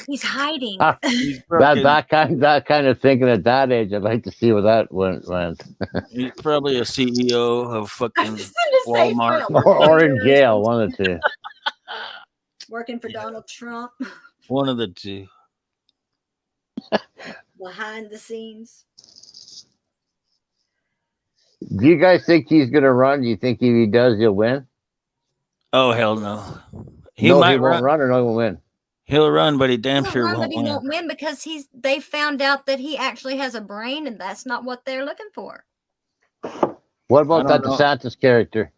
He's hiding. that kind of thinking at that age, I'd like to see where that went. He's probably a CEO of fucking Walmart. Or in jail, one of the two. Working for Donald Trump. One of the two. Behind the scenes. Do you guys think he's going to run? Do you think if he does, he'll win? Oh, hell no. He won't run or no, he won't win? He'll run, but he damn sure won't win. He won't win because they found out that he actually has a brain, and that's not what they're looking for. What about that DeSantis character?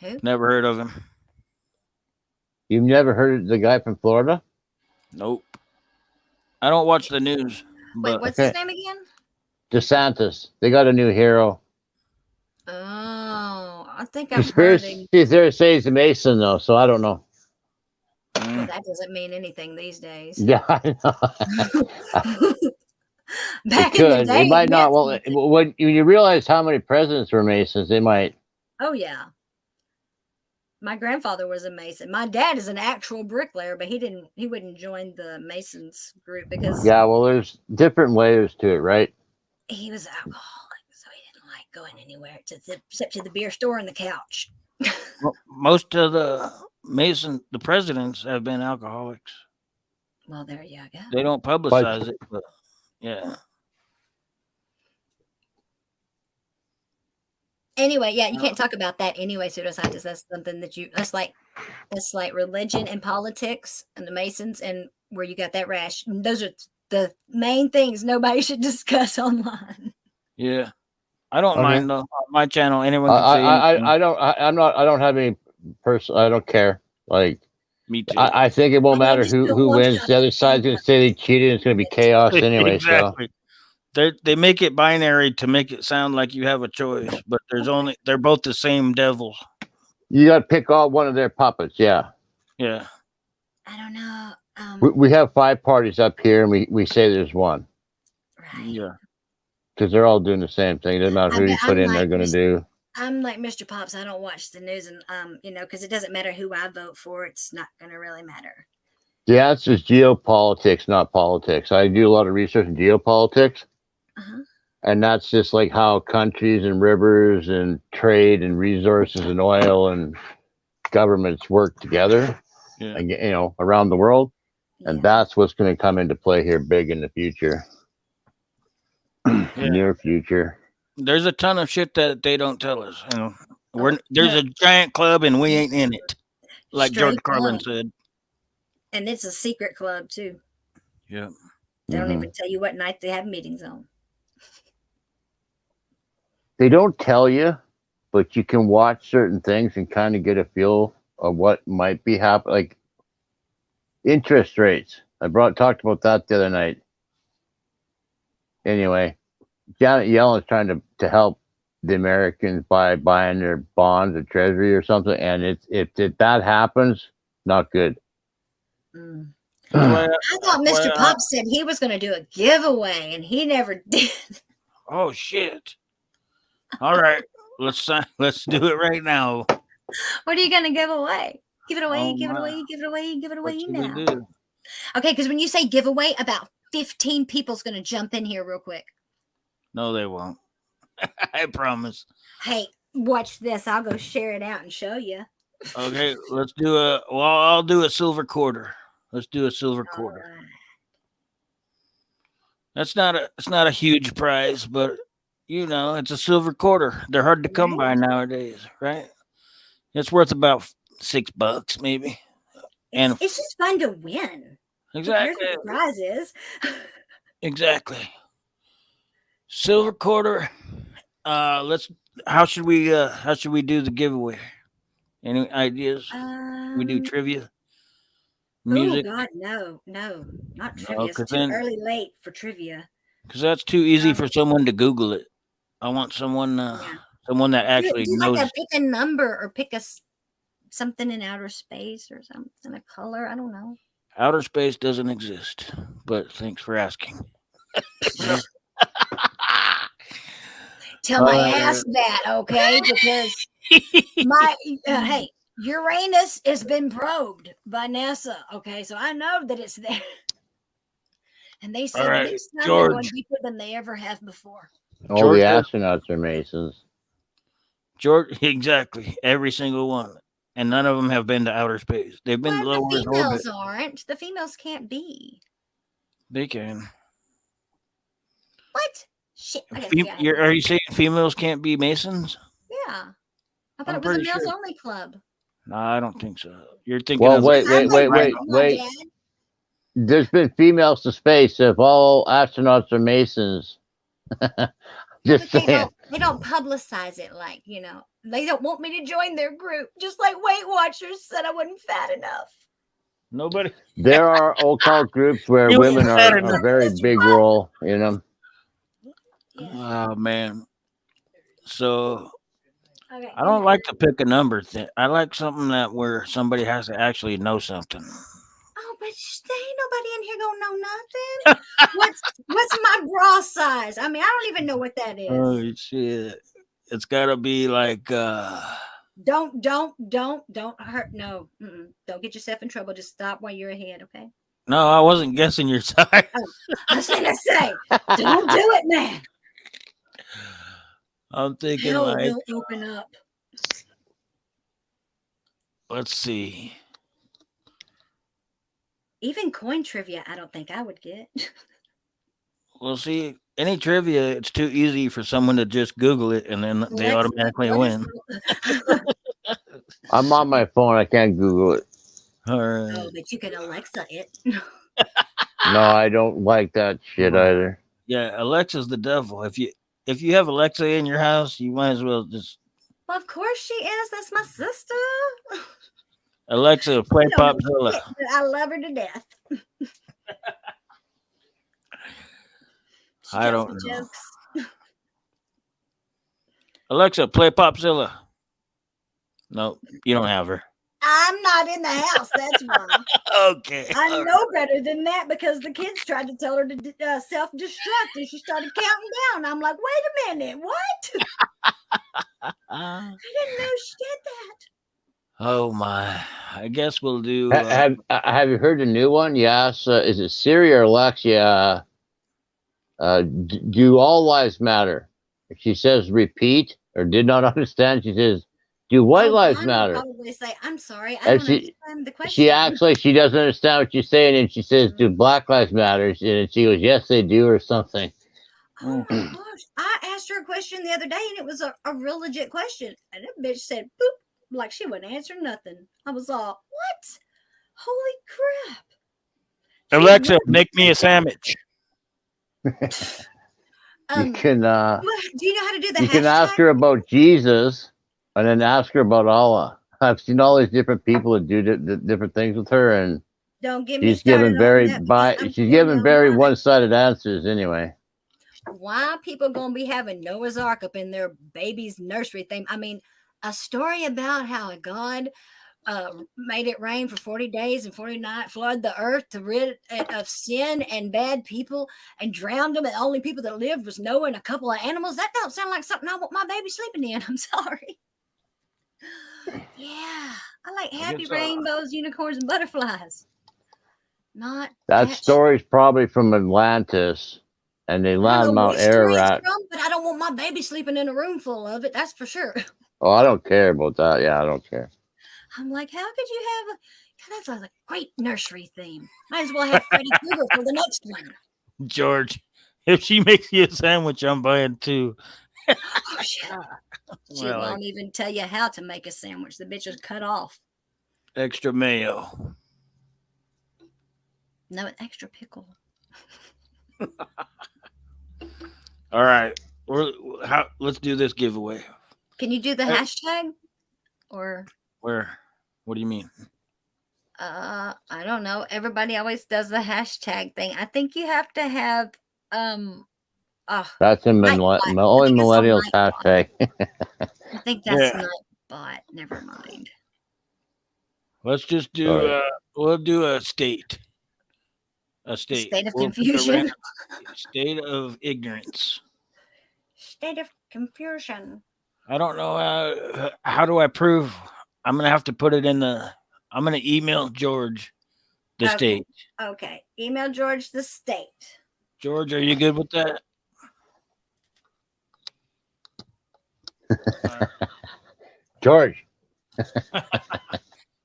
Who? Never heard of him. You've never heard of the guy from Florida? Nope. I don't watch the news. Wait, what's his name again? DeSantis. They got a new hero. Oh, I think I've heard him. They say he's a Mason, though, so I don't know. Well, that doesn't mean anything these days. Yeah, I know. Back in the day, it might not. Well, when you realize how many presidents were Masons, they might. Oh yeah. My grandfather was a Mason. My dad is an actual bricklayer, but he wouldn't join the Masons group because there's different layers to it, right? He was alcoholic, so he didn't like going anywhere except to the beer store and the couch. Well, most of the presidents have been alcoholics. Well, there you go. They don't publicize it, but yeah. Anyway, yeah, you can't talk about that anyway, pseudoscientists. That's something that's like religion and politics and the Masons and where you got that rash. Those are the main things nobody should discuss online. Yeah. I don't mind though. On my channel, anyone can say I don't have any I don't care. Like me too. I think it won't matter who wins. The other side's gonna say they cheated, it's gonna be chaos anyway. Exactly. So they make it binary to make it sound like you have a choice, but they're both the same devils. You got to pick all one of their puppets. Yeah. Yeah. I don't know. We have 5 parties up here, and we say there's one. Right. Yeah. Because they're all doing the same thing. It doesn't matter who you put in, they're going to do. I'm like Mr. Pops. I don't watch the news, and because it doesn't matter who I vote for. It's not going to really matter. The answer is geopolitics, not politics. I do a lot of research in geopolitics. And that's just like how countries and rivers and trade and resources and oil and governments work together, and, around the world. And that's what's going to come into play here big in the future. Near future. There's a ton of shit that they don't tell us. There's a giant club and we ain't in it, like George Carlin said. And it's a secret club too. Yeah. They don't even tell you what night they have meetings on. They don't tell you, but you can watch certain things and kind of get a feel of what might be happening. Like interest rates. I talked about that the other night. Anyway, Janet Yellen's trying to help the Americans by buying their bonds or treasury or something, and if that happens, not good. I thought Mr. Pop said he was going to do a giveaway, and he never did. Oh shit! All right, let's do it right now. What are you going to give away? Give it away! Give it away! Give it away! Give it away now! Okay, because when you say giveaway, about 15 people's going to jump in here real quick. No, they won't. I promise. Hey, watch this. I'll go share it out and show you. Okay, let's do I'll do a silver quarter. Let's do a silver quarter. Right. It's not a huge prize, but it's a silver quarter. They're hard to come by nowadays, right? It's worth about $6 maybe. It's just fun to win. Exactly. Here's what the prize is. Exactly. Silver quarter. How should we do the giveaway? Any ideas? We do trivia. Music. Oh God, no, not trivia. It's too late for trivia. Because that's too easy for someone to Google it. I want someone that actually knows. Like pick a number or pick something in outer space or something, a color. I don't know. Outer space doesn't exist, but thanks for asking. Tell my ass that, okay? Because hey, Uranus has been probed by NASA, okay? So I know that it's there. And they said this time they're going deeper than they ever have before. All the astronauts are Masons. George, exactly. Every single one. And none of them have been to outer space. They've been lower in orbit. The females aren't. The females can't be. They can. What? Shit. Are you saying females can't be Masons? Yeah. I thought it was a males only club. No, I don't think so. You're thinking wait. There's been females to space. If all astronauts are Masons. Just saying. They don't publicize it like, they don't want me to join their group. Just like Weight Watchers said I wasn't fat enough. Nobody. There are occult groups where women are a very big role in them. Yeah. Oh, man. So I don't like to pick a number thing. I like something where somebody has to actually know something. Oh, but ain't nobody in here gonna know nothing. What's my bra size? I mean, I don't even know what that is. Oh shit! It's gotta be like. Don't hurt. No, don't get yourself in trouble. Just stop while you're ahead, okay? No, I wasn't guessing your size. I was gonna say, don't do it, man. I'm thinking Hell will open up. Let's see. Even coin trivia, I don't think I would get. Well, see, any trivia, it's too easy for someone to just Google it and then they automatically win. I'm on my phone. I can't Google it. All right. Oh, but you can Alexa it. No, I don't like that shit either. Yeah, Alexa's the devil. If you have Alexa in your house, you might as well just. Well, of course she is. That's my sister. Alexa, play POPSZILLA. I love her to death. I don't know. Jokes. Alexa, play POPSZILLA. No, you don't have her. I'm not in the house. That's why. Okay. I know better than that because the kids tried to tell her to self-destruct and she started counting down. I'm like, wait a minute. What? I didn't know she did that. Oh my! I guess we'll do. Have you heard the new one? Yes. Is it Siri or Alexa? Do all lives matter? She says repeat or did not understand. She says Do white Oh, lives John will matter? probably say, "I'm sorry, I And don't understand the question." she acts like she doesn't understand what you're saying, and she says, "Do Black Lives Matter?" And she goes, "Yes, they do," or something. Oh my gosh! I asked her a question the other day, and it was a real legit question, and that bitch said, "Boop," like she wouldn't answer nothing. I was all, "What? Holy crap!" Alexa, make me a sandwich. You can do you know how to do the you can ask hashtag? her about Jesus, and then ask her about Allah. I've seen all these different people that do different things with her, and Don't get me she's started given on that because I'm she's sitting given down very mine. one-sided answers anyway. Why people gonna be having Noah's Ark up in their baby's nursery thing? I mean, a story about how God made it rain for 40 days and 40 nights, flood the earth to rid it of sin and bad people and drowned them. And the only people that lived was Noah and a couple of animals. That don't sound like something I want my baby sleeping in. I'm sorry. Yeah, I like happy rainbows, unicorns, and butterflies. Not that story's probably from Atlantis, and they I don't land know Mount which story it's Ararat. from, but I don't want my baby sleeping in a room full of it. That's for sure. Oh, I don't care about that. Yeah, I don't care. I'm like, how could you have that's a great nursery theme. Might as well have Freddy Krueger for the next one. George, if she makes you a sandwich, I'm buying two. Oh, shit. She won't even tell you how to make a sandwich. The bitch is cut off. Extra mayo. No, extra pickle. All right. Let's do this giveaway. Can you do the hashtag? Or where? What do you mean? I don't know. Everybody always does the hashtag thing. I think you have to have that's in only millennials hashtag. I think that's Nightbot. Never mind. Let's just do we'll do a state. A state. State of confusion. State of ignorance. State of confusion. I don't know how do I prove. I'm gonna have to put it in the. I'm gonna email George the state. Okay, email George the state. George, are you good with that? George.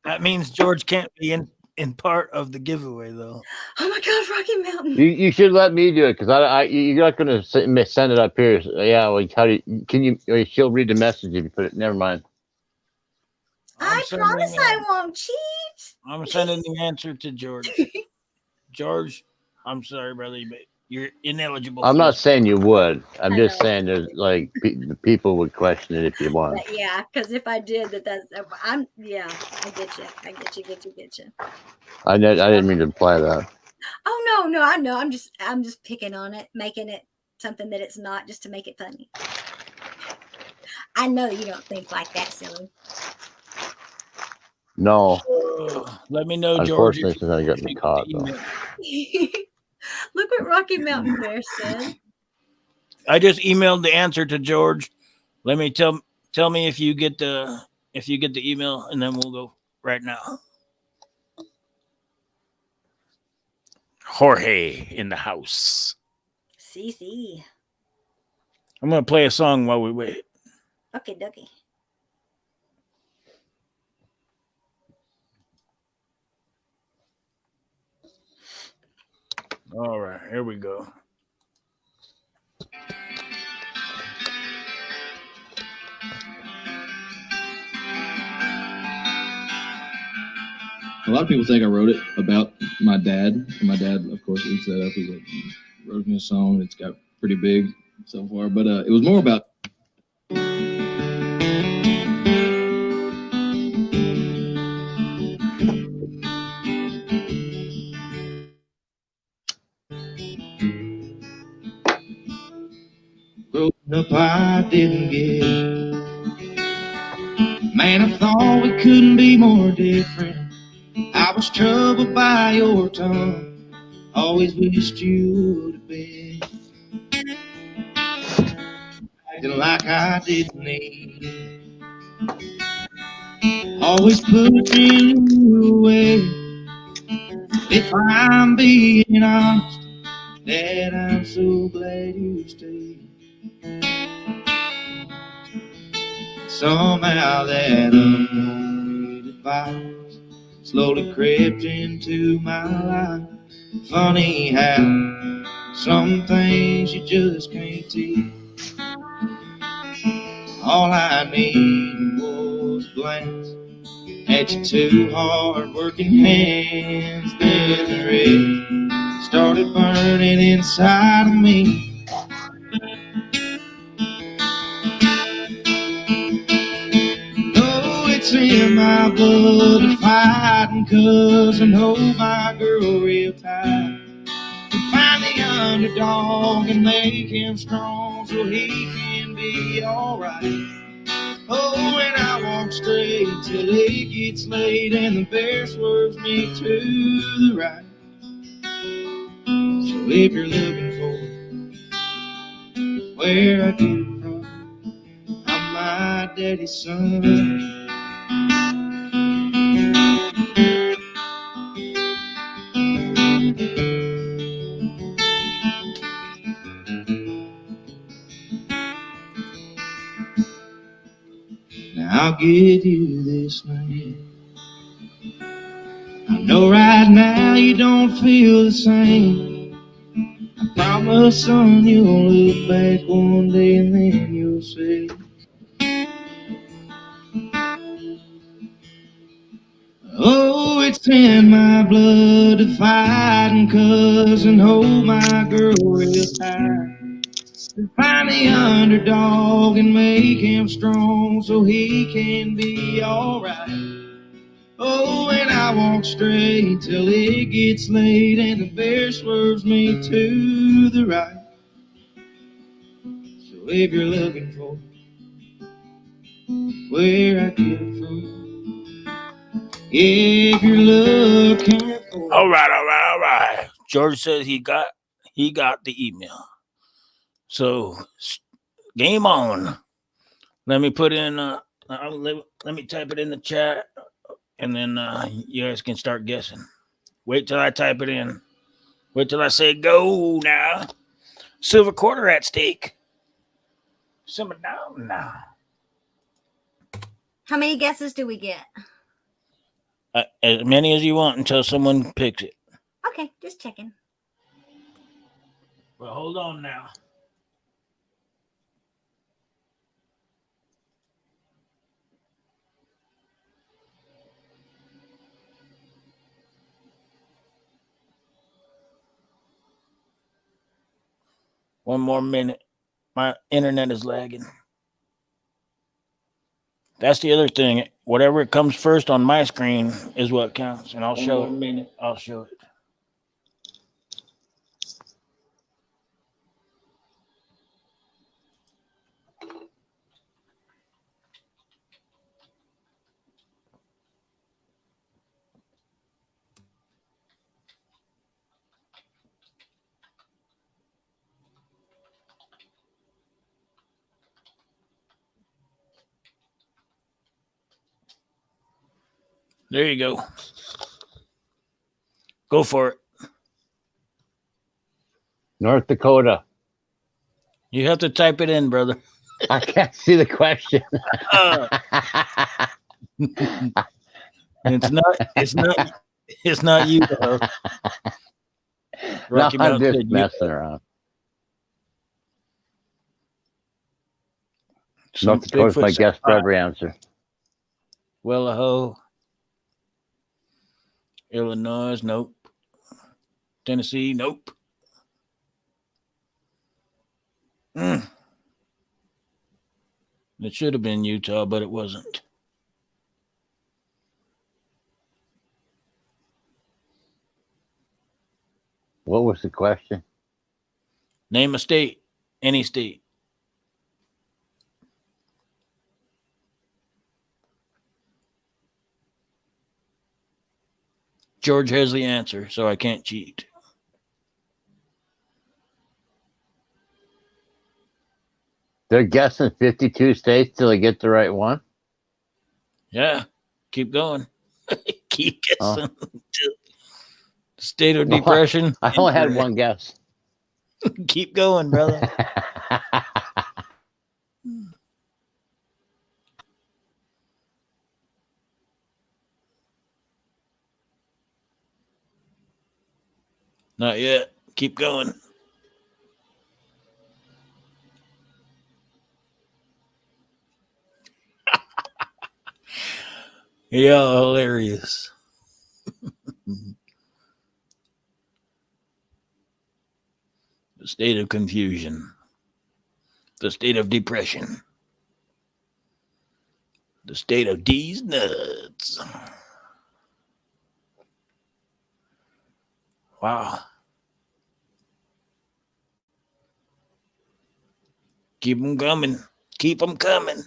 That means George can't be in part of the giveaway, though. Oh my God, Rocky Mountain! You should let me do it because you're not going to send it up here. So, yeah, well, can you? She'll read the message if you put it. Never mind. I promise I won't cheat. I'm sending the answer to George. George, I'm sorry, brother, but you're ineligible. I'm not saying you would. I'm just saying there's like people would question it if you want. But yeah, because if I did, I get you. Get you. I didn't mean to imply that. Oh no, I know. I'm just picking on it, making it something that it's not, just to make it funny. I know you don't think like that, silly. No. Let me know, George. Unfortunately, since I got me caught, though. Look what Rocky Mountain Bear said. I just emailed the answer to George. Let me tell me if you get the email, and then we'll go right now. Jorge in the house. CC. I'm gonna play a song while we wait. Okay, Dougie. All right, here we go. A lot of people think I wrote it about my dad. And my dad, of course, eats that up. He wrote me a song. It's got pretty big so far, but it was more about. Growing up, I didn't get. Man, I thought we couldn't be more different. I was troubled by your tongue. Always wished you would have been. Acting like I didn't need it. Always pushing you away. If I'm being honest, Dad, I'm so glad you stayed. Somehow that unwanted advice slowly crept into my life. Funny how some things you just can't teach. All I needed was a glance at your two hard-working hands. Then the red started burning inside of me. Oh, it's in my blood to fight, and 'cause I know my girl real tight. To find the underdog and make him strong so he can be alright. Oh, and I walk straight till it gets late and the bear swerves me to the right. So if you're looking for where I came from, I'm my daddy's son. Now I'll give you this name. I know right now you don't feel the same. I promise, son, you'll look back one day and then you'll say, oh, it's in my blood to fight, and 'cause I hold my girl real tight. To find the underdog and make him strong so he can be alright. Oh, and I walk straight till it gets late and the bear swerves me to the right. So if you're looking for where I came from, if you're looking for... All right. George says he got the email. So game on. Let me put in let me type it in the chat, and then you guys can start guessing. Wait till I type it in. Wait till I say go now. Silver quarter at stake. Simmer down now. How many guesses do we get? As many as you want until someone picks it. Okay, just checking. Well, hold on now. One more minute. My internet is lagging. That's the other thing. Whatever comes first on my screen is what counts, and I'll show it. I'll show it. There you go. Go for it. North Dakota. You have to type it in, brother. I can't see the question. It's not you. No, I'm just messing around. North Dakota's my guess for every answer. Idaho. Illinois, nope. Tennessee, nope. It should have been Utah, but it wasn't. What was the question? Name a state. Any state. George has the answer, so I can't cheat. They're guessing 52 states till they get the right one? Yeah. Keep going. Keep guessing. State of depression. I only had one guess. Keep going, brother. Not yet. Keep going. Yeah, hilarious. The state of confusion. The state of depression. The state of D's nuts. Wow. Keep them coming. Keep them coming.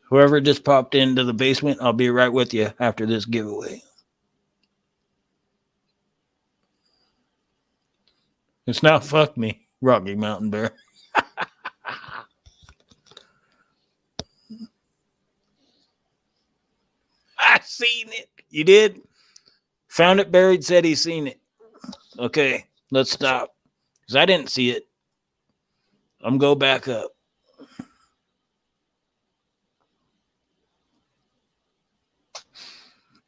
Whoever just popped into the basement, I'll be right with you after this giveaway. It's now fuck me, Rocky Mountain Bear. I seen it. You did? Found it buried, said he seen it. Okay, let's stop. Because I didn't see it. I'm go back up.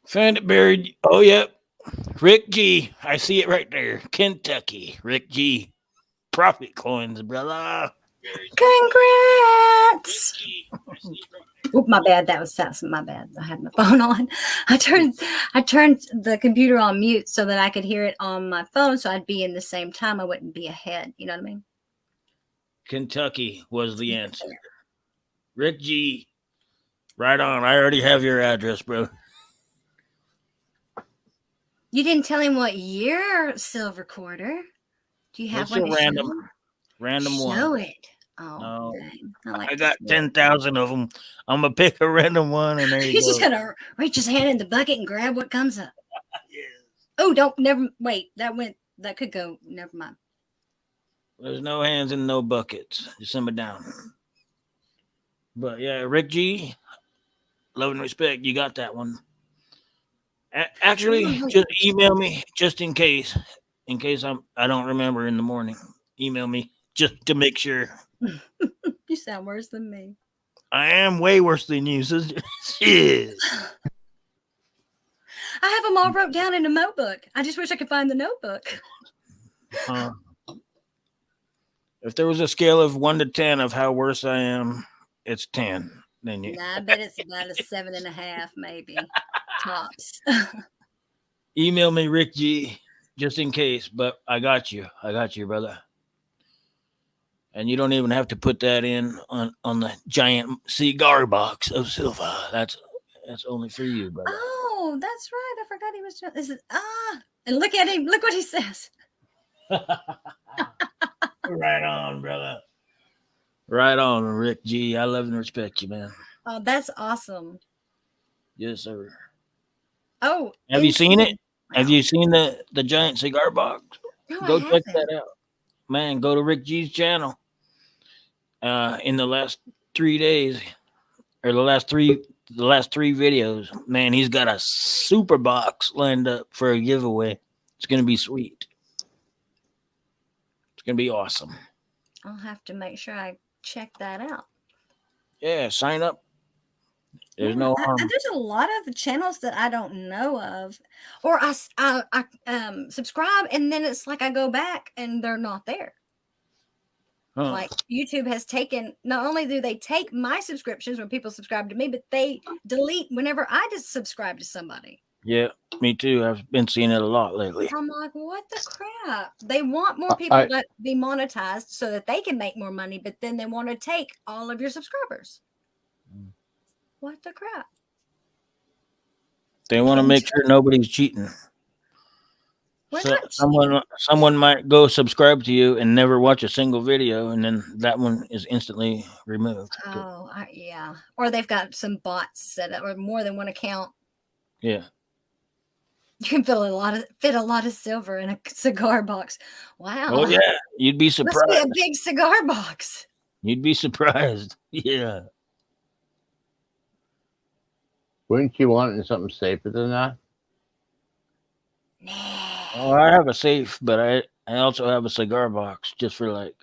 Found it buried. Oh, yep. Rick G. I see it right there. Kentucky. Rick G. Profit coins, brother. Congrats. Oop, my bad. That's my bad. I had my phone on. I turned the computer on mute so that I could hear it on my phone, so I'd be in the same time. I wouldn't be ahead. You know what I mean? Kentucky was the answer. Rick G. Right on. I already have your address, bro. You didn't tell him what year silver quarter. Do you have It's one? a random one. Show it. Oh, no. dang. I got 10,000 of them. I'm gonna pick a random one, and there you He's go. just gonna reach his hand in the bucket and grab what comes up. Yes. Oh, wait. That could go. Never mind. There's no hands and no buckets. Just simmer down. But yeah, Rick G. Love and respect. You got that one. Actually, just email me just in case. In case I don't remember in the morning. Email me just to make sure. You sound worse than me. I am way worse than you, sister. Shit. I have them all wrote down in a notebook. I just wish I could find the notebook. If there was a scale of 1 to 10 of how worse I am, it's 10. Then you. Nah, I bet it's about a 7.5, maybe tops. Email me, Rick G, just in case. But I got you. I got you, brother. And you don't even have to put that in on the giant cigar box of silver. That's only for you, brother. Oh, that's right. I forgot he was doing this. And look at him. Look what he says. Right on, brother. Right on, Rick G. I love and respect you, man. Oh, that's awesome. Yes, sir. Oh, have you seen it? Have you seen the giant cigar box? No, go check that out, man. Go to Rick G's channel. In the last 3 days, or the last three videos, man, he's got a super box lined up for a giveaway. It's gonna be sweet. It's gonna be awesome. I'll have to make sure I check that out. Yeah, sign up. There's no harm. There's a lot of channels that I don't know of, or I subscribe and then it's like I go back and they're not there. Huh. Like YouTube has taken, not only do they take my subscriptions when people subscribe to me, but they delete whenever I just subscribe to somebody. Yeah, me too. I've been seeing it a lot lately. I'm like, what the crap? They want more people to be monetized so that they can make more money, but then they want to take all of your subscribers. What the crap? They want to make sure nobody's cheating. So someone might go subscribe to you and never watch a single video, and then that one is instantly removed. Oh, yeah. Or they've got some bots set up, or more than one account. Yeah. You can fit a lot of silver in a cigar box. Wow. Oh yeah, you'd be surprised. Must be a big cigar box. You'd be surprised. Yeah. Wouldn't you want something safer than that? Oh, I have a safe, but I also have a cigar box just for like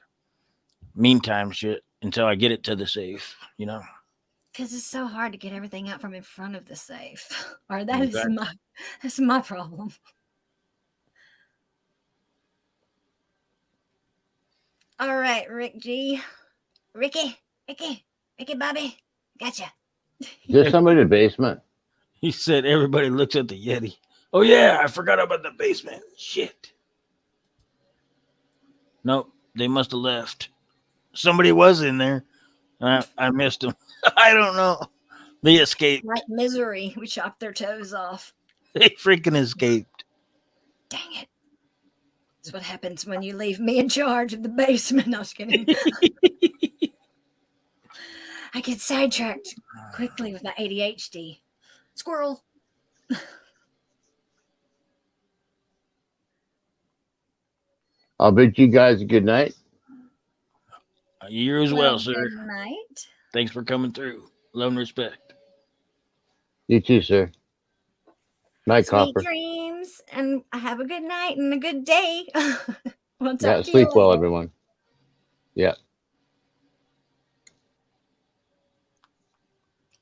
meantime shit until I get it to the safe, you know. Because it's so hard to get everything out from in front of the safe. Or that's my problem. All right, Ricky Bobby, gotcha. There's somebody in the basement. He said everybody looks at the Yeti. Oh yeah, I forgot about the basement. Shit. Nope, they must have left. Somebody was in there. I missed them. I don't know. They escaped. Like Misery, we chopped their toes off. They freaking escaped. Dang it. That's what happens when you leave me in charge of the basement. I was kidding. I get sidetracked quickly with my ADHD. Squirrel. I'll bid you guys a good night. You as well, sir. Good night. Thanks for coming through. Love and respect. You too, sir. Night, Sweet Copper. dreams, and have a good night and a good day. We'll talk Yeah, to sleep you well, later. everyone. Yeah.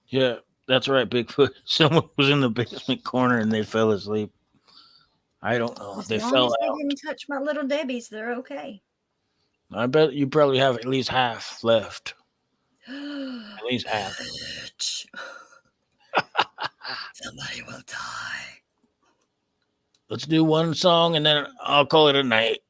Yeah, that's right, Bigfoot. Someone was in the basement corner and they fell asleep. I don't know. As They long fell as they out. didn't touch my little Debbie's, they're okay. I bet you probably have at least half left. At least half. Somebody will die. Let's do one song and then I'll call it a night.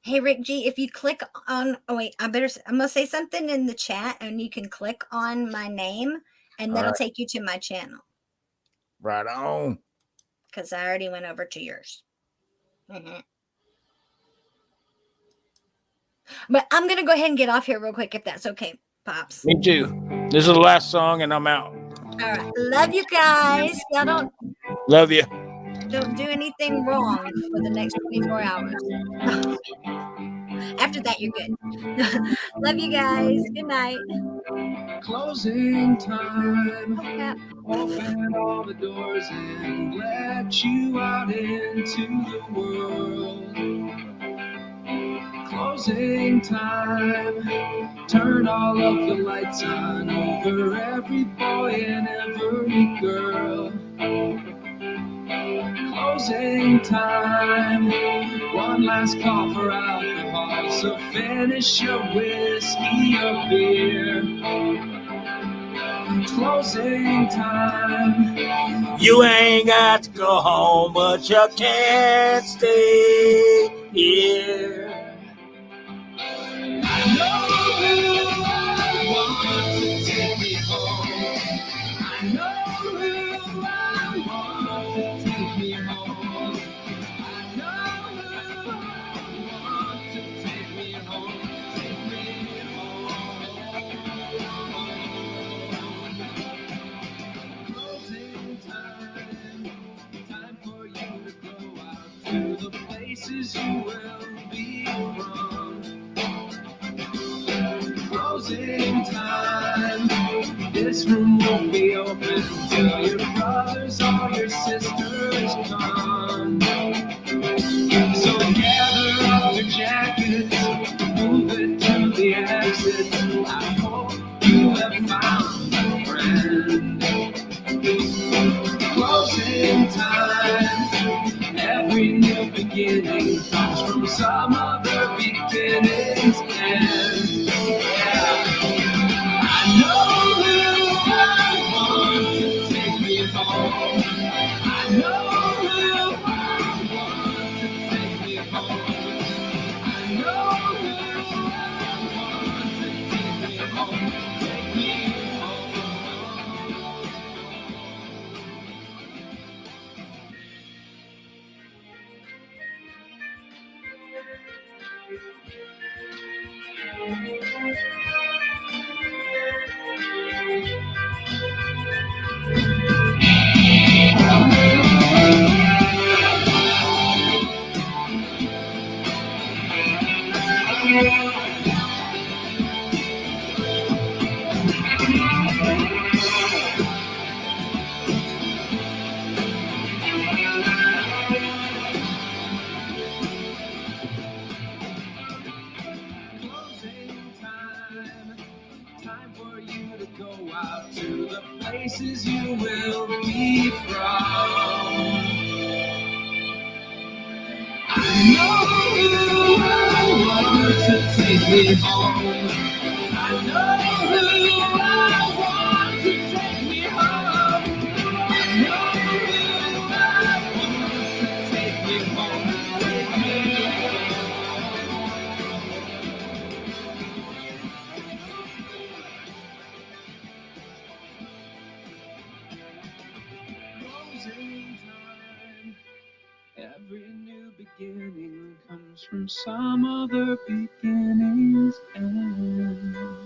Hey, Rick G, if you click on, I'm going to say something in the chat and you can click on my name and that'll take you to my channel. Right on. Because I already went over to yours. Mm-hmm. But I'm going to go ahead and get off here real quick if that's okay, Pops. Me too. This is the last song and I'm out. All right. Love you guys. Y'all Love you. don't do anything wrong for the next 24 hours. After that, you're good. Love you guys. Good night. Closing time. Okay. Open all the doors and let you out into the world. Closing time. Turn all of the lights on over every boy and every girl. Closing time. One last call for alcohol, so finish your whiskey or beer. Closing time. You ain't got to go home, but you can't stay here. I know who I want to take me home. I know who I want to take me home. I know who I want to take me home. Take me home. Closing time. Time for you to go out to the places you will be from. Closing time. This room won't be open till your brothers or your sisters come. So gather up your jackets, move it to the exit. I hope you have found a friend. Closing time. Every new beginning comes from some other beginning's end. I know who I want to take me home. I know who I want to take me home. I know who I want to take me home. Take me home. Closing time. Time for you to go out to the places you will be from. I know you want to take me home. I know who I want to take me home. I know who I want to take me home. Take me home. Closing time. Every new beginning comes from some other beginning's end.